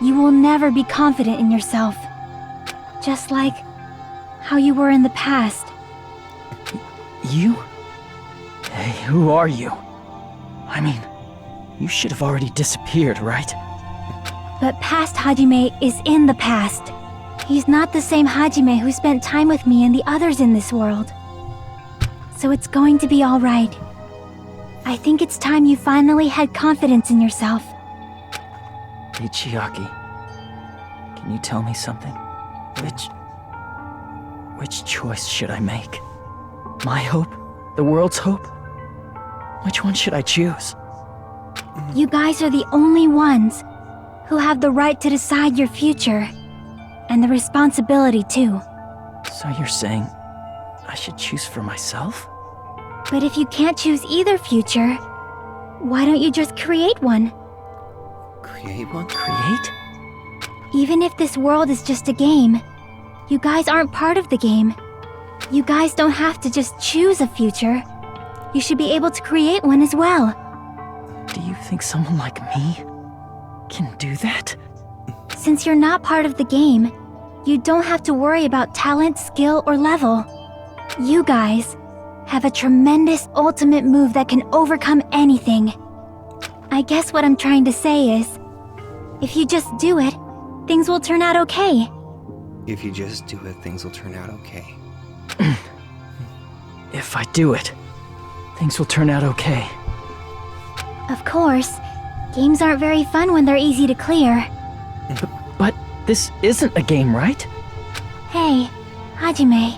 you will never be confident in yourself. Just like how you were in the past. You? Hey, who are you? I mean, you should have already disappeared, right? But past Hajime is in the past. He's not the same Hajime who spent time with me and the others in this world. So it's going to be alright. I think it's time you finally had confidence in yourself. Hey, Chiaki. Can you tell me something? Which choice should I make? My hope? The world's hope? Which one should I choose? You guys are the only ones who have the right to decide your future. And the responsibility, too. So you're saying I should choose for myself? But if you can't choose either future, why don't you just create one? Create one? Create? Even if this world is just a game, you guys aren't part of the game. You guys don't have to just choose a future. You should be able to create one as well. Do you think someone like me can do that? Since you're not part of the game, you don't have to worry about talent, skill, or level. You guys have a tremendous ultimate move that can overcome anything. I guess what I'm trying to say is, if you just do it, things will turn out okay. If you just do it, things will turn out okay. If I do it, things will turn out okay. Of course, games aren't very fun when they're easy to clear. But this isn't a game, right? Hey, Hajime,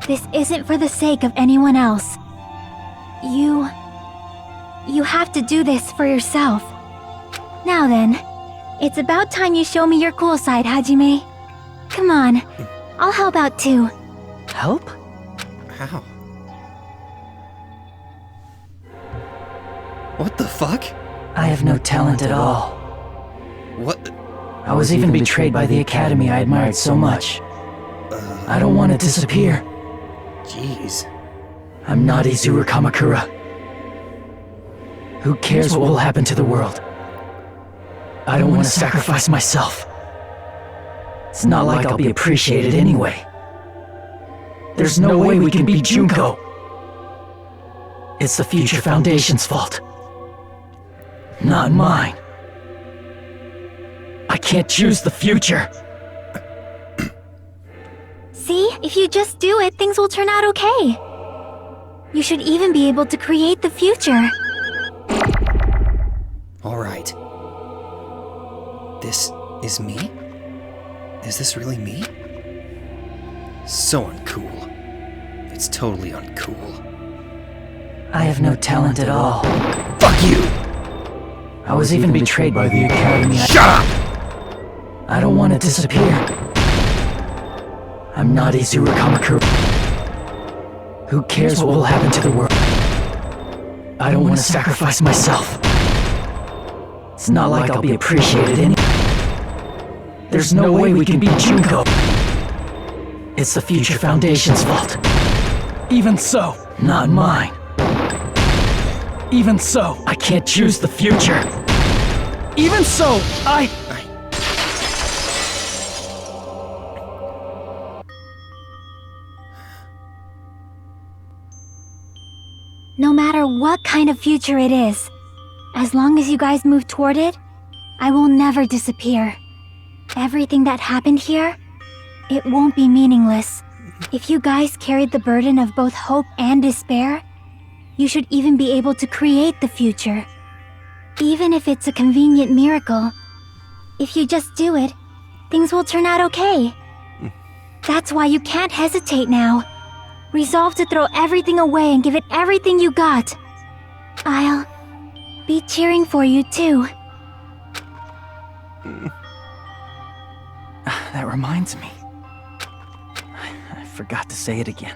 this isn't for the sake of anyone else. You have to do this for yourself. Now then, it's about time you show me your cool side, Hajime. Come on, I'll help out too. Help? How? What the fuck? I have no talent at all. What? I was even betrayed by the academy I admired so much. I don't want to disappear. Jeez. I'm not Izuru Kamakura. Who cares what will happen to the world? I don't want to sacrifice myself. It's not like I'll be appreciated anyway. There's no way we can beat Junko. It's the Future Foundation's fault. Not mine. I can't choose the future. See, if you just do it, things will turn out okay. You should even be able to create the future. Alright. This is me? Is this really me? So uncool. It's totally uncool. I have no talent at all. Fuck you! I was even betrayed by the academy. Shut up! I don't want to disappear. I'm not Izuru Kamakura. Who cares what will happen to the world? I don't want to sacrifice myself. It's not like I'll be appreciated anyway. There's no way we can beat Junko. It's the Future Foundation's fault. Even so, not mine. Even so, I can't choose the future. Even so, No matter what kind of future it is, as long as you guys move toward it, I will never disappear. Everything that happened here, it won't be meaningless. If you guys carried the burden of both hope and despair, you should even be able to create the future. Even if it's a convenient miracle, if you just do it, things will turn out okay. That's why you can't hesitate now. Resolve to throw everything away and give it everything you got. I'll be cheering for you too. That reminds me. I forgot to say it again.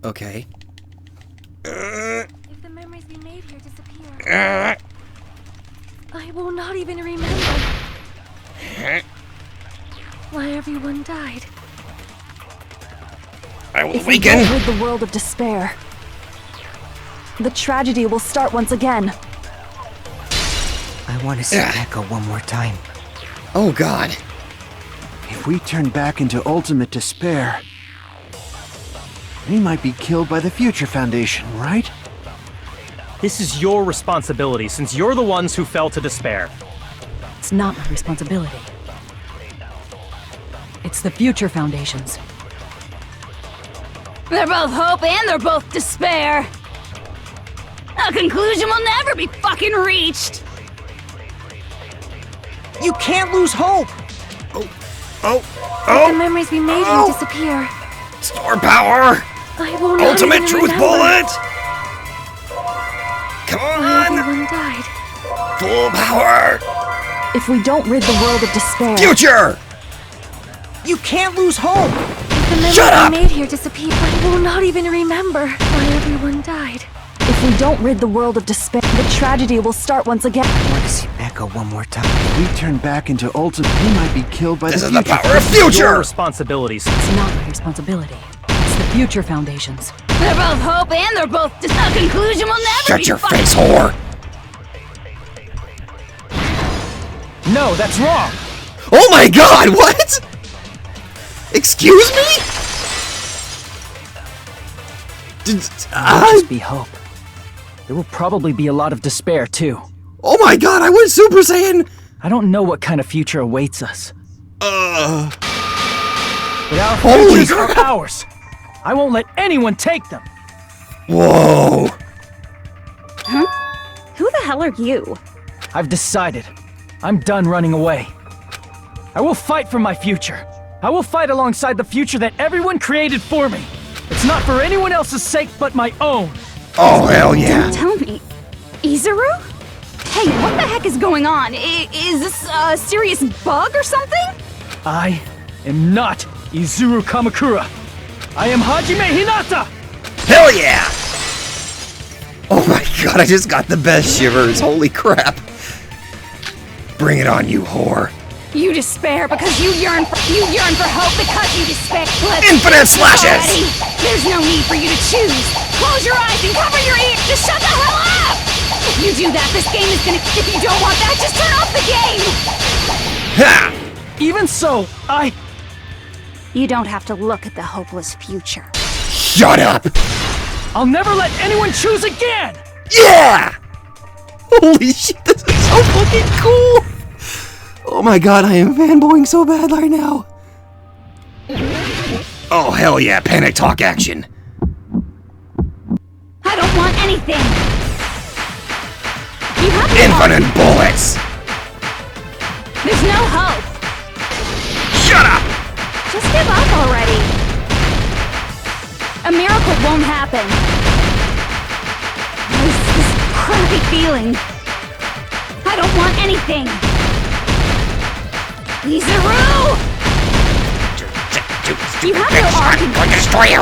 Okay. If the memories we made here disappear. I will not even remember why everyone died. I will If we awaken! don't rid the world of despair, the tragedy will start once again. I want to see Echo one more time. Oh god. If we turn back into ultimate despair, we might be killed by the Future Foundation, right? This is your responsibility, since you're the ones who fell to despair. It's not my responsibility. It's the Future Foundation's. They're both hope and they're both despair. A conclusion will never be fucking reached. You can't lose hope! The memories we made here disappear. Store power! I will not Ultimate even truth remember bullet! Come why on! everyone died. Full power! If we don't rid the world of despair, Future! You can't lose hope! The memories Shut up! we made here disappear. I will not even remember why everyone died. if we don't rid the world of despair, the tragedy will start once again. I want to see Echo one more time. If we turn back into ultimate, we might be killed by This the is the Future power of It's your future! responsibility. It's not my responsibility. It's the Future Foundation's. They're both hope and they're both a conclusion will never Shut be your fucking- face, whore! No, that's wrong! Oh my god, what? Excuse me? Just be hope. There will probably be a lot of despair, too. Oh my god, I went Super Saiyan! I don't know what kind of future awaits us. But our Holy futures are crap. ours! I won't let anyone take them! Whoa! Who the hell are you? I've decided. I'm done running away. I will fight for my future. I will fight alongside the future that everyone created for me. It's not for anyone else's sake but my own. Oh, hell yeah! Don't tell me. Izuru? Hey, what the heck is going on? Is this a serious bug or something? I am not Izuru Kamakura. I am Hajime Hinata! Hell yeah! Oh my god, I just got the best shivers. Holy crap. Bring it on, you whore. You despair because you yearn for hope because you despair. Let's Infinite fix this slashes! already. There's no need for you to choose. Close your eyes and cover your ears. Just shut the hell up! If you do that, this game is gonna. If you don't want that, just turn off the game. Ha! Even so, You don't have to look at the hopeless future. Shut up! I'll never let anyone choose again! Yeah! Holy shit, this is so fucking cool! Oh my god, I am fanboying so bad right now. Oh hell yeah, panic talk action. I don't want anything. You have to Infinite bullets! There's no hope. Shut up! Just give up already. A miracle won't happen. This crappy feeling. I don't want anything. Izuru! You have no argument. I'm going to destroy you!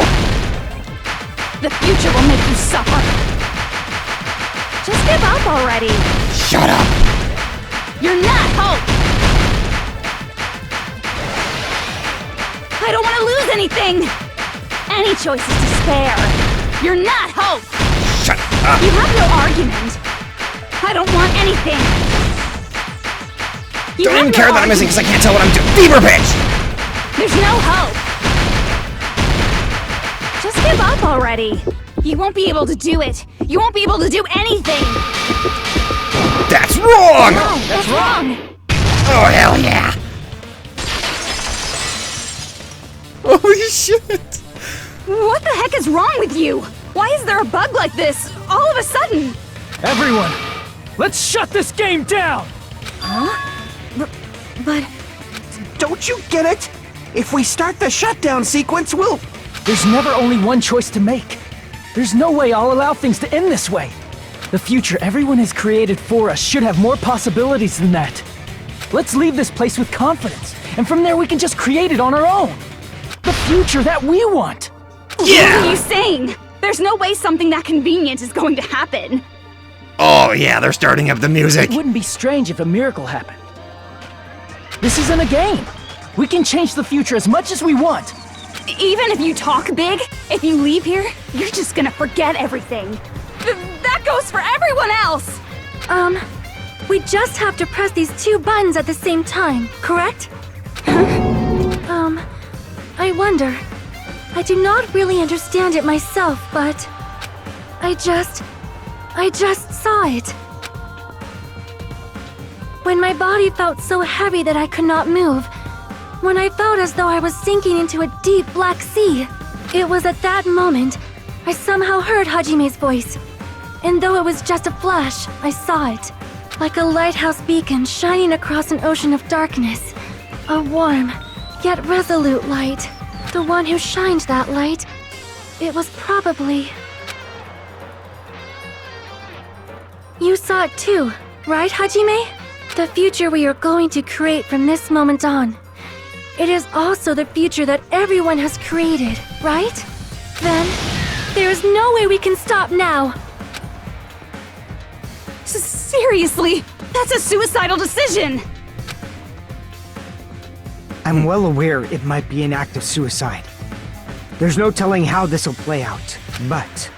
The future will make you suffer. Just give up already. Shut up! You're not hope. I don't want to lose anything. Any choice is despair. You're not hope. Shut up! You have no argument. I don't want anything. You Don't have even no care that I'm missing because I can't tell what I'm doing. Fever pitch! There's no hope. Just give up already. You won't be able to do it. You won't be able to do anything. That's wrong! No, that's wrong. Oh hell yeah! Holy shit! What the heck is wrong with you? Why is there a bug like this all of a sudden? Everyone, let's shut this game down! But Don't you get it? If we start the shutdown sequence, we'll... There's never only one choice to make. There's no way I'll allow things to end this way. The future everyone has created for us should have more possibilities than that. Let's leave this place with confidence, and from there we can just create it on our own. The future that we want. What are you saying? There's no way something that convenient is going to happen. Oh yeah, they're starting up the music. It wouldn't be strange if a miracle happened. This isn't a game. We can change the future as much as we want. Even if you talk big, if you leave here, you're just gonna forget everything. That goes for everyone else! We just have to press these 2 buttons at the same time, correct? I wonder. I do not really understand it myself, but I just saw it. When my body felt so heavy that I could not move, when I felt as though I was sinking into a deep black sea, it was at that moment I somehow heard Hajime's voice. And though it was just a flash, I saw it. Like a lighthouse beacon shining across an ocean of darkness. A warm, yet resolute light. The one who shined that light, it was probably... You saw it too, right, Hajime? The future we are going to create from this moment on. It is also the future that everyone has created, right? Then, there is no way we can stop now. Seriously, that's a suicidal decision! I'm well aware it might be an act of suicide. There's no telling how this will play out, but...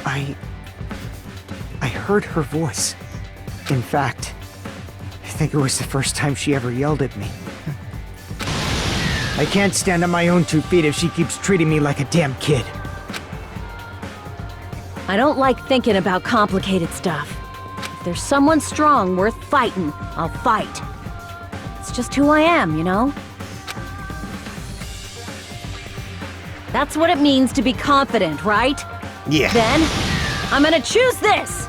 I heard her voice. In fact, I think it was the first time she ever yelled at me. I can't stand on my own 2 feet if she keeps treating me like a damn kid. I don't like thinking about complicated stuff. If there's someone strong worth fighting, I'll fight. It's just who I am, you know? That's what it means to be confident, right? Yeah. Then, I'm gonna choose this!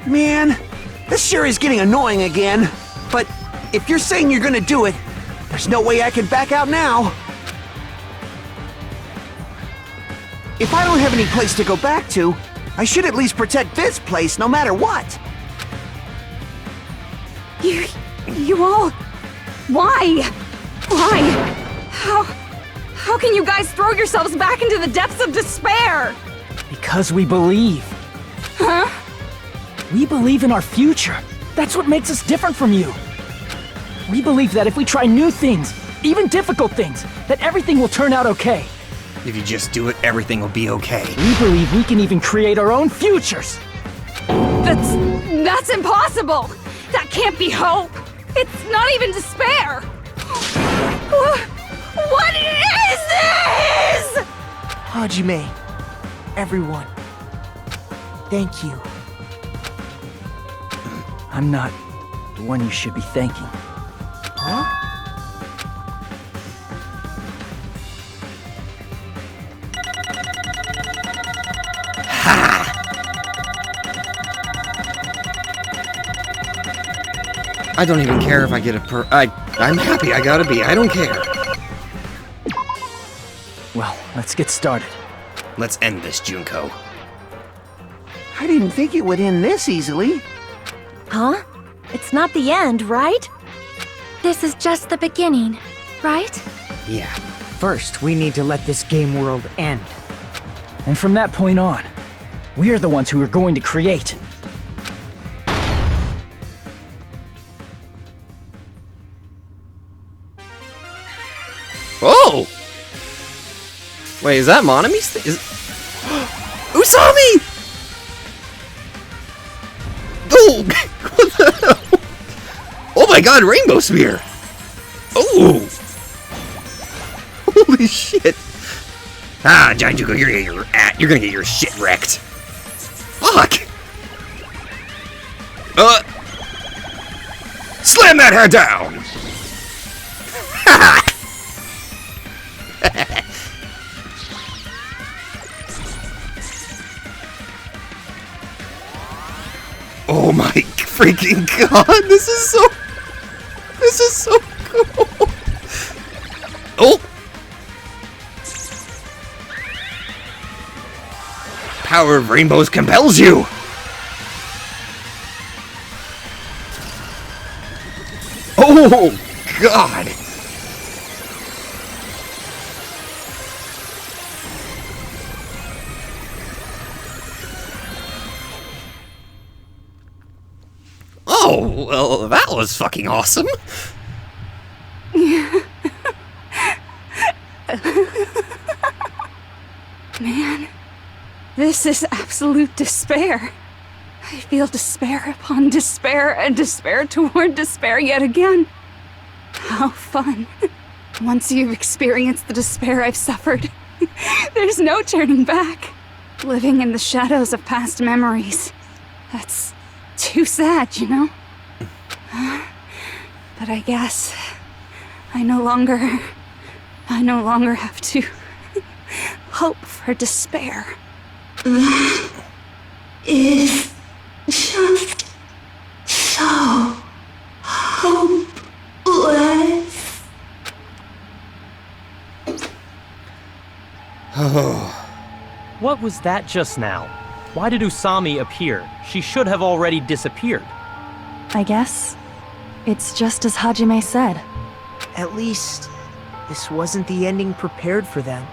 Man, this sure is getting annoying again. But if you're saying you're gonna do it, there's no way I can back out now. If I don't have any place to go back to, I should at least protect this place no matter what. You all... Why? Why? How can you guys throw yourselves back into the depths of despair? Because we believe. Huh? We believe in our future. That's what makes us different from you. We believe that if we try new things, even difficult things, that everything will turn out okay. If you just do it, everything will be okay. We believe we can even create our own futures. That's impossible! That can't be hope! It's not even despair! What is this?! Hajime, everyone, thank you. I'm not the one you should be thanking. Huh? I don't even care if I get I'm happy I gotta be. I don't care. Well, let's get started. Let's end this, Junko. I didn't think it would end this easily. Huh? It's not the end, right? This is just the beginning, right? Yeah. First, we need to let this game world end. And from that point on, we're the ones who are going to create. Oh! Wait, is that Monami's thing? Usami! Oh! What the hell? Oh my god, Rainbow Spear! Oh! Holy shit! Ah, Giant Juko, you're gonna get your shit wrecked. Fuck! Slam that head down! Oh my freaking god, this is so cool. Oh! Power of rainbows compels you. Oh god. Well, that was fucking awesome. Man, this is absolute despair. I feel despair upon despair and despair toward despair yet again. How fun. Once you've experienced the despair I've suffered, there's no turning back. Living in the shadows of past memories. That's too sad, you know? But I guess I no longer have to hope for despair. That is just so hopeless. What was that just now? Why did Usami appear? She should have already disappeared. I guess it's just as Hajime said. At least, this wasn't the ending prepared for them.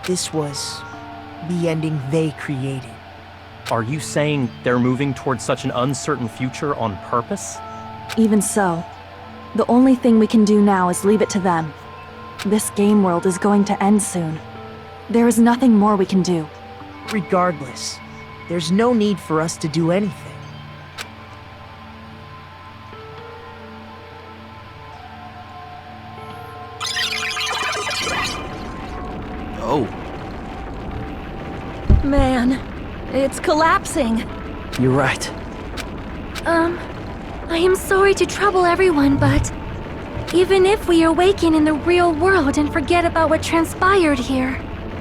This was the ending they created. Are you saying they're moving towards such an uncertain future on purpose? Even so, the only thing we can do now is leave it to them. This game world is going to end soon. There is nothing more we can do. Regardless, there's no need for us to do anything. Oh. Man, it's collapsing. You're right. I am sorry to trouble everyone, but even if we awaken in the real world and forget about what transpired here,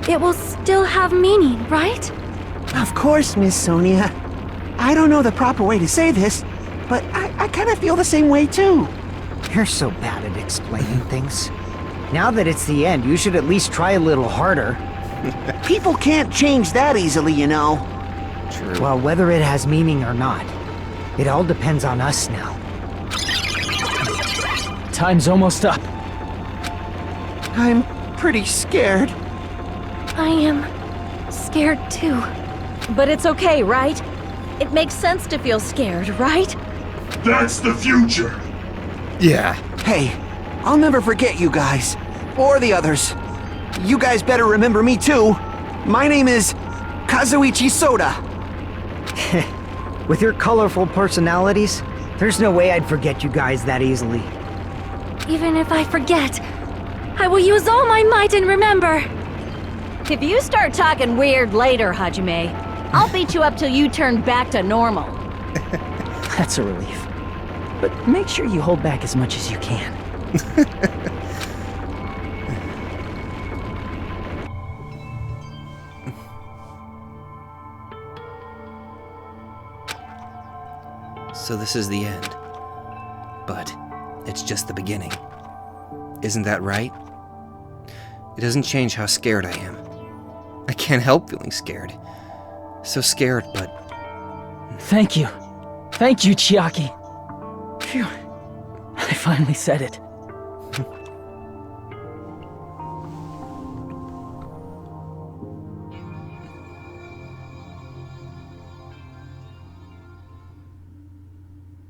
it will still have meaning, right? Of course, Miss Sonia. I don't know the proper way to say this, but I kind of feel the same way too. You're so bad at explaining things. Now that it's the end, you should at least try a little harder. People can't change that easily, you know. True. Well, whether it has meaning or not, it all depends on us now. Time's almost up. I'm pretty scared. I am scared too. But it's okay, right? It makes sense to feel scared, right? That's the future. Yeah. Hey, I'll never forget you guys. Or the others. You guys better remember me too. My name is Kazuichi Soda. With your colorful personalities, there's no way I'd forget you guys that easily. Even if I forget, I will use all my might and remember. If you start talking weird later, Hajime, I'll beat you up till you turn back to normal. That's a relief. But make sure you hold back as much as you can. So this is the end. But it's just the beginning. Isn't that right? It doesn't change how scared I am. I can't help feeling scared. So scared, but... Thank you. Thank you, Chiaki. Phew. I finally said it.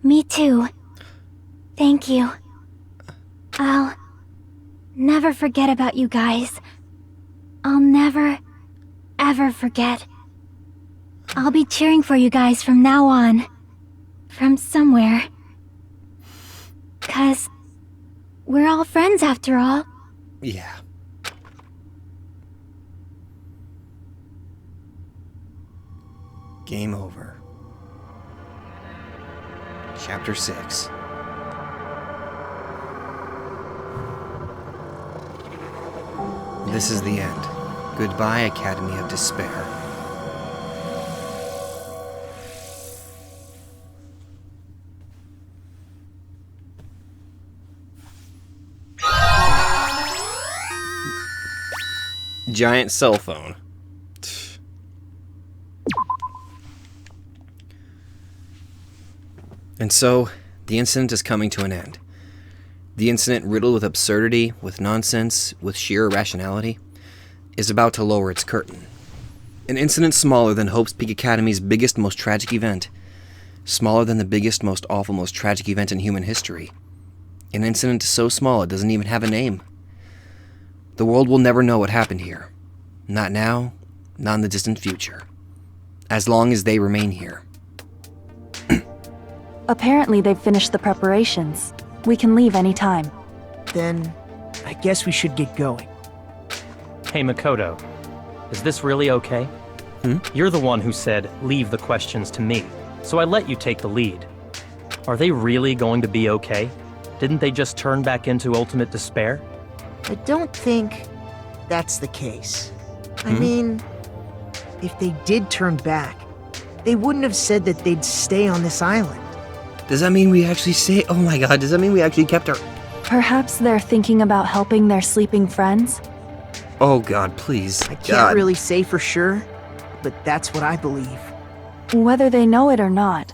Me too. Thank you. I'll never forget about you guys. I'll never, ever forget. I'll be cheering for you guys from now on. From somewhere. 'Cause we're all friends after all. Yeah. Game over. Chapter 6. This is the end. Goodbye, Academy of Despair. Giant cell phone. And so, the incident is coming to an end. The incident, riddled with absurdity, with nonsense, with sheer irrationality, is about to lower its curtain. An incident smaller than Hope's Peak Academy's biggest, most tragic event. Smaller than the biggest, most awful, most tragic event in human history. An incident so small it doesn't even have a name. The world will never know what happened here. Not now, not in the distant future. As long as they remain here. Apparently they've finished the preparations. We can leave any time. Then, I guess we should get going. Hey, Makoto. Is this really okay? You're the one who said, leave the questions to me, so I let you take the lead. Are they really going to be okay? Didn't they just turn back into ultimate despair? I don't think that's the case. I mean, if they did turn back, they wouldn't have said that they'd stay on this island. Does that mean we actually say, oh my god, does that mean we actually kept our... Perhaps they're thinking about helping their sleeping friends? Oh god, please. I can't really say for sure, but that's what I believe. Whether they know it or not,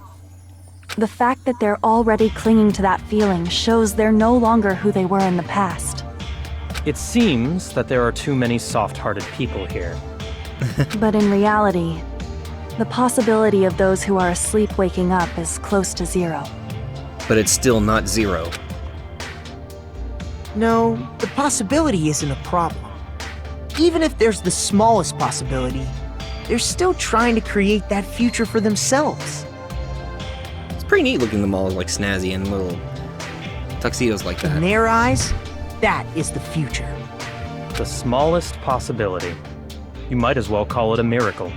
the fact that they're already clinging to that feeling shows they're no longer who they were in the past. It seems that there are too many soft-hearted people here. But in reality, the possibility of those who are asleep waking up is close to zero. But it's still not zero. No, the possibility isn't a problem. Even if there's the smallest possibility, they're still trying to create that future for themselves. It's pretty neat looking them all like snazzy and little tuxedos like that. In their eyes, that is the future. The smallest possibility. You might as well call it a miracle.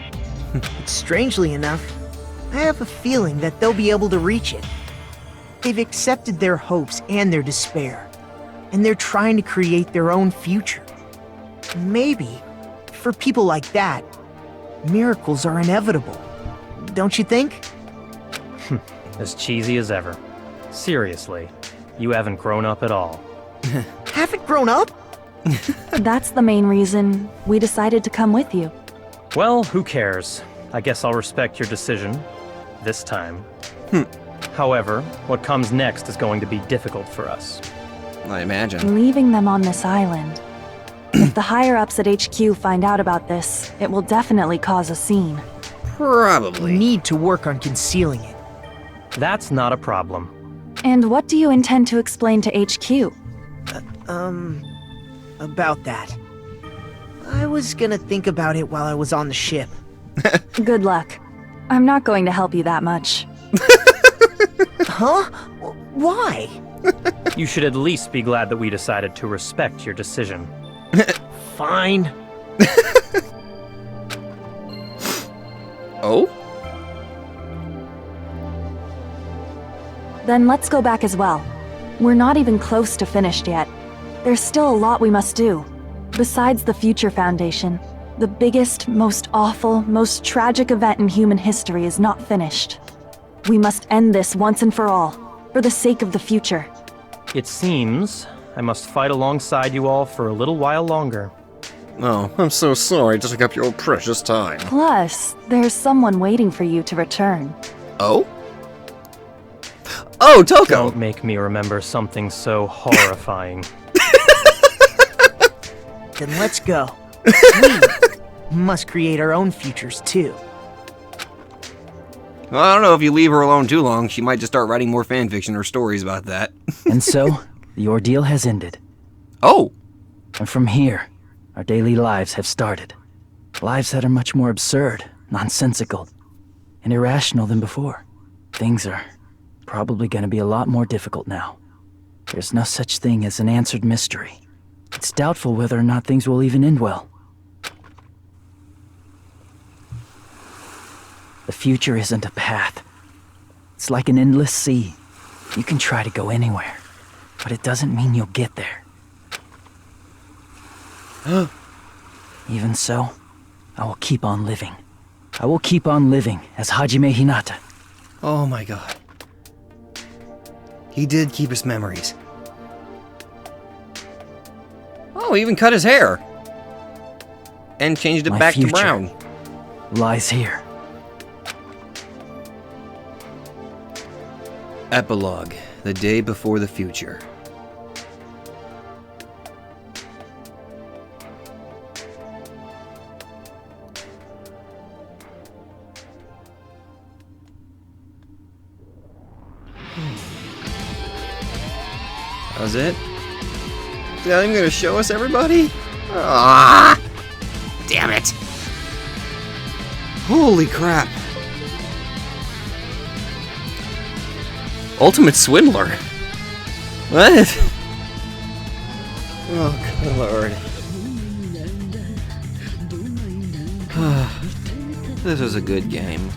But strangely enough, I have a feeling that they'll be able to reach it. They've accepted their hopes and their despair, and they're trying to create their own future. Maybe, for people like that, miracles are inevitable. Don't you think? As cheesy as ever. Seriously, you haven't grown up at all. Haven't grown up? That's the main reason we decided to come with you. Well, who cares? I guess I'll respect your decision. This time. However, what comes next is going to be difficult for us. I imagine. Leaving them on this island. If the higher-ups at HQ find out about this, it will definitely cause a scene. Probably. We need to work on concealing it. That's not a problem. And what do you intend to explain to HQ? About that. I was gonna think about it while I was on the ship. Good luck. I'm not going to help you that much. Huh? Why? You should at least be glad that we decided to respect your decision. Fine. Oh? Then let's go back as well. We're not even close to finished yet. There's still a lot we must do. Besides the Future Foundation, the biggest, most awful, most tragic event in human history is not finished. We must end this once and for all, for the sake of the future. It seems I must fight alongside you all for a little while longer. Oh, I'm so sorry to take up your precious time. Plus, there's someone waiting for you to return. Oh? Oh, Toko! Don't make me remember something so horrifying. Then let's go. We must create our own futures, too. Well, I don't know, if you leave her alone too long, she might just start writing more fanfiction or stories about that. And so, the ordeal has ended. Oh! And from here, our daily lives have started. Lives that are much more absurd, nonsensical, and irrational than before. Things are probably going to be a lot more difficult now. There's no such thing as an answered mystery. It's doubtful whether or not things will even end well. The future isn't a path. It's like an endless sea. You can try to go anywhere, but it doesn't mean you'll get there. Even so, I will keep on living. I will keep on living as Hajime Hinata. Oh my god. He did keep his memories. Oh, he even cut his hair. And changed it My back to future brown. lies here. Epilogue. The day before the future. That was it? Is that even gonna show us everybody? Ah! Damn it! Holy crap! Ultimate Swindler. What? Oh, good lord. This was a good game.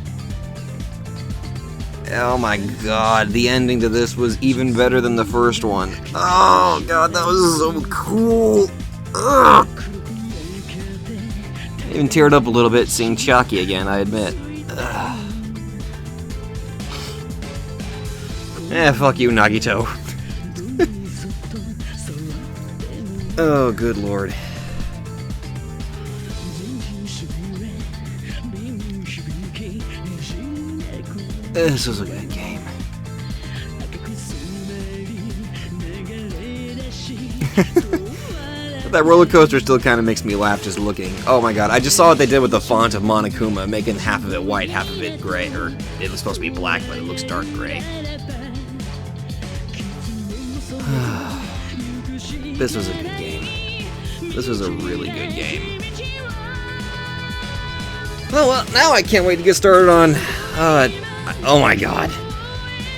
Oh my god, the ending to this was even better than the first one. Oh god, that was so cool. Ugh. I even teared up a little bit seeing Chiaki again, I admit. Fuck you, Nagito. Oh, good lord. This was a good game. That roller coaster still kind of makes me laugh just looking. Oh my god, I just saw what they did with the font of Monokuma, making half of it white, half of it gray, or it was supposed to be black, but it looks dark gray. This was a good game. This was a really good game. Well, now I can't wait to get started on, oh my god.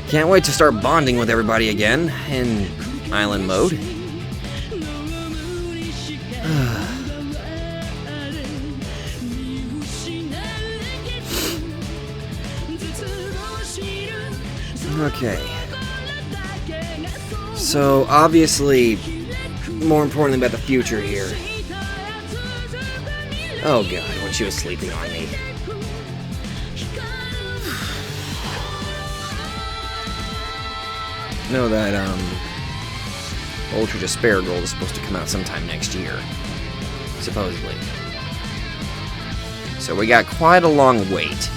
Can't wait to start bonding with everybody again in island mode. Okay. So, obviously, more importantly about the future here. Oh god, when she was sleeping on me. Know that, Ultra Despair Gold is supposed to come out sometime next year. Supposedly. So we got quite a long wait.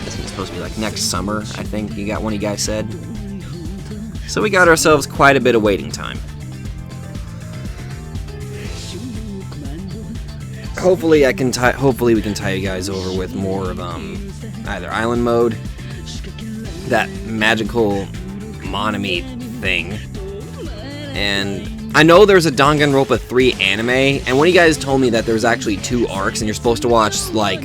This is supposed to be like next summer, I think one of you guys said. So we got ourselves quite a bit of waiting time. Hopefully we can tie you guys over with more of either island mode, that magical Monami thing, and I know there's a Danganronpa 3 anime, and when you guys told me that there's actually 2 arcs and you're supposed to watch like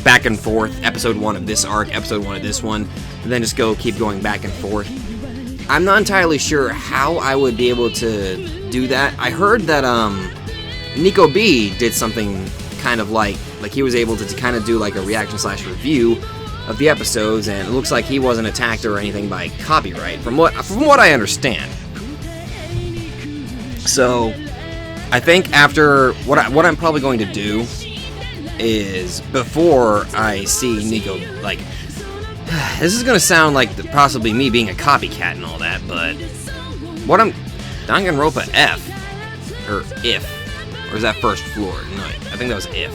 back and forth, episode 1 of this arc, episode 1 of this one, and then just keep going back and forth. I'm not entirely sure how I would be able to do that. I heard that Nico B did something kind of like he was able to kind of do like a reaction / review of the episodes, and it looks like he wasn't attacked or anything by copyright, from what I understand. So, I think after what I'm probably going to do is, before I see Nico, like, this is gonna sound like possibly me being a copycat and all that, but Danganronpa F, or if, or is that first floor? No, I think that was if.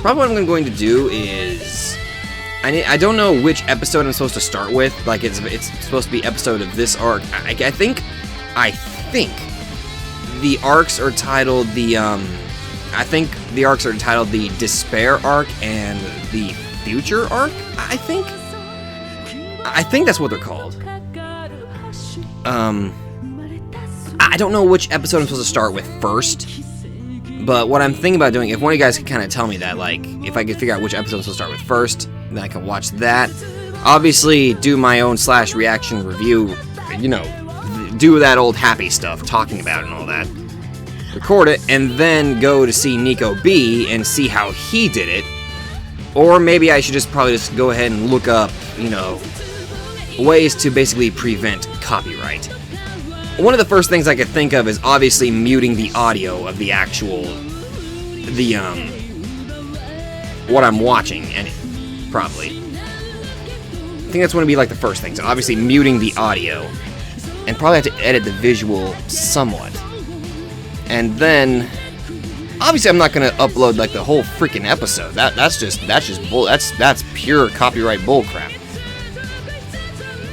Probably what I'm going to do is, I don't know which episode I'm supposed to start with. Like it's supposed to be episode of this arc. I think the arcs are titled the Despair arc and the Future arc. I think that's what they're called. I don't know which episode I'm supposed to start with first, but what I'm thinking about doing, if one of you guys could kind of tell me that, like, if I could figure out which episode I'm supposed to start with first, then I can watch that. Obviously, do my own / reaction review, you know, do that old happy stuff, talking about it and all that. Record it, and then go to see Nico B and see how he did it. Or maybe I should probably just go ahead and look up, you know, ways to basically prevent copyright. One of the first things I could think of is obviously muting the audio of the actual, what I'm watching, and probably. I think that's going to be like the first thing. So obviously muting the audio, and probably have to edit the visual somewhat. And then, obviously I'm not going to upload like the whole freaking episode. That's pure copyright bullcrap.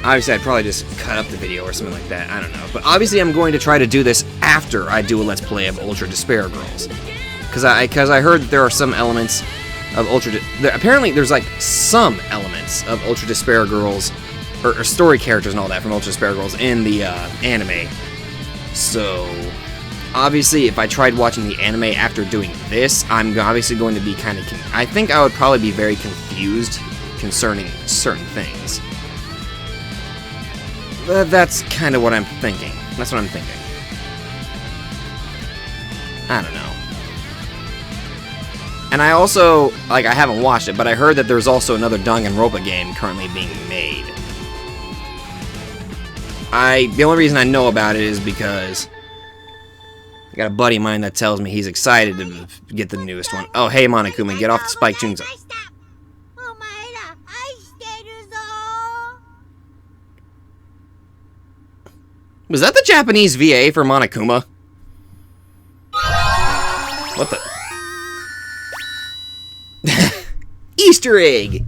Obviously, I'd probably just cut up the video or something like that. I don't know. But obviously, I'm going to try to do this after I do a Let's Play of Ultra Despair Girls. Because I heard that there are some elements of apparently, there's like some elements of Ultra Despair Girls or story characters and all that from Ultra Spare Girls in the anime. So, obviously, if I tried watching the anime after doing this, I'm obviously going to be kind of... I think I would probably be very confused concerning certain things. That's kind of what I'm thinking. That's what I'm thinking. I don't know. And I also, like, I haven't watched it, but I heard that there's also another Danganronpa game currently being made. The only reason I know about it is because I got a buddy of mine that tells me he's excited to get the newest one. Oh, hey, Monokuma, get off the Spike Tunes. Was that the Japanese VA for Monokuma? What the? Easter egg!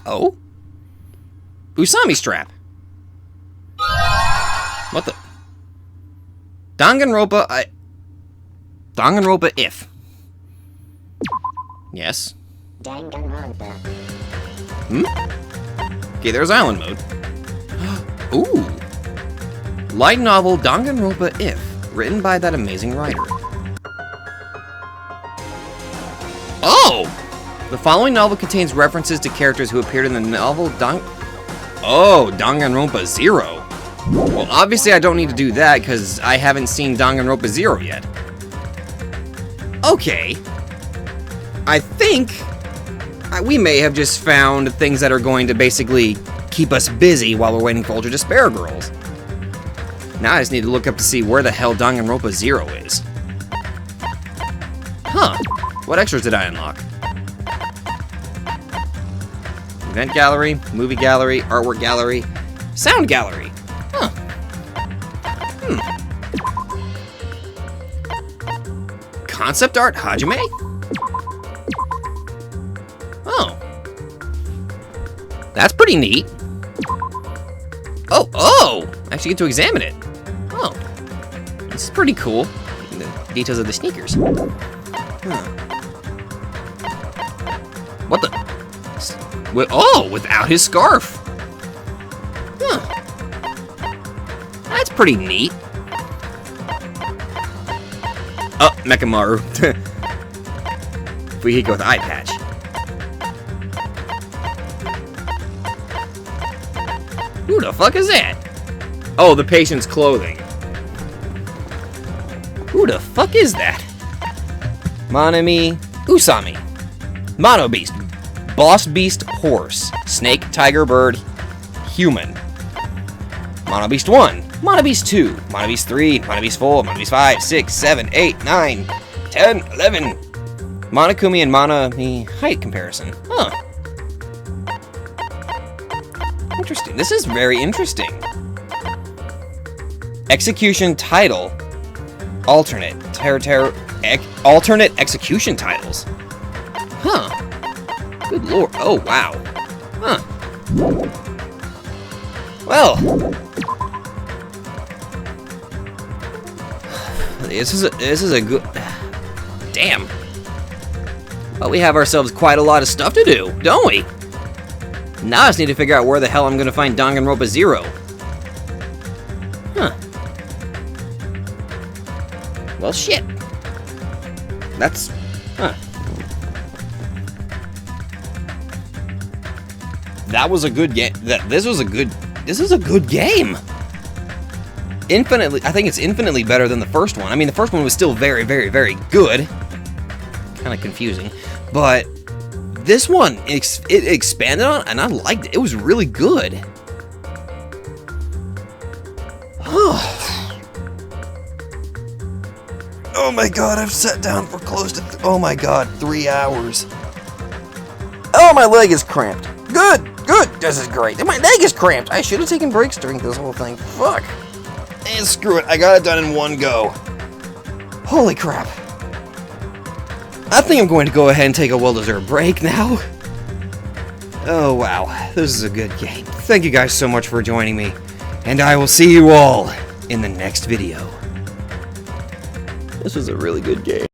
Oh? Usami strap. What the? Danganronpa, Danganronpa if. Yes. Danganronpa. Okay, there's island mode. Ooh. Light novel Danganronpa if, written by that amazing writer. Oh! The following novel contains references to characters who appeared in the novel Danganronpa Zero. Well, obviously I don't need to do that because I haven't seen Danganronpa Zero yet. Okay. I think we may have just found things that are going to basically keep us busy while we're waiting for Ultra Despair Girls. Now I just need to look up to see where the hell Danganronpa Zero is. Huh. What extras did I unlock? Event gallery, movie gallery, artwork gallery, sound gallery. Huh. Concept art Hajime? Oh. That's pretty neat. Oh! I actually get to examine it. Oh. This is pretty cool. The details of the sneakers. Huh. What the? Oh, without his scarf. Huh. That's pretty neat. Oh, Mechamaru. Fuyuhiko with eye patch. Who the fuck is that? Oh, the patient's clothing. Who the fuck is that? Monami Usami. Mono Beast. Boss Beast Horse. Snake, Tiger, Bird, Human. Mono Beast 1. Mono Beast 2. Mono Beast 3. Mono Beast 4. Mono Beast 5, 6, 7, 8, 9, 10, 11. Monokumi and Monami height comparison. Huh. Interesting. This is very interesting. Execution title. Alternate. Alternate execution titles. Huh. Good lord. Oh, wow. Huh. Well. This is a good... Damn. Well, we have ourselves quite a lot of stuff to do, don't we? Now I just need to figure out where the hell I'm going to find Danganronpa Zero. Huh. Well, shit. That's... Huh. That was a good game. This is a good game. Infinitely, I think it's infinitely better than the first one. I mean, the first one was still very, very, very good. Kind of confusing, but this one it expanded on, and I liked it. It was really good. Oh my god, I've sat down for close to 3 hours. Oh, my leg is cramped. Good. This is great. My leg is cramped. I should have taken breaks during this whole thing. Fuck. And screw it. I got it done in one go. Holy crap. I think I'm going to go ahead and take a well-deserved break now. Oh, wow. This is a good game. Thank you guys so much for joining me. And I will see you all in the next video. This was a really good game.